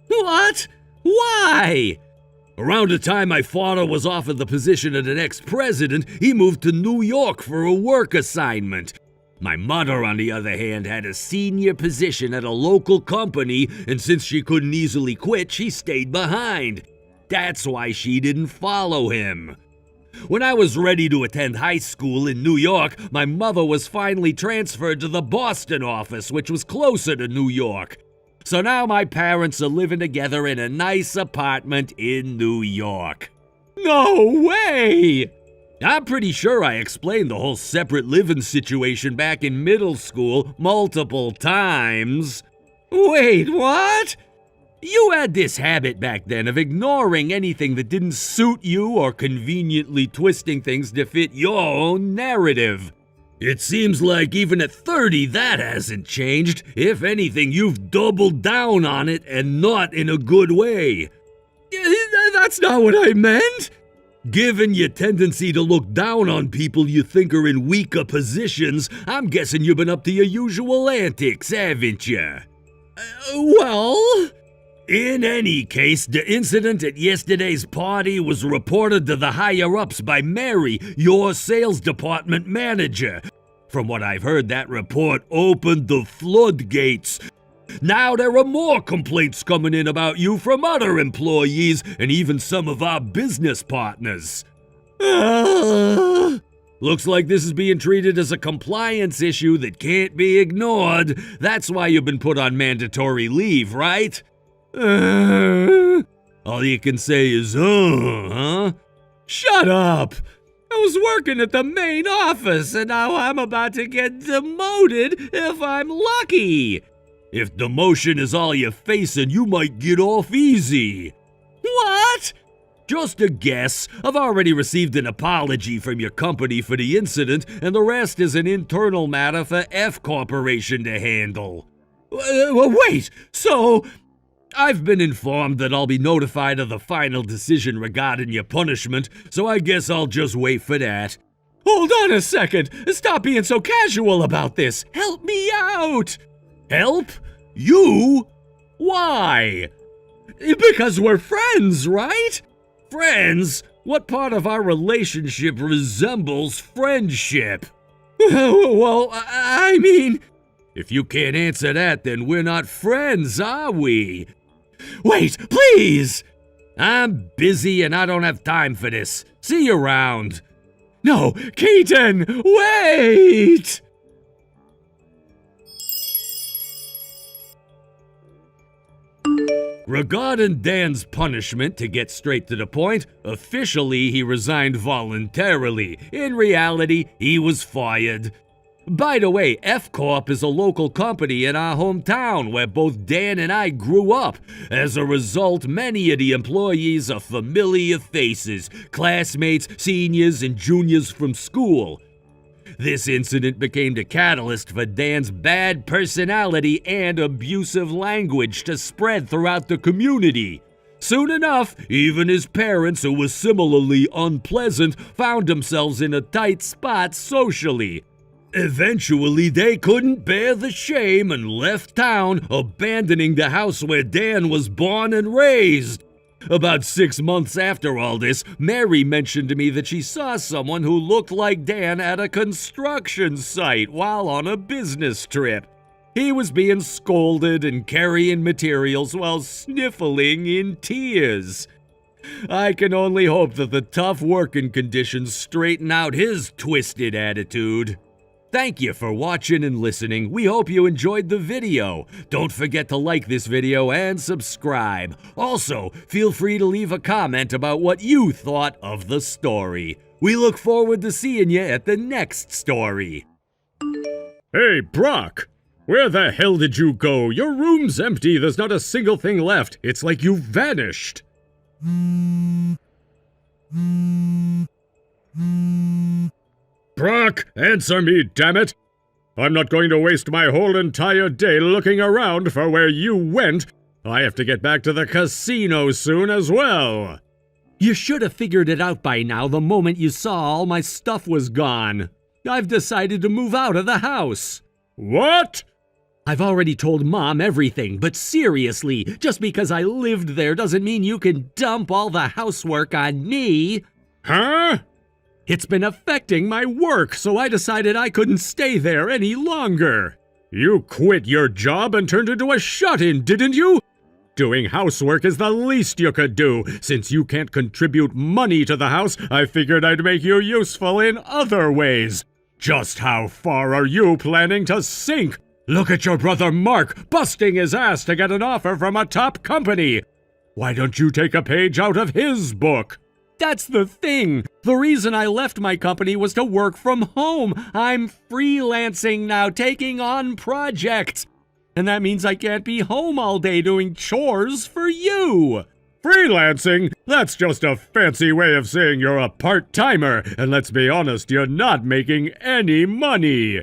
What? Why? Around the time my father was offered the position of the next president, he moved to New York for a work assignment. My mother, on the other hand, had a senior position at a local company, and since she couldn't easily quit, she stayed behind. That's why she didn't follow him. When I was ready to attend high school in New York, my mother was finally transferred to the Boston office, which was closer to New York. So now my parents are living together in a nice apartment in New York. No way! I'm pretty sure I explained the whole separate living situation back in middle school multiple times. Wait, what? You had this habit back then of ignoring anything that didn't suit you or conveniently twisting things to fit your own narrative. It seems like even at 30 that hasn't changed. If anything, you've doubled down on it and not in a good way. That's not what I meant. Given your tendency to look down on people you think are in weaker positions, I'm guessing you've been up to your usual antics, haven't you? Well... In any case, the incident at yesterday's party was reported to the higher-ups by Mary, your sales department manager. From what I've heard, that report opened the floodgates. Now there are more complaints coming in about you from other employees and even some of our business partners. Looks like this is being treated as a compliance issue that can't be ignored. That's why you've been put on mandatory leave, right? All you can say is, huh? Shut up! I was working at the main office, and now I'm about to get demoted if I'm lucky. If demotion is all you're facing, you might get off easy. What? Just a guess. I've already received an apology from your company for the incident, and the rest is an internal matter for F Corporation to handle. Wait, so... I've been informed that I'll be notified of the final decision regarding your punishment, so I guess I'll just wait for that. Hold on a second! Stop being so casual about this! Help me out! Help? You? Why? Because we're friends, right? Friends? What part of our relationship resembles friendship? Well, I mean... If you can't answer that, then we're not friends, are we? Wait, please! I'm busy and I don't have time for this. See you around. No, Keaton, wait! Regarding Dan's punishment, to get straight to the point, officially he resigned voluntarily. In reality, he was fired. By the way, F Corp is a local company in our hometown where both Dan and I grew up. As a result, many of the employees are familiar faces, classmates, seniors, and juniors from school. This incident became the catalyst for Dan's bad personality and abusive language to spread throughout the community. Soon enough, even his parents, who were similarly unpleasant, found themselves in a tight spot socially. Eventually, they couldn't bear the shame and left town, abandoning the house where Dan was born and raised. About 6 months after all this, Mary mentioned to me that she saw someone who looked like Dan at a construction site while on a business trip. He was being scolded and carrying materials while sniffling in tears. I can only hope that the tough working conditions straighten out his twisted attitude. Thank you for watching and listening. We hope you enjoyed the video. Don't forget to like this video and subscribe. Also, feel free to leave a comment about what you thought of the story. We look forward to seeing you at the next story. Hey, Brock! Where the hell did you go? Your room's empty. There's not a single thing left. It's like you vanished. Brock, answer me, damn it! I'm not going to waste my whole entire day looking around for where you went. I have to get back to the casino soon as well. You should have figured it out by now the moment you saw all my stuff was gone. I've decided to move out of the house. What? I've already told Mom everything, but seriously, just because I lived there doesn't mean you can dump all the housework on me. Huh? It's been affecting my work, so I decided I couldn't stay there any longer. You quit your job and turned into a shut-in, didn't you? Doing housework is the least you could do. Since you can't contribute money to the house, I figured I'd make you useful in other ways. Just how far are you planning to sink? Look at your brother Mark busting his ass to get an offer from a top company. Why don't you take a page out of his book? That's the thing. The reason I left my company was to work from home. I'm freelancing now, taking on projects. And that means I can't be home all day doing chores for you. Freelancing? That's just a fancy way of saying you're a part-timer. And let's be honest, you're not making any money.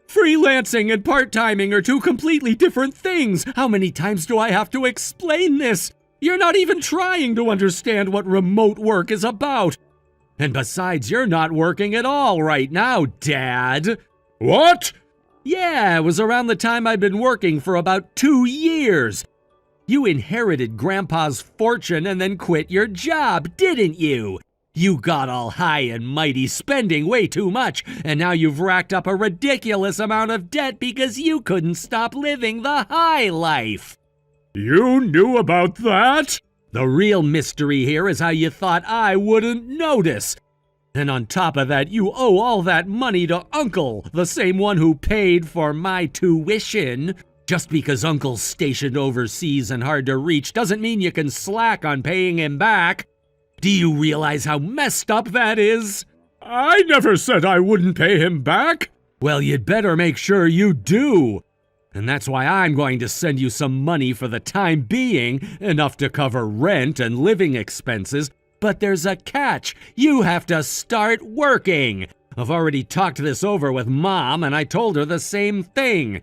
Freelancing and part-timing are two completely different things. How many times do I have to explain this? You're not even trying to understand what remote work is about. And besides, you're not working at all right now, Dad. What? Yeah, it was around the time I'd been working for about 2 years. You inherited Grandpa's fortune and then quit your job, didn't you? You got all high and mighty, spending way too much, and now you've racked up a ridiculous amount of debt because you couldn't stop living the high life. You knew about that? The real mystery here is how you thought I wouldn't notice. And on top of that, you owe all that money to Uncle, the same one who paid for my tuition. Just because Uncle's stationed overseas and hard to reach doesn't mean you can slack on paying him back. Do you realize how messed up that is? I never said I wouldn't pay him back. Well, you'd better make sure you do. And that's why I'm going to send you some money for the time being, enough to cover rent and living expenses. But there's a catch. You have to start working. I've already talked this over with Mom, and I told her the same thing.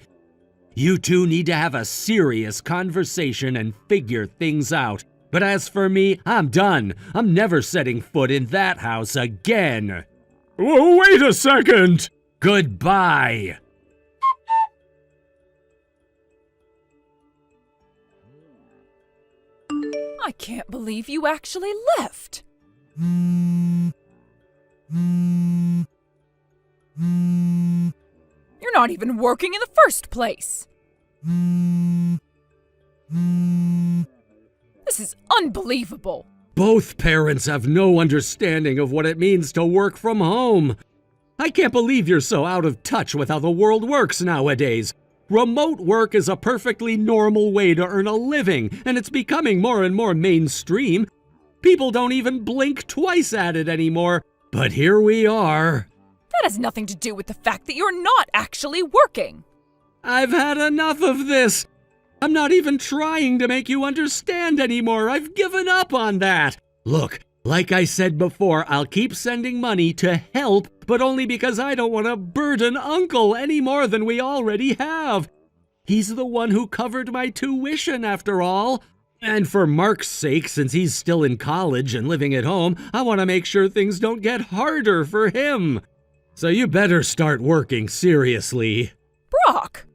You two need to have a serious conversation and figure things out. But as for me, I'm done. I'm never setting foot in that house again. Wait a second. Goodbye. I can't believe you actually left. You're not even working in the first place. This is unbelievable. Both parents have no understanding of what it means to work from home. I can't believe you're so out of touch with how the world works nowadays. Remote work is a perfectly normal way to earn a living, and it's becoming more and more mainstream. People don't even blink twice at it anymore, but here we are. That has nothing to do with the fact that you're not actually working. I've had enough of this. I'm not even trying to make you understand anymore. I've given up on that. Look, like I said before, I'll keep sending money to help, but only because I don't want to burden Uncle any more than we already have. He's the one who covered my tuition, after all. And for Mark's sake, since he's still in college and living at home, I want to make sure things don't get harder for him. So you better start working seriously. Brock!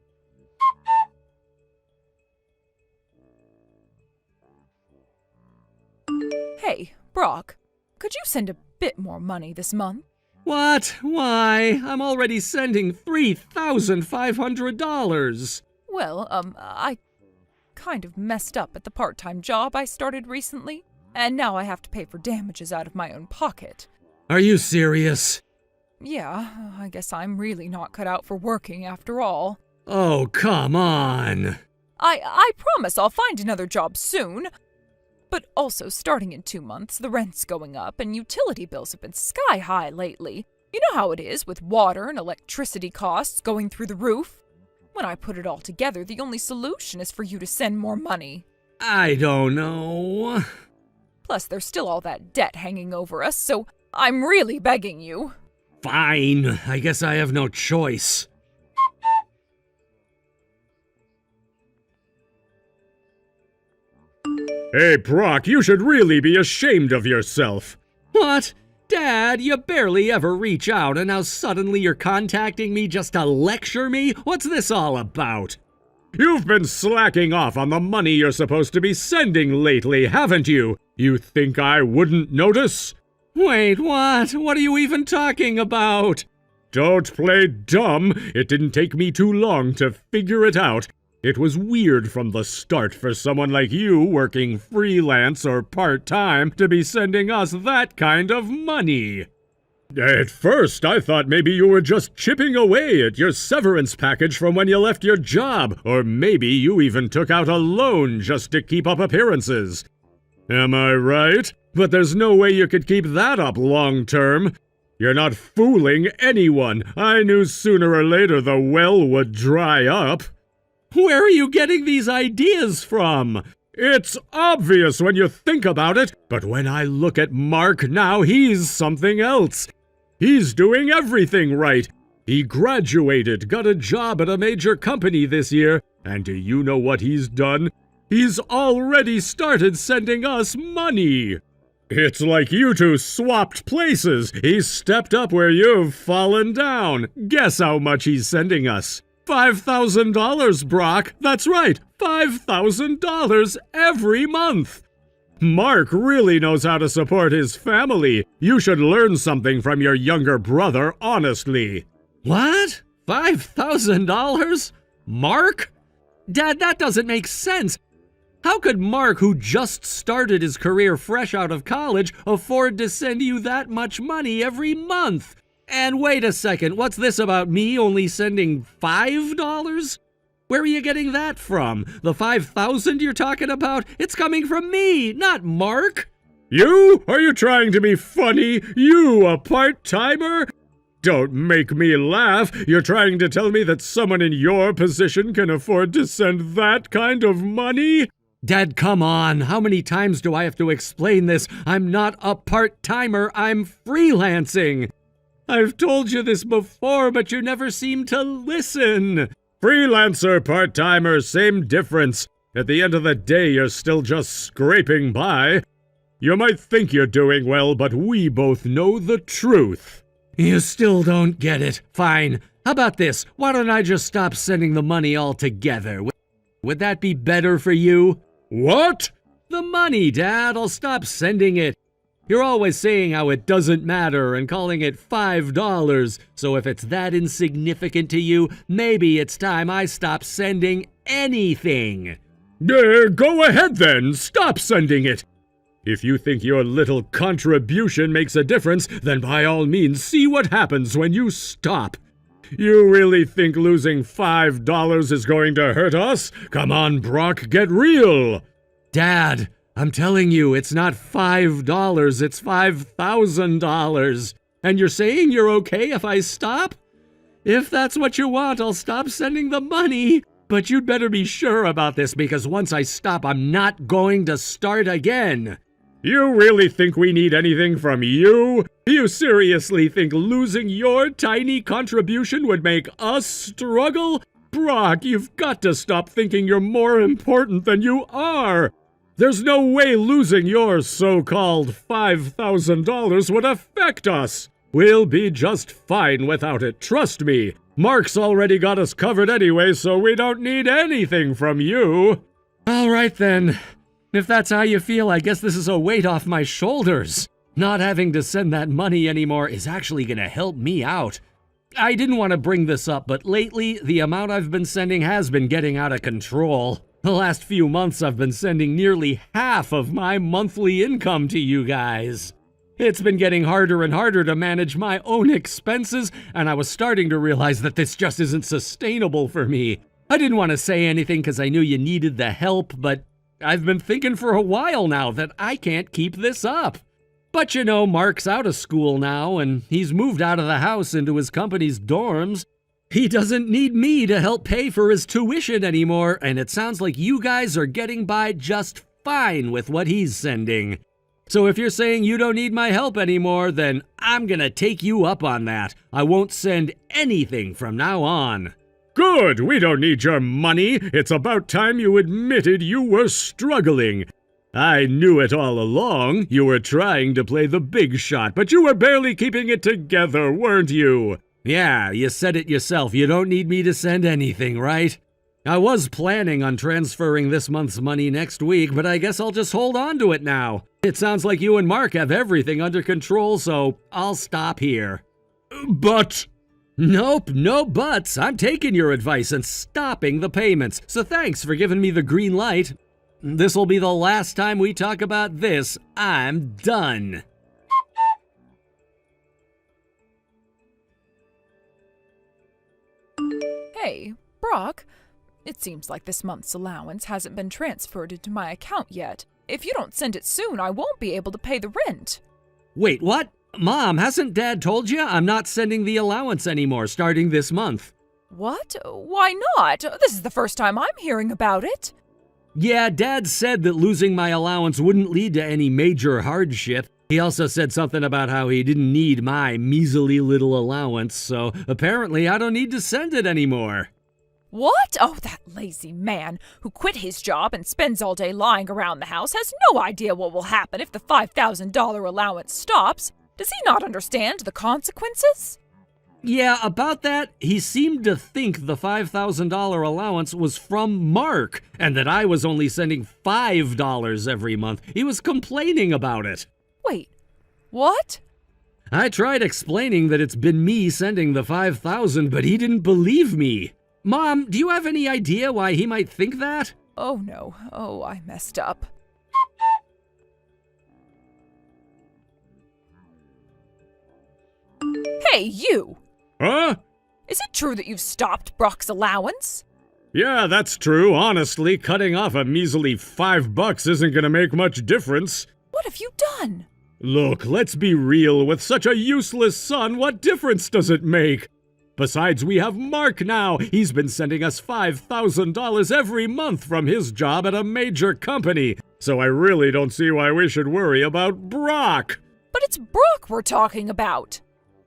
Hey, Brock, could you send a bit more money this month? What? Why? I'm already sending $3,500. Well, I kind of messed up at the part-time job I started recently, and now I have to pay for damages out of my own pocket. Are you serious? Yeah, I guess I'm really not cut out for working after all. Oh, come on. I promise I'll find another job soon. But also, starting in 2 months, the rent's going up and utility bills have been sky high lately. You know how it is with water and electricity costs going through the roof? When I put it all together, the only solution is for you to send more money. I don't know. Plus, there's still all that debt hanging over us, so I'm really begging you. Fine, I guess I have no choice. Hey, Brock, you should really be ashamed of yourself. What? Dad, you barely ever reach out, and now suddenly you're contacting me just to lecture me? What's this all about? You've been slacking off on the money you're supposed to be sending lately, haven't you? You think I wouldn't notice? Wait, what? What are you even talking about? Don't play dumb. It didn't take me too long to figure it out. It was weird from the start for someone like you working freelance or part-time to be sending us that kind of money. At first, I thought maybe you were just chipping away at your severance package from when you left your job, or maybe you even took out a loan just to keep up appearances. Am I right? But there's no way you could keep that up long term. You're not fooling anyone. I knew sooner or later the well would dry up. Where are you getting these ideas from? It's obvious when you think about it, but when I look at Mark now, he's something else. He's doing everything right. He graduated, got a job at a major company this year, and do you know what he's done? He's already started sending us money. It's like you two swapped places. He's stepped up where you've fallen down. Guess how much he's sending us? $5,000, Brock. That's right, $5,000 every month. Mark really knows how to support his family. You should learn something from your younger brother, honestly. What? $5,000? Mark? Dad, that doesn't make sense. How could Mark, who just started his career fresh out of college, afford to send you that much money every month? And wait a second, what's this about me only sending $5? Where are you getting that from? The $5,000 you're talking about? It's coming from me, not Mark. You? Are you trying to be funny? You, a part-timer? Don't make me laugh. You're trying to tell me that someone in your position can afford to send that kind of money? Dad, come on. How many times do I have to explain this? I'm not a part-timer. I'm freelancing. I've told you this before, but you never seem to listen. Freelancer, part-timer, same difference. At the end of the day, you're still just scraping by. You might think you're doing well, but we both know the truth. You still don't get it. Fine. How about this? Why don't I just stop sending the money altogether? Would that be better for you? What? The money, Dad. I'll stop sending it. You're always saying how it doesn't matter and calling it $5. So if it's that insignificant to you, maybe it's time I stop sending anything. Go ahead then. Stop sending it. If you think your little contribution makes a difference, then by all means see what happens when you stop. You really think losing $5 is going to hurt us? Come on, Brock, get real. Dad, I'm telling you, it's not $5, it's $5,000. And you're saying you're okay if I stop? If that's what you want, I'll stop sending the money. But you'd better be sure about this, because once I stop, I'm not going to start again. You really think we need anything from you? You seriously think losing your tiny contribution would make us struggle? Brock, you've got to stop thinking you're more important than you are. There's no way losing your so-called $5,000 would affect us. We'll be just fine without it, trust me. Mark's already got us covered anyway, so we don't need anything from you. All right then. If that's how you feel, I guess this is a weight off my shoulders. Not having to send that money anymore is actually gonna help me out. I didn't want to bring this up, but lately the amount I've been sending has been getting out of control. The last few months I've been sending nearly half of my monthly income to you guys. It's been getting harder and harder to manage my own expenses, and I was starting to realize that this just isn't sustainable for me. I didn't want to say anything because I knew you needed the help, but I've been thinking for a while now that I can't keep this up. But you know, Mark's out of school now, and he's moved out of the house into his company's dorms. He doesn't need me to help pay for his tuition anymore, and it sounds like you guys are getting by just fine with what he's sending. So if you're saying you don't need my help anymore, then I'm gonna take you up on that. I won't send anything from now on. Good, we don't need your money. It's about time you admitted you were struggling. I knew it all along. You were trying to play the big shot, but you were barely keeping it together, weren't you? Yeah, you said it yourself. You don't need me to send anything, right? I was planning on transferring this month's money next week, but I guess I'll just hold on to it now. It sounds like you and Mark have everything under control, so I'll stop here. But... Nope, no buts. I'm taking your advice and stopping the payments, so thanks for giving me the green light. This'll be the last time we talk about this. I'm done. Hey, Brock, it seems like this month's allowance hasn't been transferred into my account yet. If you don't send it soon, I won't be able to pay the rent. Wait, what? Mom, hasn't Dad told you I'm not sending the allowance anymore starting this month? What? Why not? This is the first time I'm hearing about it. Yeah, Dad said that losing my allowance wouldn't lead to any major hardship. He also said something about how he didn't need my measly little allowance, so apparently I don't need to send it anymore. What? Oh, that lazy man who quit his job and spends all day lying around the house has no idea what will happen if the $5,000 allowance stops. Does he not understand the consequences? Yeah, about that, he seemed to think the $5,000 allowance was from Mark, and that I was only sending $5 every month. He was complaining about it. Wait, what? I tried explaining that it's been me sending the $5,000, but he didn't believe me. Mom, do you have any idea why he might think that? Oh no, oh, I messed up. Hey, you! Huh? Is it true that you've stopped Brock's allowance? Yeah, that's true. Honestly, cutting off a measly $5 isn't gonna make much difference. What have you done? Look, let's be real. With such a useless son, what difference does it make? Besides, we have Mark now. He's been sending us $5,000 every month from his job at a major company. So I really don't see why we should worry about Brock. But it's Brock we're talking about.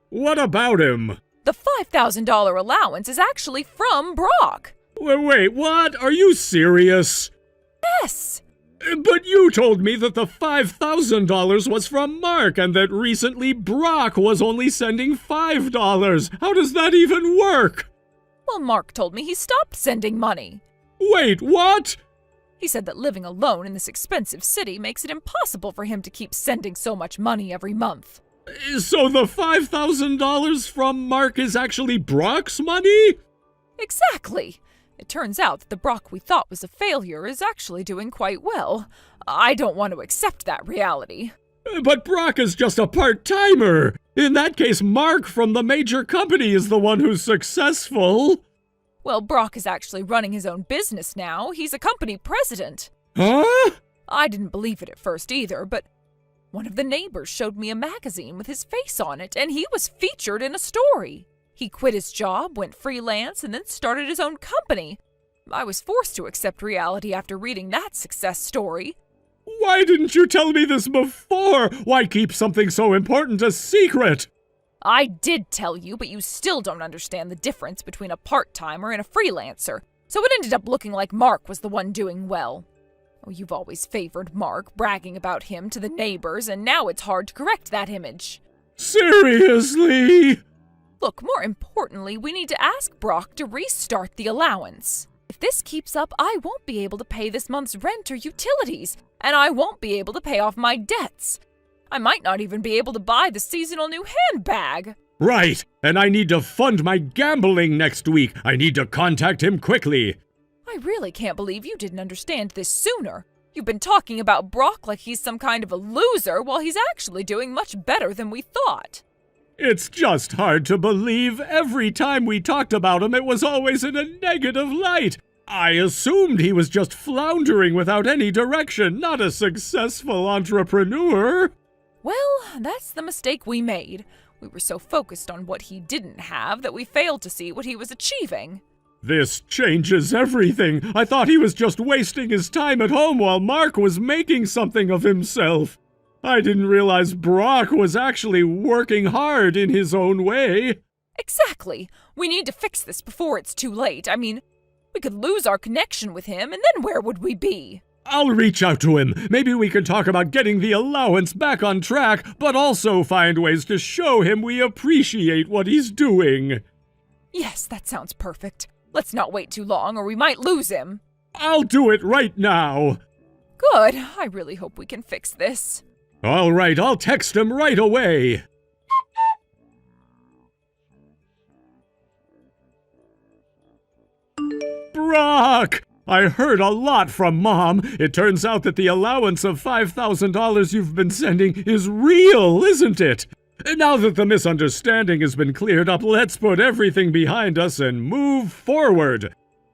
What about him? The $5,000 allowance is actually from Brock. Wait, what? Are you serious? Yes. But you told me that the $5,000 was from Mark and that recently Brock was only sending $5. How does that even work? Well, Mark told me he stopped sending money. Wait, what? He said that living alone in this expensive city makes it impossible for him to keep sending so much money every month. So the $5,000 from Mark is actually Brock's money? Exactly. It turns out that the Brock we thought was a failure is actually doing quite well. I don't want to accept that reality. But Brock is just a part-timer. In that case, Mark from the major company is the one who's successful. Well, Brock is actually running his own business now. He's a company president. Huh? I didn't believe it at first either, but one of the neighbors showed me a magazine with his face on it, and he was featured in a story. He quit his job, went freelance, and then started his own company. I was forced to accept reality after reading that success story. Why didn't you tell me this before? Why keep something so important a secret? I did tell you, but you still don't understand the difference between a part-timer and a freelancer. So it ended up looking like Mark was the one doing well. Oh, you've always favored Mark, bragging about him to the neighbors, and now it's hard to correct that image. Seriously? Look, more importantly, we need to ask Brock to restart the allowance. If this keeps up, I won't be able to pay this month's rent or utilities, and I won't be able to pay off my debts. I might not even be able to buy the seasonal new handbag. Right, and I need to fund my gambling next week. I need to contact him quickly. I really can't believe you didn't understand this sooner. You've been talking about Brock like he's some kind of a loser while he's actually doing much better than we thought. It's just hard to believe. Every time we talked about him, it was always in a negative light. I assumed he was just floundering without any direction, not a successful entrepreneur. Well, that's the mistake we made. We were so focused on what he didn't have that we failed to see what he was achieving. This changes everything. I thought he was just wasting his time at home while Mark was making something of himself. I didn't realize Brock was actually working hard in his own way. Exactly. We need to fix this before it's too late. I mean, we could lose our connection with him, and then where would we be? I'll reach out to him. Maybe we can talk about getting the allowance back on track, but also find ways to show him we appreciate what he's doing. Yes, that sounds perfect. Let's not wait too long, or we might lose him. I'll do it right now. Good. I really hope we can fix this. All right, I'll text him right away. Brock! I heard a lot from Mom. It turns out that the allowance of $5,000 you've been sending is real, isn't it? Now that the misunderstanding has been cleared up, let's put everything behind us and move forward.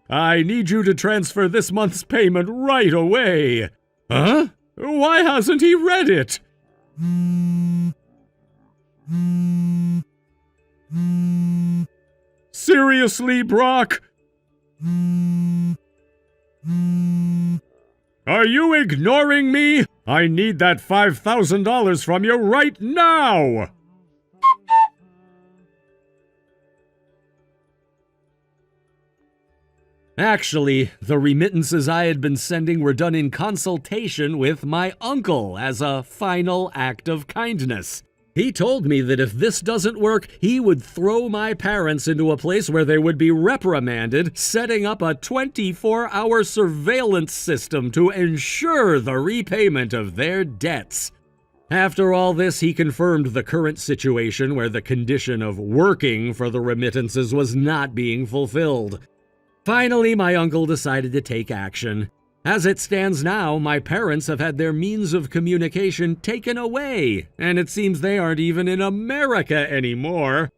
I need you to transfer this month's payment right away. Huh? Why hasn't he read it? Seriously, Brock? Are you ignoring me? I need that $5,000 from you right now! Actually, the remittances I had been sending were done in consultation with my uncle as a final act of kindness. He told me that if this doesn't work, he would throw my parents into a place where they would be reprimanded, setting up a 24-hour surveillance system to ensure the repayment of their debts. After all this, he confirmed the current situation where the condition of working for the remittances was not being fulfilled. Finally, my uncle decided to take action. As it stands now, my parents have had their means of communication taken away, and it seems they aren't even in America anymore.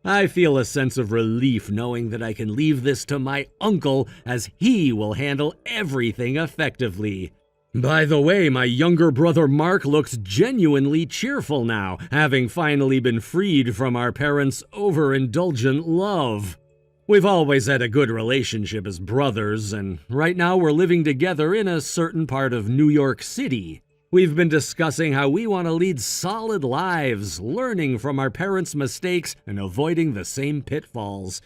I feel a sense of relief knowing that I can leave this to my uncle, as he will handle everything effectively. By the way, my younger brother Mark looks genuinely cheerful now, having finally been freed from our parents' overindulgent love. We've always had a good relationship as brothers, and right now we're living together in a certain part of New York City. We've been discussing how we want to lead solid lives, learning from our parents' mistakes and avoiding the same pitfalls.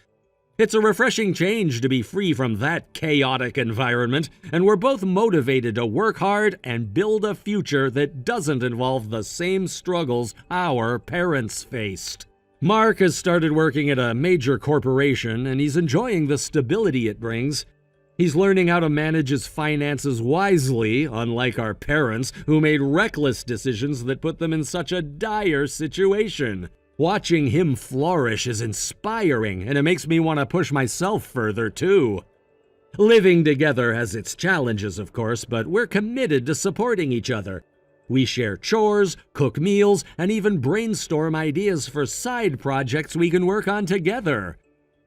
It's a refreshing change to be free from that chaotic environment, and we're both motivated to work hard and build a future that doesn't involve the same struggles our parents faced. Mark has started working at a major corporation, and he's enjoying the stability it brings. He's learning how to manage his finances wisely, unlike our parents, who made reckless decisions that put them in such a dire situation. Watching him flourish is inspiring, and it makes me want to push myself further, too. Living together has its challenges, of course, but we're committed to supporting each other. We share chores, cook meals, and even brainstorm ideas for side projects we can work on together.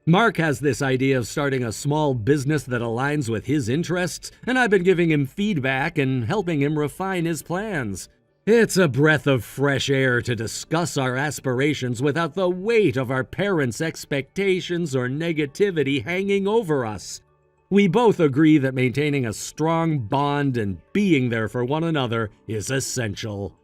Mark has this idea of starting a small business that aligns with his interests, and I've been giving him feedback and helping him refine his plans. It's a breath of fresh air to discuss our aspirations without the weight of our parents' expectations or negativity hanging over us. We both agree that maintaining a strong bond and being there for one another is essential.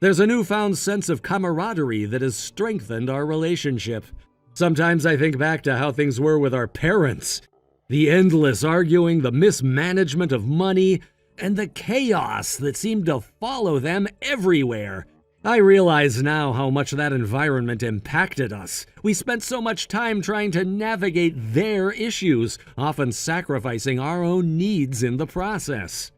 There's a newfound sense of camaraderie that has strengthened our relationship. Sometimes I think back to how things were with our parents. The endless arguing, the mismanagement of money, and the chaos that seemed to follow them everywhere. I realize now how much that environment impacted us. We spent so much time trying to navigate their issues, often sacrificing our own needs in the process.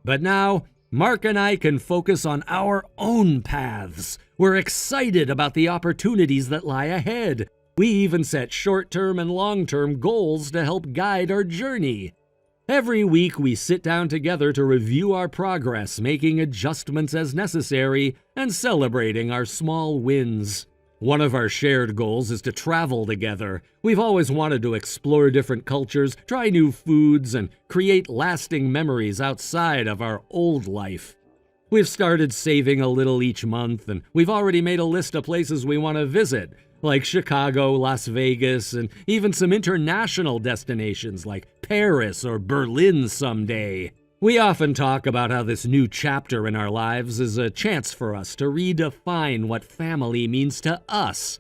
But now, Mark and I can focus on our own paths. We're excited about the opportunities that lie ahead. We even set short-term and long-term goals to help guide our journey. Every week we sit down together to review our progress, making adjustments as necessary, and celebrating our small wins. One of our shared goals is to travel together. We've always wanted to explore different cultures, try new foods, and create lasting memories outside of our old life. We've started saving a little each month, and we've already made a list of places we want to visit, like Chicago, Las Vegas, and even some international destinations like Paris or Berlin someday. We often talk about how this new chapter in our lives is a chance for us to redefine what family means to us.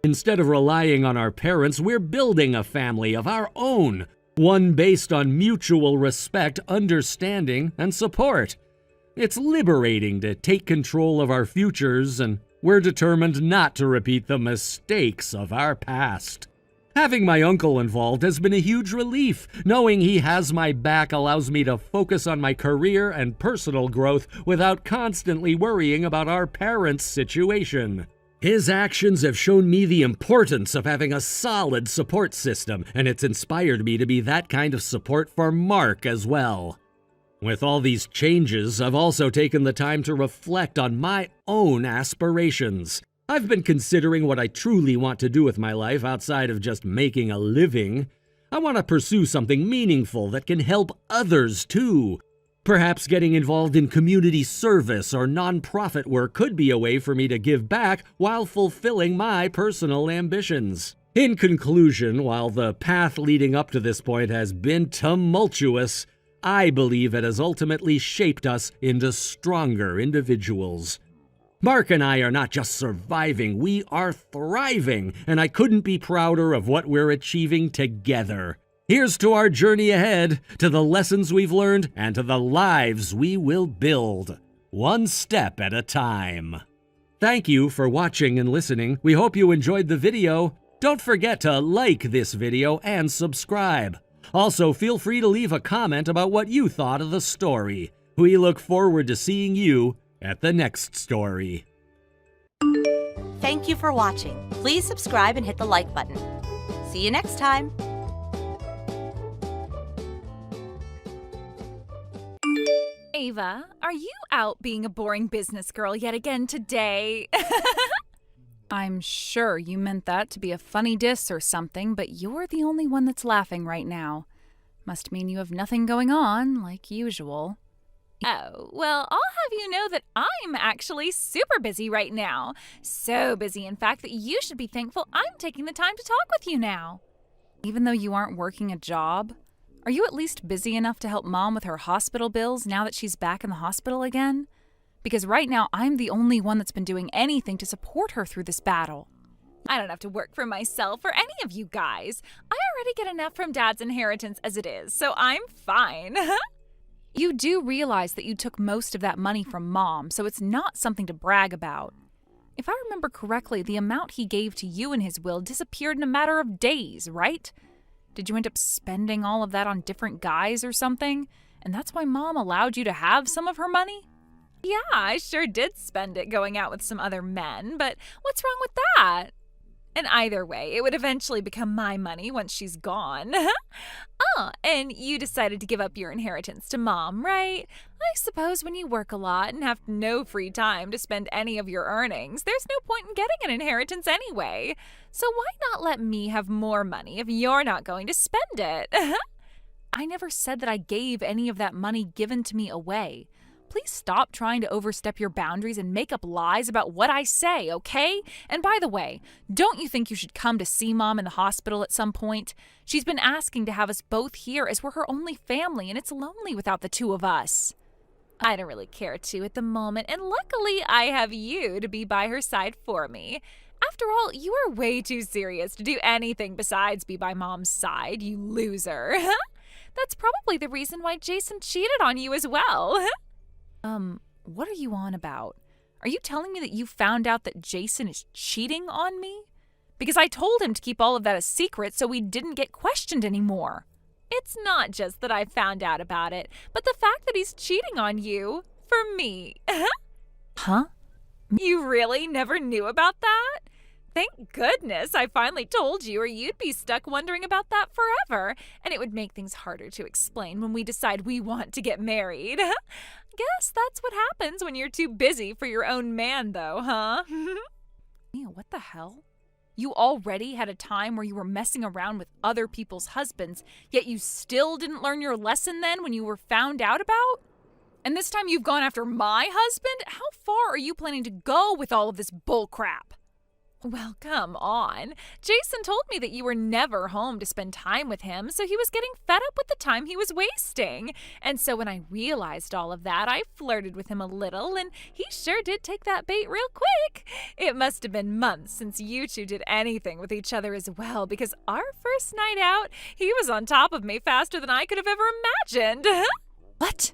Instead of relying on our parents, we're building a family of our own, one based on mutual respect, understanding, and support. It's liberating to take control of our futures, and we're determined not to repeat the mistakes of our past. Having my uncle involved has been a huge relief. Knowing he has my back allows me to focus on my career and personal growth without constantly worrying about our parents' situation. His actions have shown me the importance of having a solid support system, and it's inspired me to be that kind of support for Mark as well. With all these changes, I've also taken the time to reflect on my own aspirations. I've been considering what I truly want to do with my life outside of just making a living. I want to pursue something meaningful that can help others too. Perhaps getting involved in community service or nonprofit work could be a way for me to give back while fulfilling my personal ambitions. In conclusion, while the path leading up to this point has been tumultuous, I believe it has ultimately shaped us into stronger individuals. Mark and I are not just surviving, we are thriving, and I couldn't be prouder of what we're achieving together. Here's to our journey ahead, to the lessons we've learned, and to the lives we will build, one step at a time. Thank you for watching and listening. We hope you enjoyed the video. Don't forget to like this video and subscribe. Also, feel free to leave a comment about what you thought of the story. We look forward to seeing you at the next story. Thank you for watching. Please subscribe and hit the like button. See you next time. Ava, are you out being a boring business girl yet again today? I'm sure you meant that to be a funny diss or something, but you're the only one that's laughing right now. Must mean you have nothing going on, like usual. Oh, well, I'll have you know that I'm actually super busy right now. So busy, in fact, that you should be thankful I'm taking the time to talk with you now. Even though you aren't working a job, are you at least busy enough to help Mom with her hospital bills now that she's back in the hospital again? Because right now, I'm the only one that's been doing anything to support her through this battle. I don't have to work for myself or any of you guys. I already get enough from Dad's inheritance as it is, so I'm fine. You do realize that you took most of that money from Mom, so it's not something to brag about. If I remember correctly, the amount he gave to you in his will disappeared in a matter of days, right? Did you end up spending all of that on different guys or something? And that's why Mom allowed you to have some of her money? Yeah, I sure did spend it going out with some other men, but what's wrong with that? And either way, it would eventually become my money once she's gone. Oh, and you decided to give up your inheritance to Mom, right? I suppose when you work a lot and have no free time to spend any of your earnings, there's no point in getting an inheritance anyway. So why not let me have more money if you're not going to spend it? I never said that I gave any of that money given to me away. Please stop trying to overstep your boundaries and make up lies about what I say, okay? And by the way, don't you think you should come to see Mom in the hospital at some point? She's been asking to have us both here as we're her only family, and it's lonely without the two of us. I don't really care to at the moment, and luckily I have you to be by her side for me. After all, you are way too serious to do anything besides be by Mom's side, you loser. That's probably the reason why Jason cheated on you as well. What are you on about? Are you telling me that you found out that Jason is cheating on me? Because I told him to keep all of that a secret so we didn't get questioned anymore. It's not just that I found out about it, but the fact that he's cheating on you. for me. Huh? You really never knew about that? Thank goodness I finally told you, or you'd be stuck wondering about that forever, and it would make things harder to explain when we decide we want to get married. Guess that's what happens when you're too busy for your own man, though, huh? Mia, what the hell? You already had a time where you were messing around with other people's husbands, yet you still didn't learn your lesson then when you were found out about? And this time you've gone after my husband? How far are you planning to go with all of this bullcrap? Well, come on. Jason told me that you were never home to spend time with him, so he was getting fed up with the time he was wasting. And so when I realized all of that, I flirted with him a little, and he sure did take that bait real quick. It must have been months since you two did anything with each other as well, because our first night out, he was on top of me faster than I could have ever imagined. What?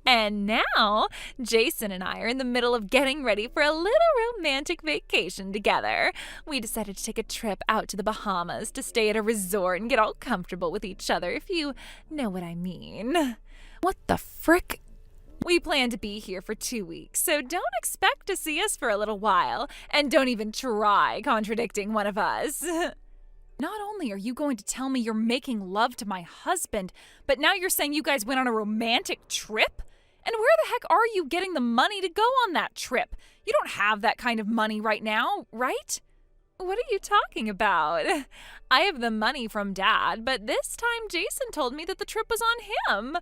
And now, Jason and I are in the middle of getting ready for a little romantic vacation together. We decided to take a trip out to the Bahamas to stay at a resort and get all comfortable with each other, if you know what I mean. What the frick? We plan to be here for 2 weeks, so don't expect to see us for a little while, and don't even try contradicting one of us. Not only are you going to tell me you're making love to my husband, but now you're saying you guys went on a romantic trip? And where the heck are you getting the money to go on that trip? You don't have that kind of money right now, right? What are you talking about? I have the money from Dad, but this time Jason told me that the trip was on him.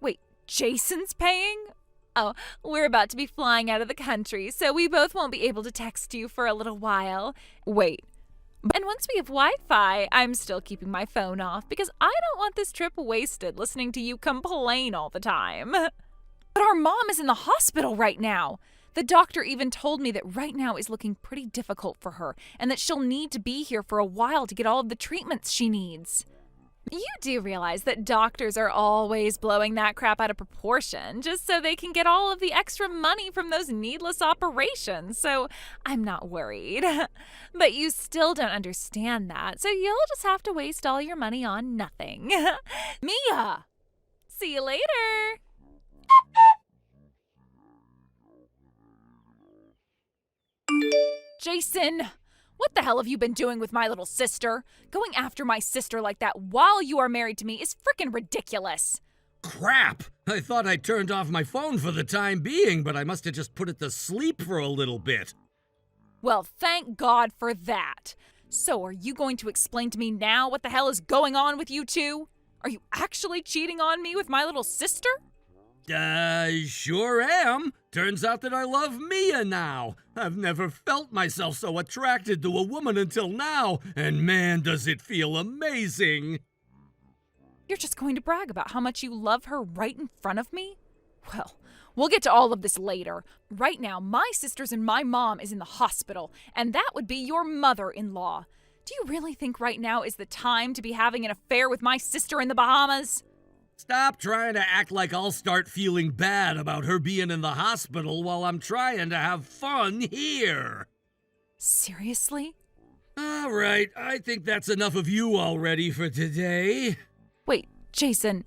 Wait, Jason's paying? Oh, we're about to be flying out of the country, so we both won't be able to text you for a little while. Wait. And once we have Wi-Fi, I'm still keeping my phone off because I don't want this trip wasted listening to you complain all the time. But our mom is in the hospital right now. The doctor even told me that right now is looking pretty difficult for her and that she'll need to be here for a while to get all of the treatments she needs. You do realize that doctors are always blowing that crap out of proportion just so they can get all of the extra money from those needless operations, so I'm not worried. But you still don't understand that, so you'll just have to waste all your money on nothing. Mia! See you later! Jason, what the hell have you been doing with my little sister? Going after my sister like that while you are married to me is frickin' ridiculous. Crap! I thought I turned off my phone for the time being, but I must have just put it to sleep for a little bit. Well, thank God for that. So are you going to explain to me now what the hell is going on with you two? Are you actually cheating on me with my little sister? Sure am. Turns out that I love Mia now. I've never felt myself so attracted to a woman until now, and man, does it feel amazing. You're just going to brag about how much you love her right in front of me? Well, we'll get to all of this later. Right now, my sisters and my mom is in the hospital, and that would be your mother-in-law. Do you really think right now is the time to be having an affair with my sister in the Bahamas? Stop trying to act like I'll start feeling bad about her being in the hospital while I'm trying to have fun here. Seriously? All right, I think that's enough of you already for today. Wait, Jason.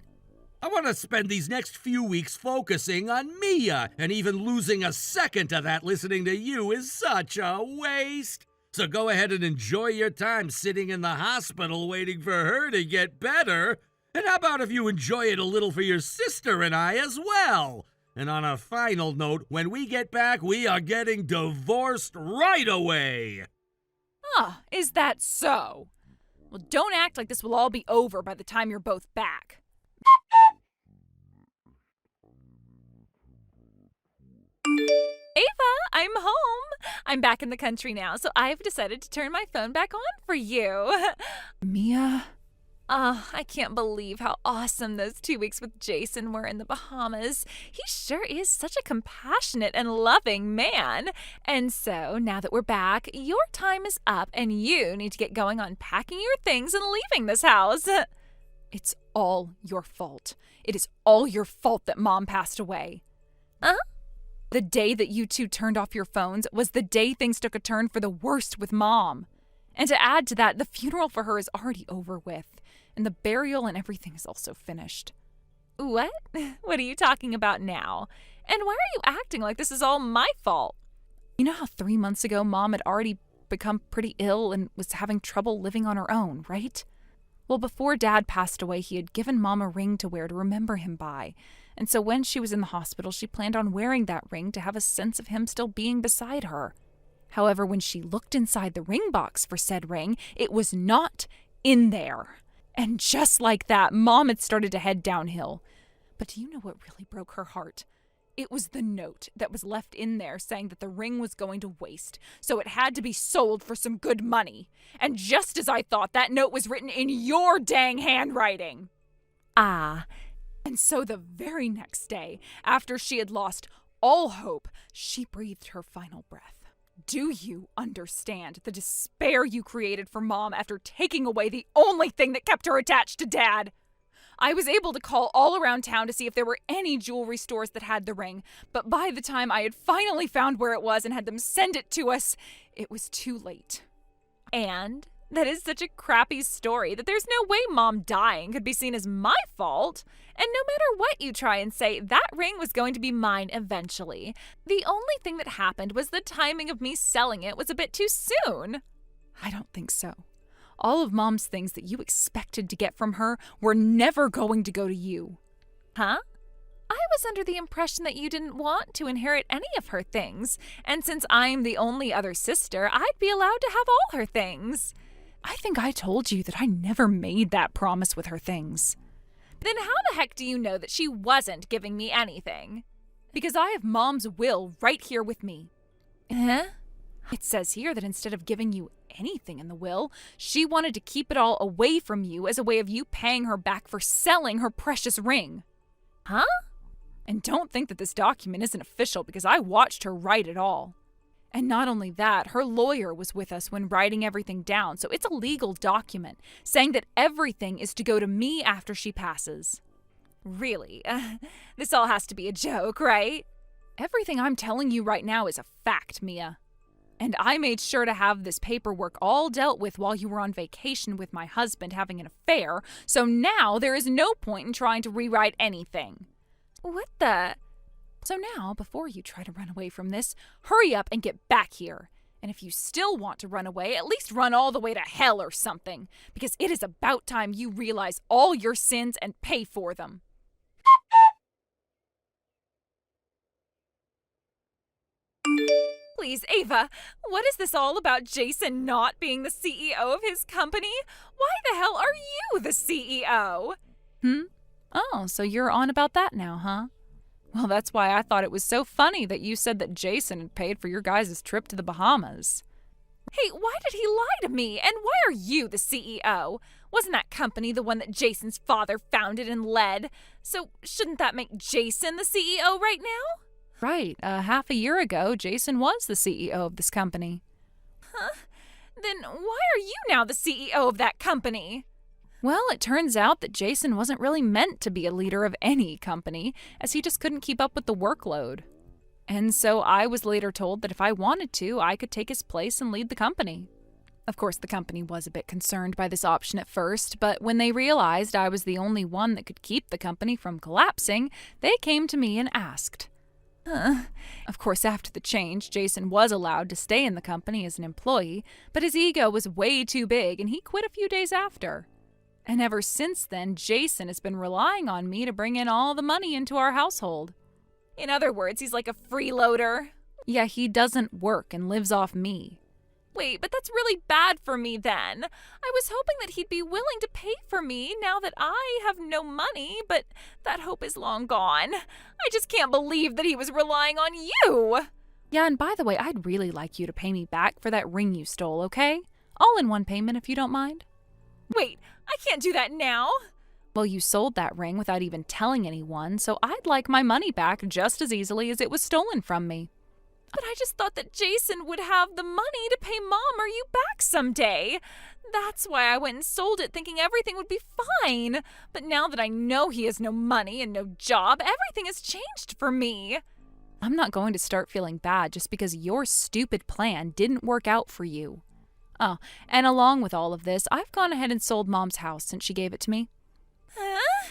I want to spend these next few weeks focusing on Mia, and even losing a second of that listening to you is such a waste. So go ahead and enjoy your time sitting in the hospital waiting for her to get better. And how about if you enjoy it a little for your sister and I as well? And on a final note, when we get back, we are getting divorced right away. Is that so? Well, don't act like this will all be over by the time you're both back. Ava, I'm home. I'm back in the country now, so I've decided to turn my phone back on for you. Mia? I can't believe how awesome those 2 weeks with Jason were in the Bahamas. He sure is such a compassionate and loving man. And so, now that we're back, your time is up and you need to get going on packing your things and leaving this house. It's all your fault. It is all your fault that Mom passed away. The day that you two turned off your phones was the day things took a turn for the worst with Mom. And to add to that, the funeral for her is already over with. And the burial and everything is also finished. What? What are you talking about now? And why are you acting like this is all my fault? You know how 3 months ago Mom had already become pretty ill and was having trouble living on her own, right? Well, before Dad passed away, he had given Mom a ring to wear to remember him by. And so when she was in the hospital, she planned on wearing that ring to have a sense of him still being beside her. However, when she looked inside the ring box for said ring, it was not in there. And just like that, Mom had started to head downhill. But do you know what really broke her heart? It was the note that was left in there saying that the ring was going to waste, so it had to be sold for some good money. And just as I thought, that note was written in your dang handwriting. Ah. And so the very next day, after she had lost all hope, she breathed her final breath. Do you understand the despair you created for Mom after taking away the only thing that kept her attached to Dad? I was able to call all around town to see if there were any jewelry stores that had the ring, but by the time I had finally found where it was and had them send it to us, it was too late. And that is such a crappy story that there's no way Mom dying could be seen as my fault. And no matter what you try and say, that ring was going to be mine eventually. The only thing that happened was the timing of me selling it was a bit too soon. I don't think so. All of Mom's things that you expected to get from her were never going to go to you. Huh? I was under the impression that you didn't want to inherit any of her things, and since I'm the only other sister, I'd be allowed to have all her things. I think I told you that I never made that promise with her things. Then how the heck do you know that she wasn't giving me anything? Because I have Mom's will right here with me. Huh? It says here that instead of giving you anything in the will, she wanted to keep it all away from you as a way of you paying her back for selling her precious ring. Huh? And don't think that this document isn't official because I watched her write it all. And not only that, her lawyer was with us when writing everything down, so it's a legal document saying that everything is to go to me after she passes. Really, this all has to be a joke, right? Everything I'm telling you right now is a fact, Mia. And I made sure to have this paperwork all dealt with while you were on vacation with my husband having an affair, so now there is no point in trying to rewrite anything. What the? So now, before you try to run away from this, hurry up and get back here. And if you still want to run away, at least run all the way to hell or something, because it is about time you realize all your sins and pay for them. Please, Ava, what is this all about Jason not being the CEO of his company? Why the hell are you the CEO? Oh, so you're on about that now, huh? Well, that's why I thought it was so funny that you said that Jason had paid for your guys' trip to the Bahamas. Hey, why did he lie to me? And why are you the CEO? Wasn't that company the one that Jason's father founded and led? So shouldn't that make Jason the CEO right now? Right. Half a year ago, Jason was the CEO of this company. Huh? Then why are you now the CEO of that company? Well, it turns out that Jason wasn't really meant to be a leader of any company, as he just couldn't keep up with the workload. And so I was later told that if I wanted to, I could take his place and lead the company. Of course, the company was a bit concerned by this option at first, but when they realized I was the only one that could keep the company from collapsing, they came to me and asked. Of course, after the change, Jason was allowed to stay in the company as an employee, but his ego was way too big and he quit a few days after. And ever since then, Jason has been relying on me to bring in all the money into our household. In other words, he's like a freeloader. Yeah, he doesn't work and lives off me. Wait, but that's really bad for me then. I was hoping that he'd be willing to pay for me now that I have no money, but that hope is long gone. I just can't believe that he was relying on you. Yeah, and by the way, I'd really like you to pay me back for that ring you stole, okay? All in one payment if you don't mind. Wait, I can't do that now. Well, you sold that ring without even telling anyone, so I'd like my money back just as easily as it was stolen from me. But I just thought that Jason would have the money to pay Mom or you back someday. That's why I went and sold it thinking everything would be fine. But now that I know he has no money and no job, everything has changed for me. I'm not going to start feeling bad just because your stupid plan didn't work out for you. Oh, and along with all of this, I've gone ahead and sold Mom's house since she gave it to me. Huh?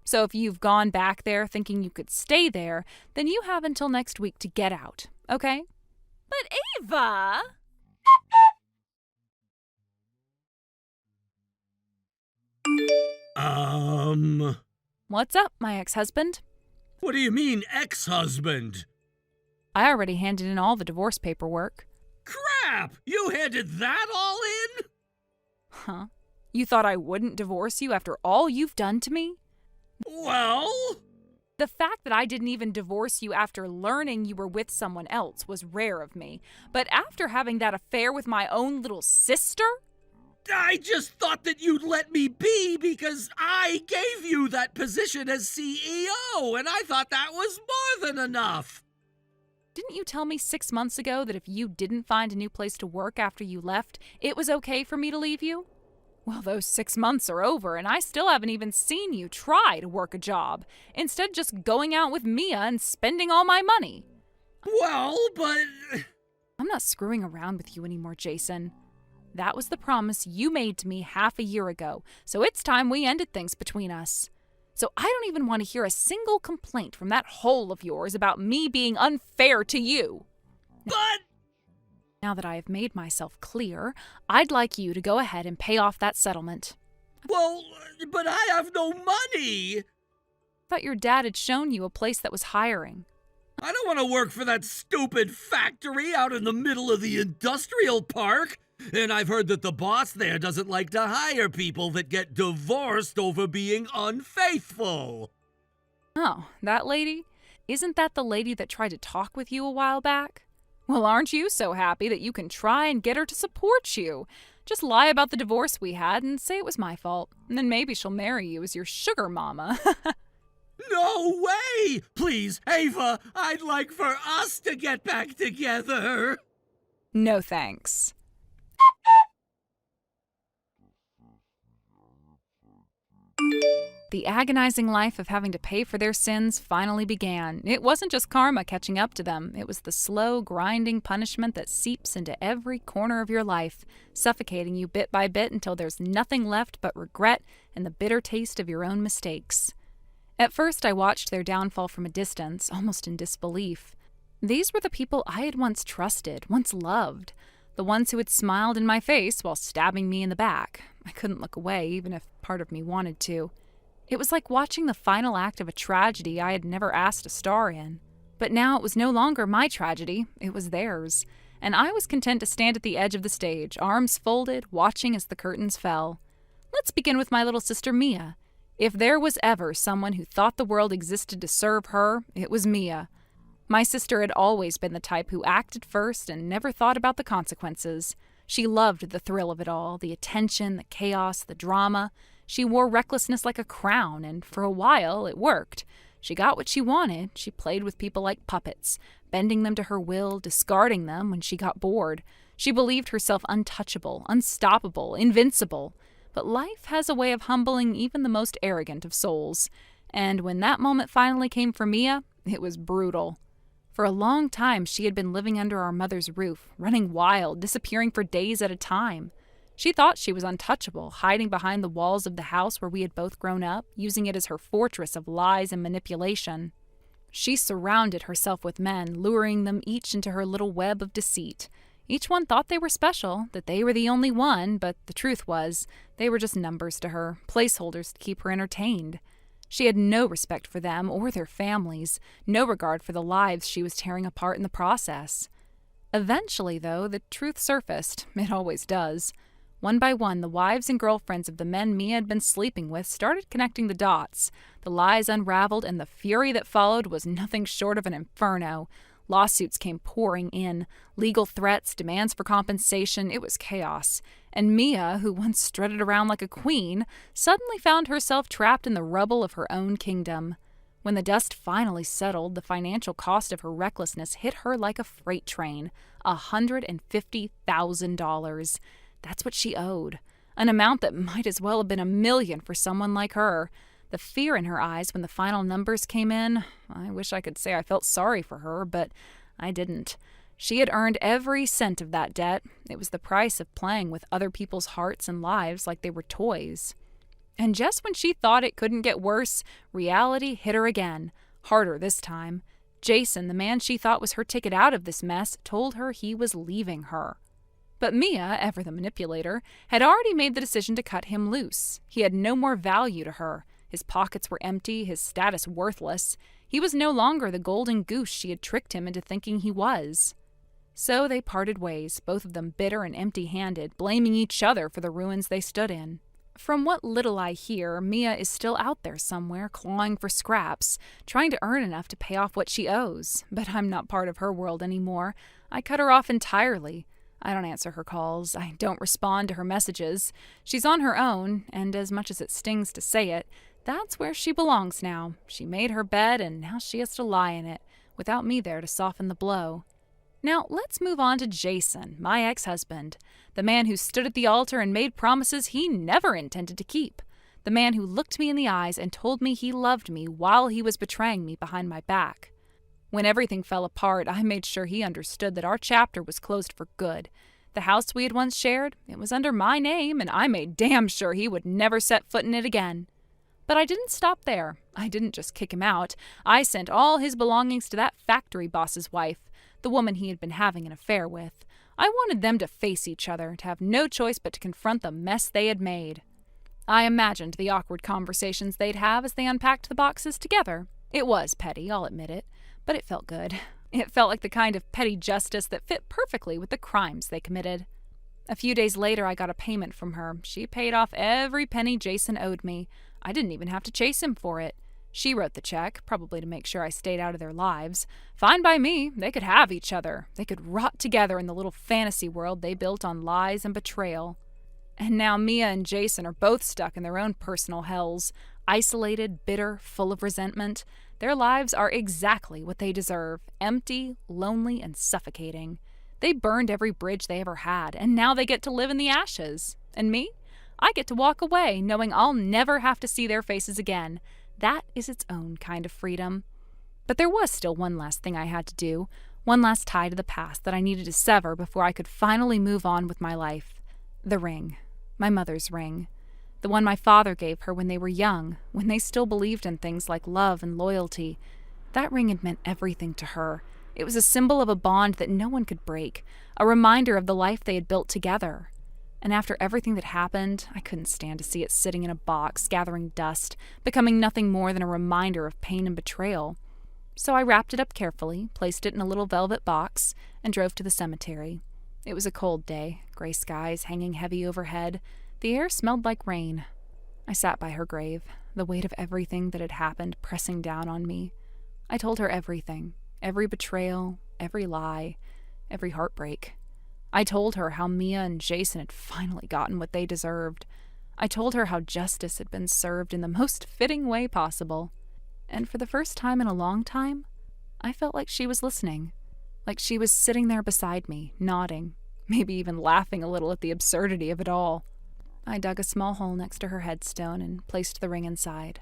So if you've gone back there thinking you could stay there, then you have until next week to get out, okay? But Ava! What's up, my ex-husband? What do you mean, ex-husband? I already handed in all the divorce paperwork. Crap! You handed that all in? Huh? You thought I wouldn't divorce you after all you've done to me? Well? The fact that I didn't even divorce you after learning you were with someone else was rare of me. But after having that affair with my own little sister? I just thought that you'd let me be because I gave you that position as CEO, and I thought that was more than enough. Didn't you tell me 6 months ago that if you didn't find a new place to work after you left, it was okay for me to leave you? Well, those 6 months are over, and I still haven't even seen you try to work a job. Instead, just going out with Mia and spending all my money. Well, but... I'm not screwing around with you anymore, Jason. That was the promise you made to me half a year ago, so it's time we ended things between us. So I don't even want to hear a single complaint from that hole of yours about me being unfair to you. But... Now that I have made myself clear, I'd like you to go ahead and pay off that settlement. Well, but I have no money. Thought your dad had shown you a place that was hiring. I don't want to work for that stupid factory out in the middle of the industrial park. And I've heard that the boss there doesn't like to hire people that get divorced over being unfaithful. Oh, that lady? Isn't that the lady that tried to talk with you a while back? Well, aren't you so happy that you can try and get her to support you? Just lie about the divorce we had and say it was my fault. And then maybe she'll marry you as your sugar mama. No way! Please, Ava, I'd like for us to get back together. No thanks. The agonizing life of having to pay for their sins finally began. It wasn't just karma catching up to them. It was the slow, grinding punishment that seeps into every corner of your life, suffocating you bit by bit until there's nothing left but regret and the bitter taste of your own mistakes. At first, I watched their downfall from a distance, almost in disbelief. These were the people I had once trusted, once loved. The ones who had smiled in my face while stabbing me in the back. I couldn't look away, even if part of me wanted to. It was like watching the final act of a tragedy I had never asked to star in. But now it was no longer my tragedy, it was theirs. And I was content to stand at the edge of the stage, arms folded, watching as the curtains fell. Let's begin with my little sister Mia. If there was ever someone who thought the world existed to serve her, it was Mia. My sister had always been the type who acted first and never thought about the consequences. She loved the thrill of it all, the attention, the chaos, the drama. She wore recklessness like a crown, and for a while it worked. She got what she wanted. She played with people like puppets, bending them to her will, discarding them when she got bored. She believed herself untouchable, unstoppable, invincible. But life has a way of humbling even the most arrogant of souls. And when that moment finally came for Mia, it was brutal. For a long time, she had been living under our mother's roof, running wild, disappearing for days at a time. She thought she was untouchable, hiding behind the walls of the house where we had both grown up, using it as her fortress of lies and manipulation. She surrounded herself with men, luring them each into her little web of deceit. Each one thought they were special, that they were the only one, but the truth was, they were just numbers to her, placeholders to keep her entertained. She had no respect for them or their families, no regard for the lives she was tearing apart in the process. Eventually, though, the truth surfaced. It always does. One by one, the wives and girlfriends of the men Mia had been sleeping with started connecting the dots. The lies unraveled, and the fury that followed was nothing short of an inferno. Lawsuits came pouring in, legal threats, demands for compensation. It was chaos. And Mia, who once strutted around like a queen, suddenly found herself trapped in the rubble of her own kingdom. When the dust finally settled, the financial cost of her recklessness hit her like a freight train. $150,000. That's what she owed. An amount that might as well have been $1 million for someone like her. The fear in her eyes when the final numbers came in, I wish I could say I felt sorry for her, but I didn't. She had earned every cent of that debt. It was the price of playing with other people's hearts and lives like they were toys. And just when she thought it couldn't get worse, reality hit her again, harder this time. Jason, the man she thought was her ticket out of this mess, told her he was leaving her. But Mia, ever the manipulator, had already made the decision to cut him loose. He had no more value to her. His pockets were empty, his status worthless. He was no longer the golden goose she had tricked him into thinking he was. So they parted ways, both of them bitter and empty-handed, blaming each other for the ruins they stood in. From what little I hear, Mia is still out there somewhere, clawing for scraps, trying to earn enough to pay off what she owes. But I'm not part of her world anymore. I cut her off entirely. I don't answer her calls. I don't respond to her messages. She's on her own, and as much as it stings to say it, that's where she belongs now. She made her bed, and now she has to lie in it, without me there to soften the blow. Now, let's move on to Jason, my ex-husband, the man who stood at the altar and made promises he never intended to keep, the man who looked me in the eyes and told me he loved me while he was betraying me behind my back. When everything fell apart, I made sure he understood that our chapter was closed for good. The house we had once shared, it was under my name, and I made damn sure he would never set foot in it again. But I didn't stop there. I didn't just kick him out. I sent all his belongings to that factory boss's wife, the woman he had been having an affair with. I wanted them to face each other, to have no choice but to confront the mess they had made. I imagined the awkward conversations they'd have as they unpacked the boxes together. It was petty, I'll admit it, but it felt good. It felt like the kind of petty justice that fit perfectly with the crimes they committed. A few days later, I got a payment from her. She paid off every penny Jason owed me. I didn't even have to chase him for it. She wrote the check, probably to make sure I stayed out of their lives. Fine by me. They could have each other. They could rot together in the little fantasy world they built on lies and betrayal. And now Mia and Jason are both stuck in their own personal hells, isolated, bitter, full of resentment. Their lives are exactly what they deserve, empty, lonely, and suffocating. They burned every bridge they ever had, and now they get to live in the ashes. And me? I get to walk away, knowing I'll never have to see their faces again. That is its own kind of freedom. But there was still one last thing I had to do, one last tie to the past that I needed to sever before I could finally move on with my life. The ring. My mother's ring. The one my father gave her when they were young, when they still believed in things like love and loyalty. That ring had meant everything to her. It was a symbol of a bond that no one could break, a reminder of the life they had built together. And after everything that happened, I couldn't stand to see it sitting in a box, gathering dust, becoming nothing more than a reminder of pain and betrayal. So I wrapped it up carefully, placed it in a little velvet box, and drove to the cemetery. It was a cold day, gray skies hanging heavy overhead. The air smelled like rain. I sat by her grave, the weight of everything that had happened pressing down on me. I told her everything, every betrayal, every lie, every heartbreak. I told her how Mia and Jason had finally gotten what they deserved. I told her how justice had been served in the most fitting way possible. And for the first time in a long time, I felt like she was listening. Like she was sitting there beside me, nodding, maybe even laughing a little at the absurdity of it all. I dug a small hole next to her headstone and placed the ring inside.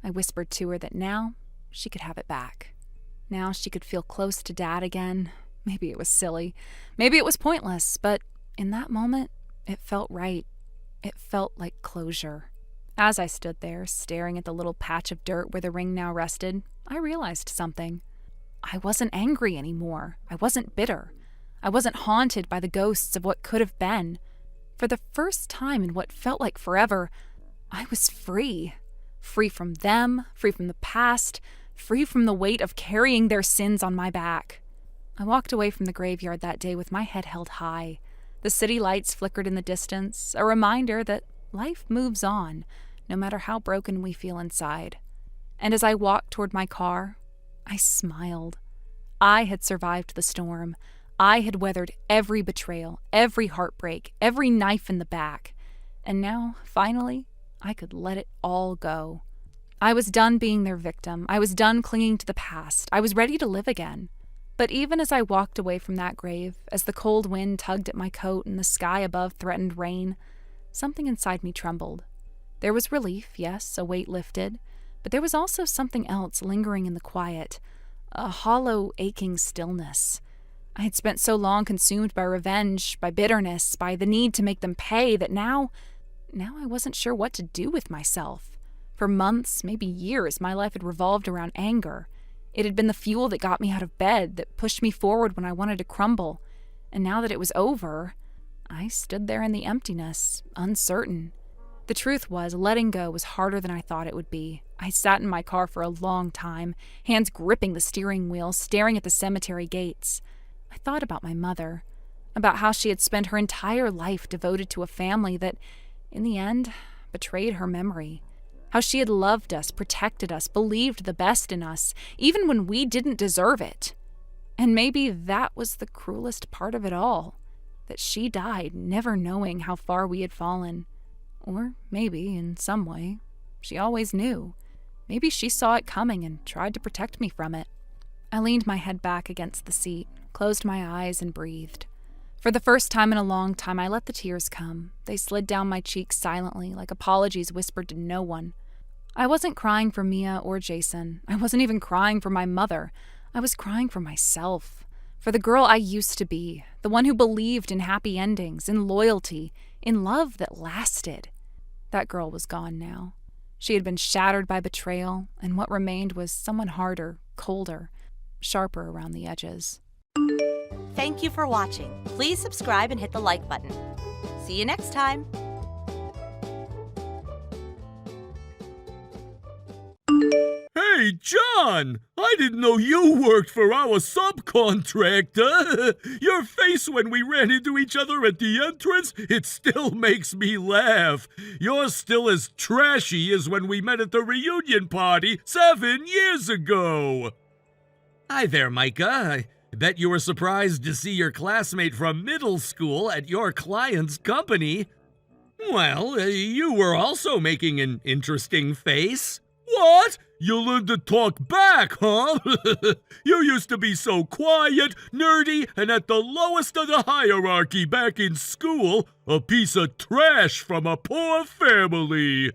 I whispered to her that now she could have it back. Now she could feel close to Dad again. Maybe it was silly. Maybe it was pointless, but in that moment, it felt right. It felt like closure. As I stood there, staring at the little patch of dirt where the ring now rested, I realized something. I wasn't angry anymore. I wasn't bitter. I wasn't haunted by the ghosts of what could have been. For the first time in what felt like forever, I was free. Free from them, free from the past, free from the weight of carrying their sins on my back. I walked away from the graveyard that day with my head held high. The city lights flickered in the distance, a reminder that life moves on, no matter how broken we feel inside. And as I walked toward my car, I smiled. I had survived the storm. I had weathered every betrayal, every heartbreak, every knife in the back. And now, finally, I could let it all go. I was done being their victim. I was done clinging to the past. I was ready to live again. But even as I walked away from that grave, as the cold wind tugged at my coat and the sky above threatened rain, something inside me trembled. There was relief, yes, a weight lifted, but there was also something else lingering in the quiet, a hollow, aching stillness. I had spent so long consumed by revenge, by bitterness, by the need to make them pay, that now now I wasn't sure what to do with myself. For months, maybe years, my life had revolved around anger. It had been the fuel that got me out of bed, that pushed me forward when I wanted to crumble. And now that it was over, I stood there in the emptiness, uncertain. The truth was, letting go was harder than I thought it would be. I sat in my car for a long time, hands gripping the steering wheel, staring at the cemetery gates. I thought about my mother, about how she had spent her entire life devoted to a family that, in the end, betrayed her memory. How she had loved us, protected us, believed the best in us, even when we didn't deserve it. And maybe that was the cruelest part of it all, that she died never knowing how far we had fallen. Or maybe, in some way, she always knew. Maybe she saw it coming and tried to protect me from it. I leaned my head back against the seat, closed my eyes, and breathed. For the first time in a long time, I let the tears come. They slid down my cheeks silently, like apologies whispered to no one. I wasn't crying for Mia or Jason. I wasn't even crying for my mother. I was crying for myself, for the girl I used to be, the one who believed in happy endings, in loyalty, in love that lasted. That girl was gone now. She had been shattered by betrayal, and what remained was someone harder, colder, sharper around the edges. Thank you for watching. Please subscribe and hit the like button. See you next time. Hey, John! I didn't know you worked for our subcontractor. Your face when we ran into each other at the entrance, it still makes me laugh. You're still as trashy as when we met at the reunion party 7 years ago. Hi there, Micah. I bet you were surprised to see your classmate from middle school at your client's company. Well, you were also making an interesting face. What? You learned to talk back, huh? You used to be so quiet, nerdy, and at the lowest of the hierarchy back in school, a piece of trash from a poor family.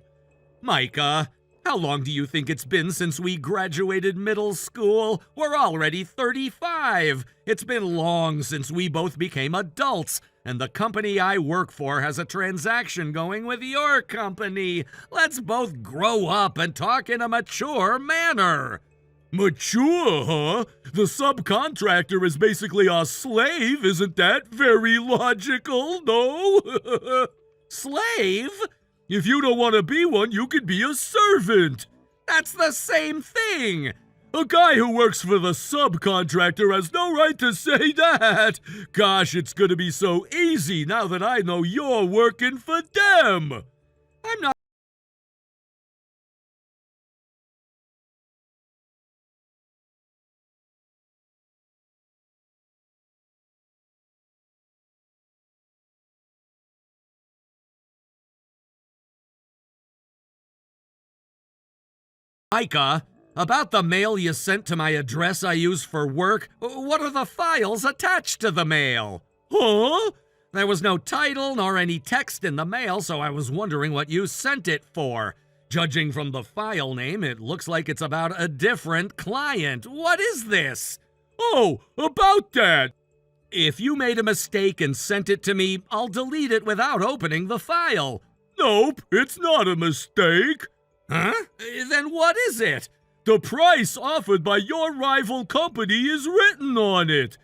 Micah, how long do you think it's been since we graduated middle school? We're already 35. It's been long since we both became adults, and the company I work for has a transaction going with your company. Let's both grow up and talk in a mature manner. Mature, huh? The subcontractor is basically our slave, isn't that very logical, no? Slave? If you don't want to be one, you could be a servant. That's the same thing. A guy who works for the subcontractor has no right to say that. Gosh, it's gonna be so easy now that I know you're working for them. I'm not. Micah, about the mail you sent to my address I use for work, what are the files attached to the mail? Huh? There was no title nor any text in the mail, so I was wondering what you sent it for. Judging from the file name, it looks like it's about a different client. What is this? Oh, about that. If you made a mistake and sent it to me, I'll delete it without opening the file. Nope, it's not a mistake. Huh? Then what is it? The price offered by your rival company is written on it.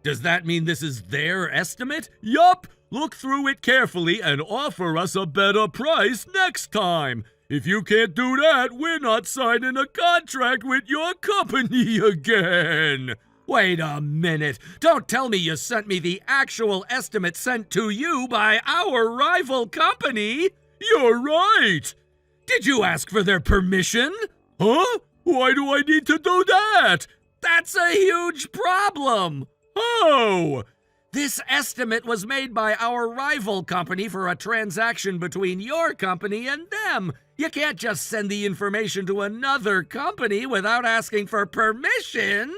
Does that mean this is their estimate? Yup. Look through it carefully and offer us a better price next time. If you can't do that, we're not signing a contract with your company again. Wait a minute. Don't tell me you sent me the actual estimate sent to you by our rival company. You're right. Did you ask for their permission? Huh? Why do I need to do that? That's a huge problem. Oh! This estimate was made by our rival company for a transaction between your company and them. You can't just send the information to another company without asking for permission.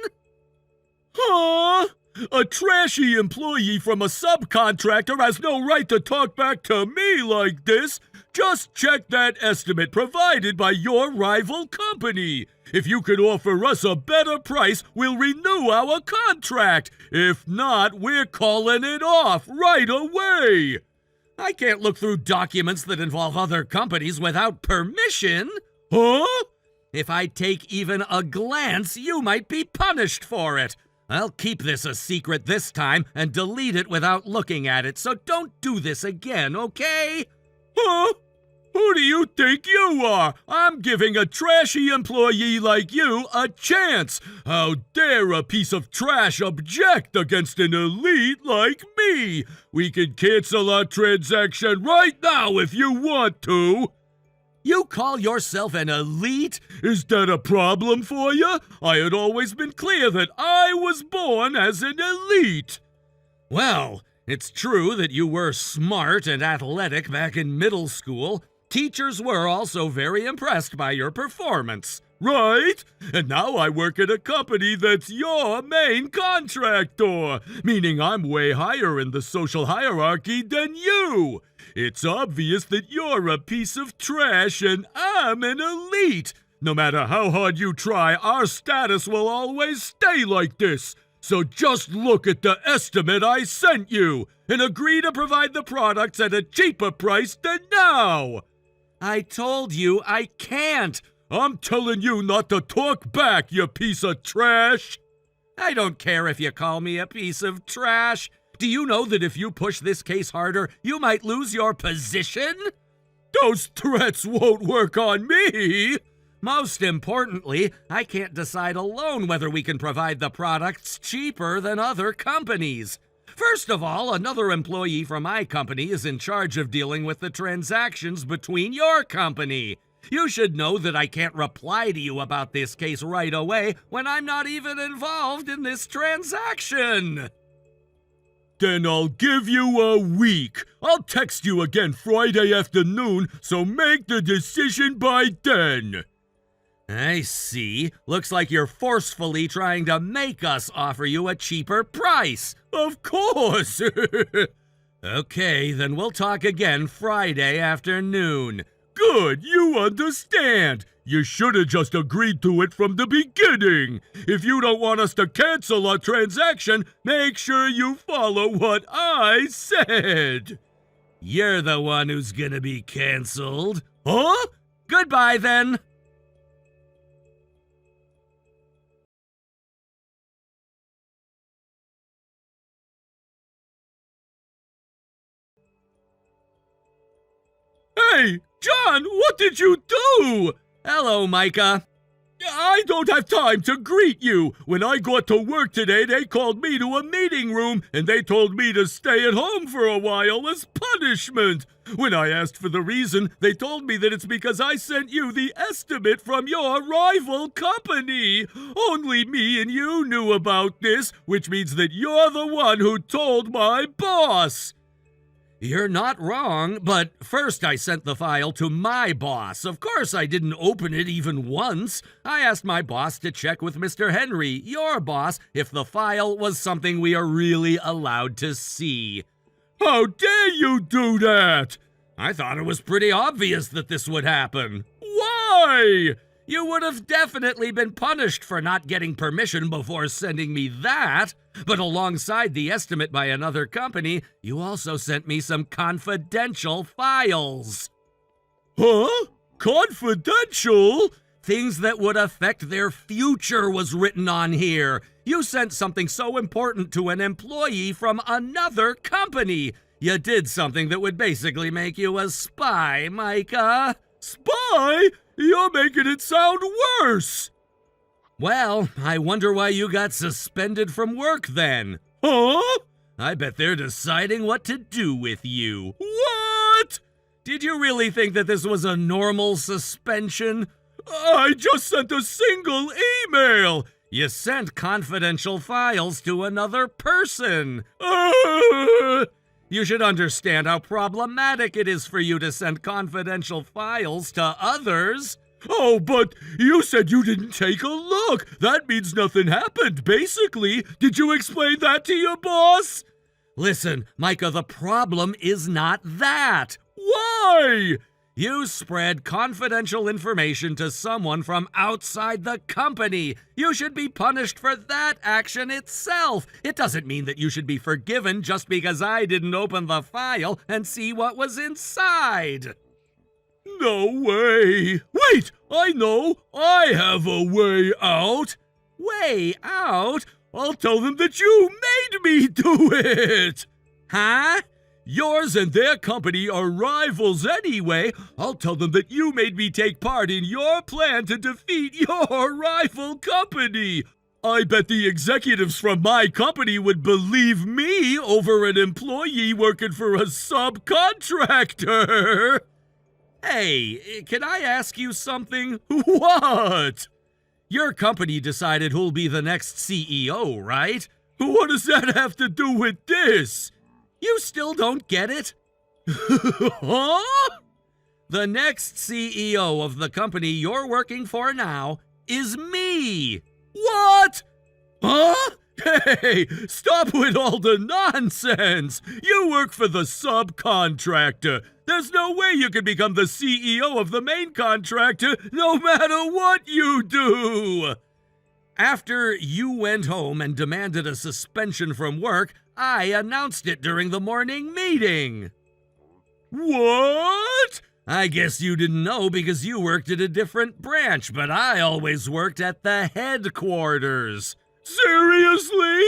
Huh? A trashy employee from a subcontractor has no right to talk back to me like this. Just check that estimate provided by your rival company. If you can offer us a better price, we'll renew our contract. If not, we're calling it off right away. I can't look through documents that involve other companies without permission. Huh? If I take even a glance, you might be punished for it. I'll keep this a secret this time and delete it without looking at it, so don't do this again, okay? Huh? Who do you think you are? I'm giving a trashy employee like you a chance. How dare a piece of trash object against an elite like me? We can cancel our transaction right now if you want to. You call yourself an elite? Is that a problem for you? I had always been clear that I was born as an elite. Well, it's true that you were smart and athletic back in middle school. Teachers were also very impressed by your performance, right? And now I work at a company that's your main contractor, meaning I'm way higher in the social hierarchy than you. It's obvious that you're a piece of trash and I'm an elite. No matter how hard you try, our status will always stay like this. So just look at the estimate I sent you and agree to provide the products at a cheaper price than now. I told you I can't. I'm telling you not to talk back, you piece of trash. I don't care if you call me a piece of trash. Do you know that if you push this case harder, you might lose your position? Those threats won't work on me. Most importantly, I can't decide alone whether we can provide the products cheaper than other companies. First of all, another employee from my company is in charge of dealing with the transactions between your company. You should know that I can't reply to you about this case right away when I'm not even involved in this transaction. Then I'll give you a week. I'll text you again Friday afternoon, so make the decision by then. I see. Looks like you're forcefully trying to make us offer you a cheaper price. Of course. Okay, then we'll talk again Friday afternoon. Good, you understand. You should have just agreed to it from the beginning. If you don't want us to cancel our transaction, make sure you follow what I said. You're the one who's gonna be canceled. Huh? Goodbye then. Hey, John, what did you do? Hello, Micah. I don't have time to greet you. When I got to work today, they called me to a meeting room, and they told me to stay at home for a while as punishment. When I asked for the reason, they told me that it's because I sent you the estimate from your rival company. Only me and you knew about this, which means that you're the one who told my boss. You're not wrong, but first I sent the file to my boss. Of course, I didn't open it even once. I asked my boss to check with Mr. Henry, your boss, if the file was something we are really allowed to see. How dare you do that? I thought it was pretty obvious that this would happen. Why? You would have definitely been punished for not getting permission before sending me that. But alongside the estimate by another company, you also sent me some confidential files. Huh? Confidential? Things that would affect their future was written on here. You sent something so important to an employee from another company. You did something that would basically make you a spy, Micah. Spy? You're making it sound worse. Well, I wonder why you got suspended from work then. Huh? I bet they're deciding what to do with you. What? Did you really think that this was a normal suspension? I just sent a single email. You sent confidential files to another person. You should understand how problematic it is for you to send confidential files to others. Oh, but you said you didn't take a look. That means nothing happened, basically. Did you explain that to your boss? Listen, Micah, the problem is not that. Why? You spread confidential information to someone from outside the company. You should be punished for that action itself. It doesn't mean that you should be forgiven just because I didn't open the file and see what was inside. No way. Wait, I know. I have a way out. Way out? I'll tell them that you made me do it. Huh? Yours and their company are rivals anyway. I'll tell them that you made me take part in your plan to defeat your rival company. I bet the executives from my company would believe me over an employee working for a subcontractor. Hey, can I ask you something? What? Your company decided who'll be the next CEO, right? What does that have to do with this? You still don't get it? Huh? The next CEO of the company you're working for now is me. What? Huh? Hey, stop with all the nonsense. You work for the subcontractor. There's no way you can become the CEO of the main contractor no matter what you do. After you went home and demanded a suspension from work, I announced it during the morning meeting. What? I guess you didn't know because you worked at a different branch, but I always worked at the headquarters. Seriously?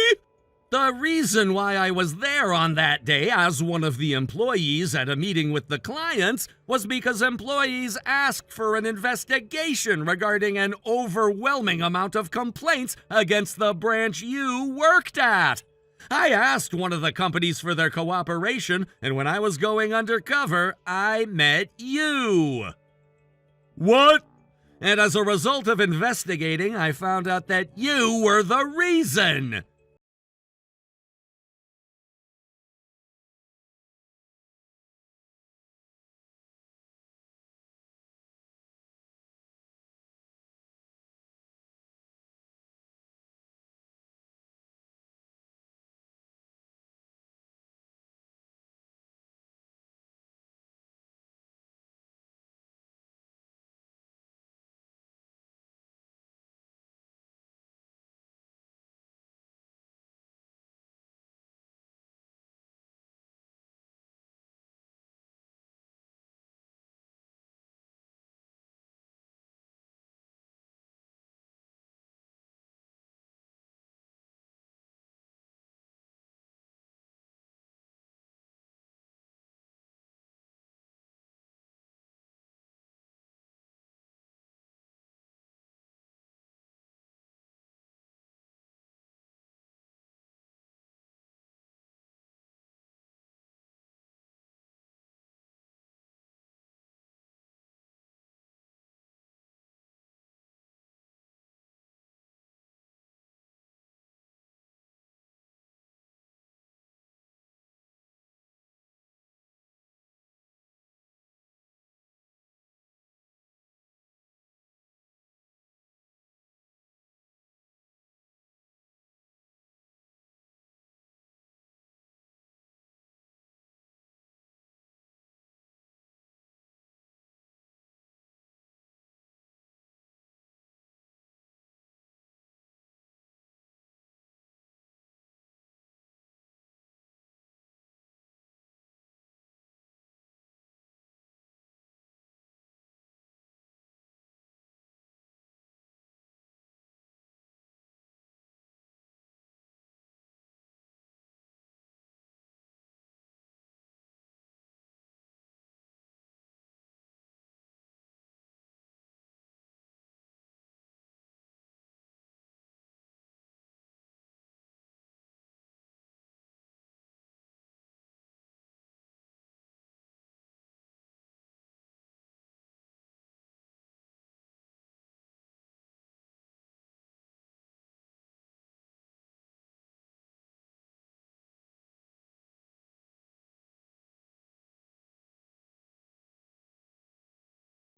The reason why I was there on that day as one of the employees at a meeting with the clients was because employees asked for an investigation regarding an overwhelming amount of complaints against the branch you worked at. I asked one of the companies for their cooperation, and when I was going undercover, I met you. What? And as a result of investigating, I found out that you were the reason.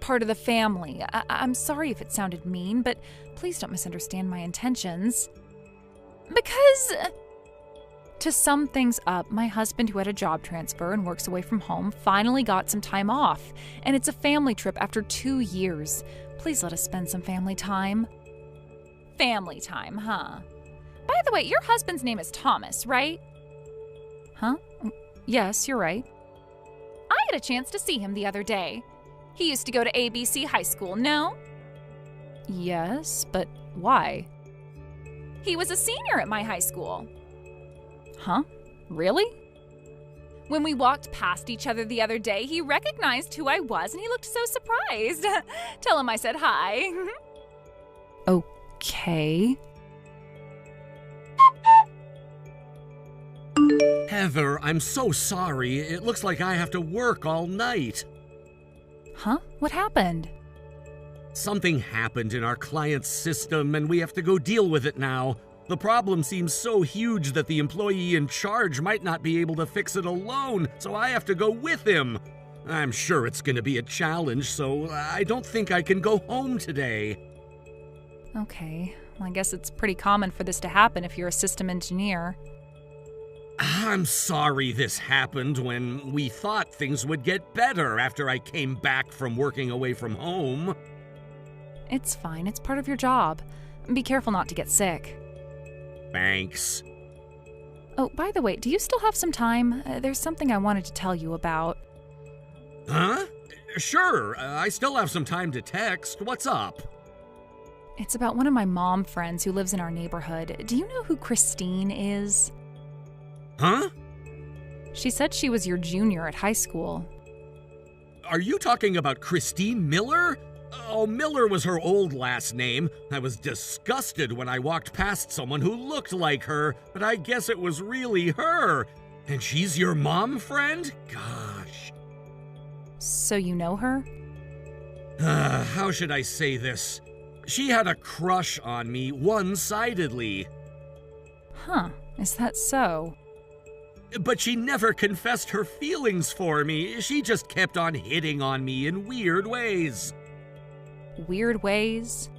Part of the family. I'm sorry if it sounded mean, but please don't misunderstand my intentions. Because To sum things up, my husband, who had a job transfer and works away from home, finally got some time off. And it's a family trip after 2 years. Please let us spend some family time. Family time, huh? By the way, your husband's name is Thomas, right? Huh? Yes, you're right. I had a chance to see him the other day. He used to go to ABC High School, no? Yes, but why? He was a senior at my high school. Huh? Really? When we walked past each other the other day, he recognized who I was and he looked so surprised. Tell him I said hi. Okay. Heather, I'm so sorry. It looks like I have to work all night. Huh? What happened? Something happened in our client's system, and we have to go deal with it now. The problem seems so huge that the employee in charge might not be able to fix it alone, so I have to go with him. I'm sure it's going to be a challenge, so I don't think I can go home today. Okay. Well, I guess it's pretty common for this to happen if you're a system engineer. I'm sorry this happened when we thought things would get better after I came back from working away from home. It's fine. It's part of your job. Be careful not to get sick. Thanks. Oh, by the way, do you still have some time? There's something I wanted to tell you about. Huh? Sure, I still have some time to text. What's up? It's about one of my mom friends who lives in our neighborhood. Do you know who Christine is? Huh? She said she was your junior at high school. Are you talking about Christine Miller? Oh, Miller was her old last name. I was disgusted when I walked past someone who looked like her, but I guess it was really her. And she's your mom friend? Gosh. So you know her? How should I say this? She had a crush on me one-sidedly. Huh, is that so? But she never confessed her feelings for me. She just kept on hitting on me in weird ways. Weird ways?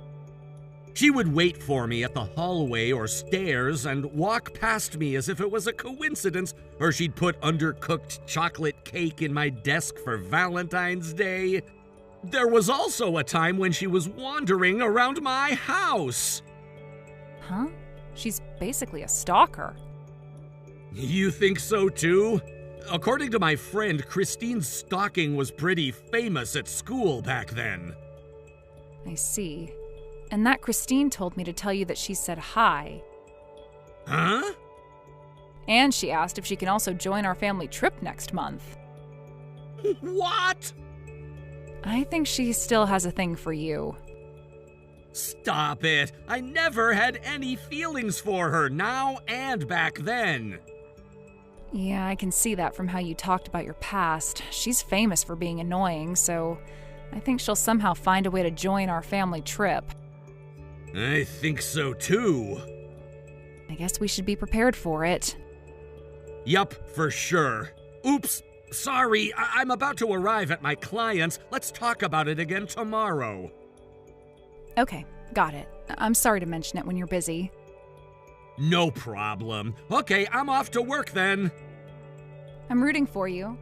She would wait for me at the hallway or stairs and walk past me as if it was a coincidence, or she'd put undercooked chocolate cake in my desk for Valentine's Day. There was also a time when she was wandering around my house. Huh? She's basically a stalker. You think so too? According to my friend, Christine's stalking was pretty famous at school back then. I see. And that Christine told me to tell you that she said hi. Huh? And she asked if she can also join our family trip next month. What? I think she still has a thing for you. Stop it. I never had any feelings for her, now and back then. Yeah, I can see that from how you talked about your past. She's famous for being annoying, so I think she'll somehow find a way to join our family trip. I think so too. I guess we should be prepared for it. Yup, for sure. Oops, sorry, I'm about to arrive at my client's. Let's talk about it again tomorrow. Okay, got it. I'm sorry to mention it when you're busy. No problem. Okay, I'm off to work then. I'm rooting for you.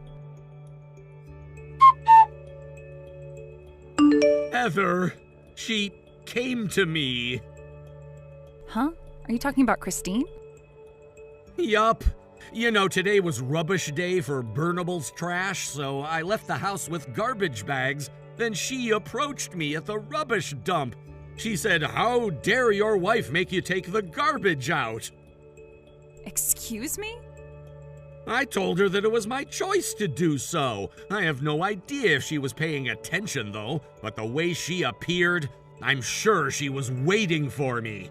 Heather, she came to me. Huh? Are you talking about Christine? Yup. You know, today was rubbish day for burnables trash, so I left the house with garbage bags. Then she approached me at the rubbish dump. She said, "How dare your wife make you take the garbage out?" Excuse me? I told her that it was my choice to do so. I have no idea if she was paying attention, though, but the way she appeared, I'm sure she was waiting for me.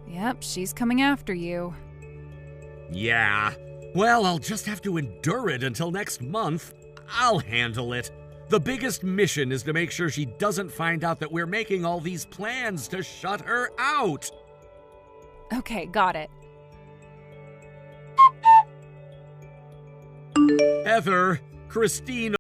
Yep, she's coming after you. Yeah. Well, I'll just have to endure it until next month. I'll handle it. The biggest mission is to make sure she doesn't find out that we're making all these plans to shut her out. Okay, got it. Heather, Christine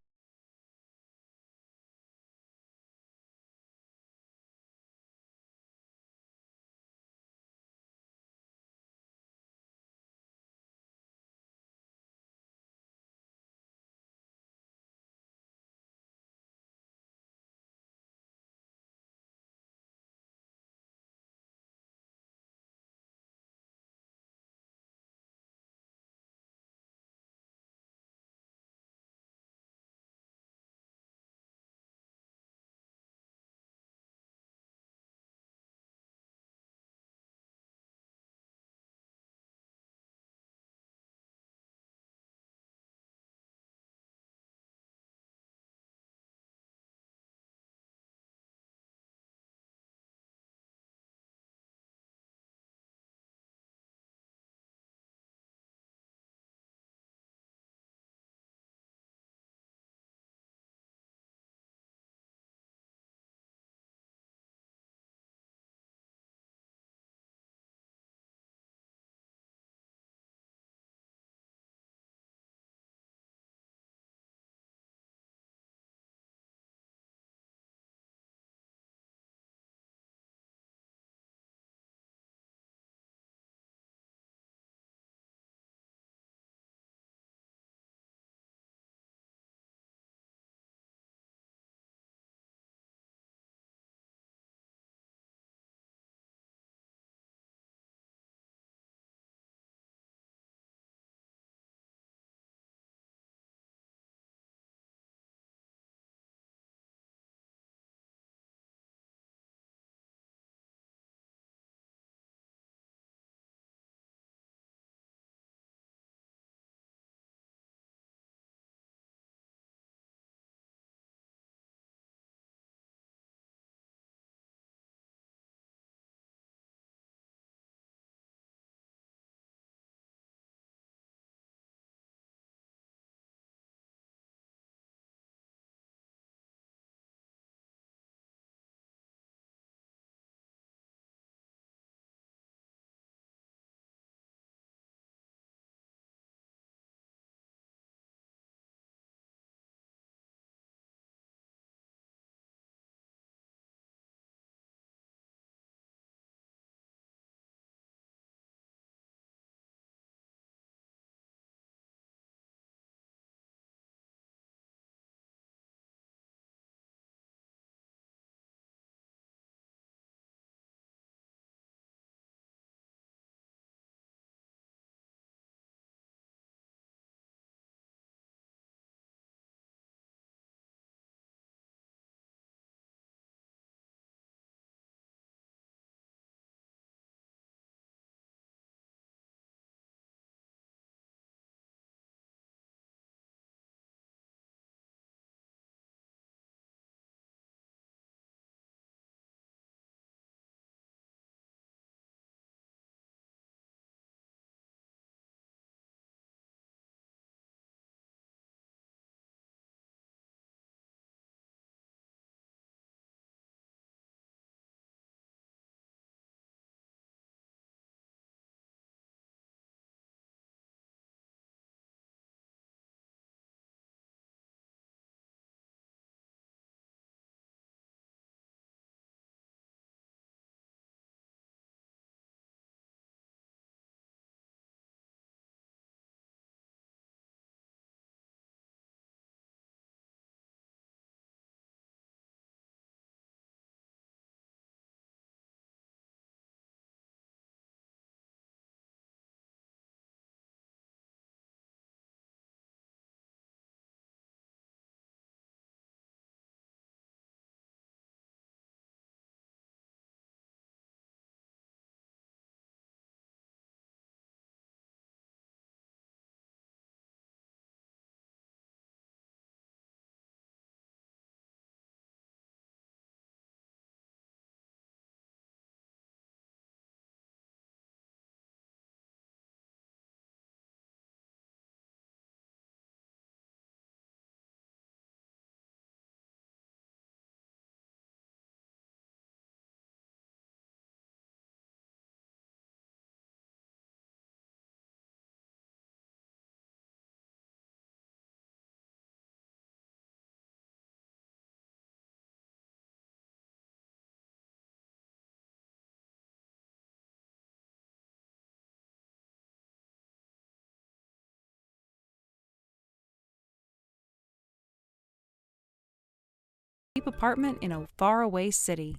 cheap apartment in a faraway city.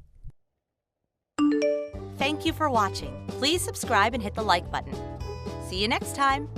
Thank you for watching. Please subscribe and hit the like button. See you next time.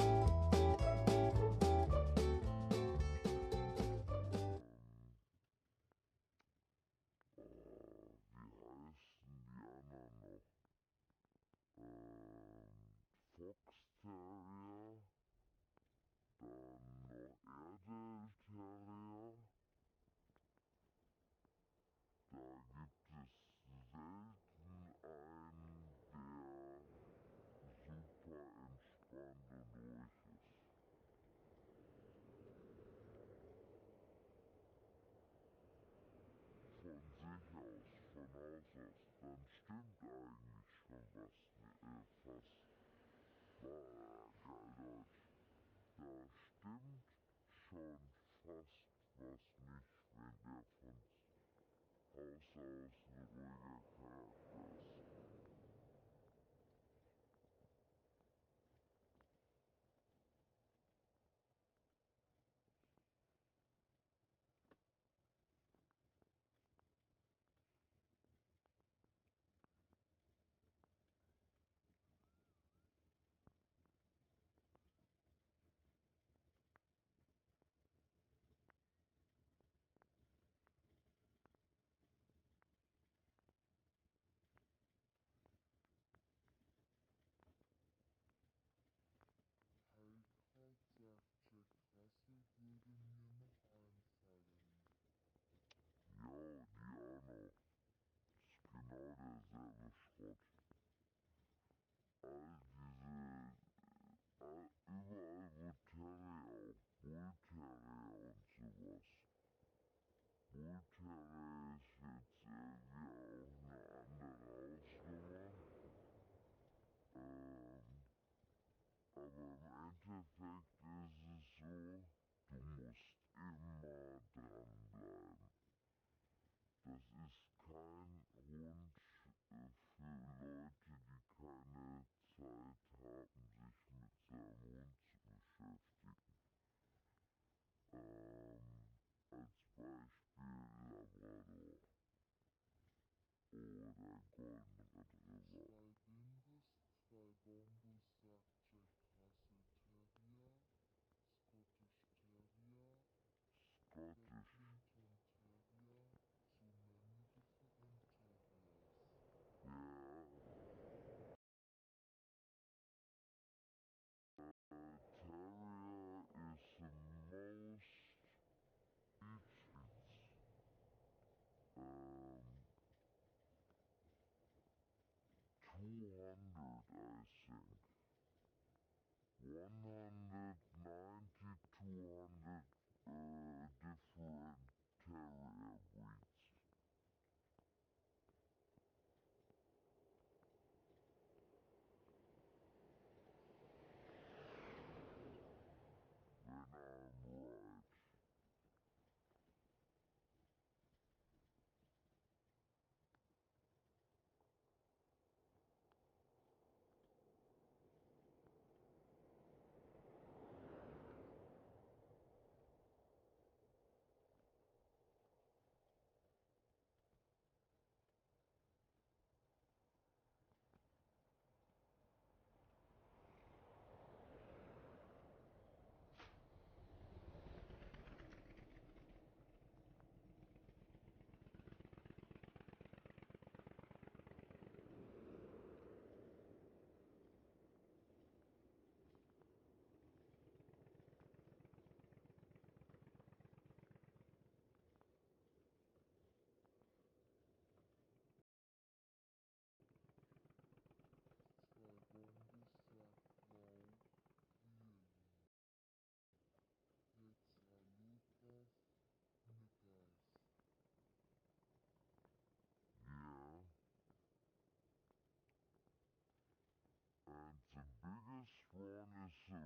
The biggest one is the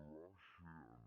Russian.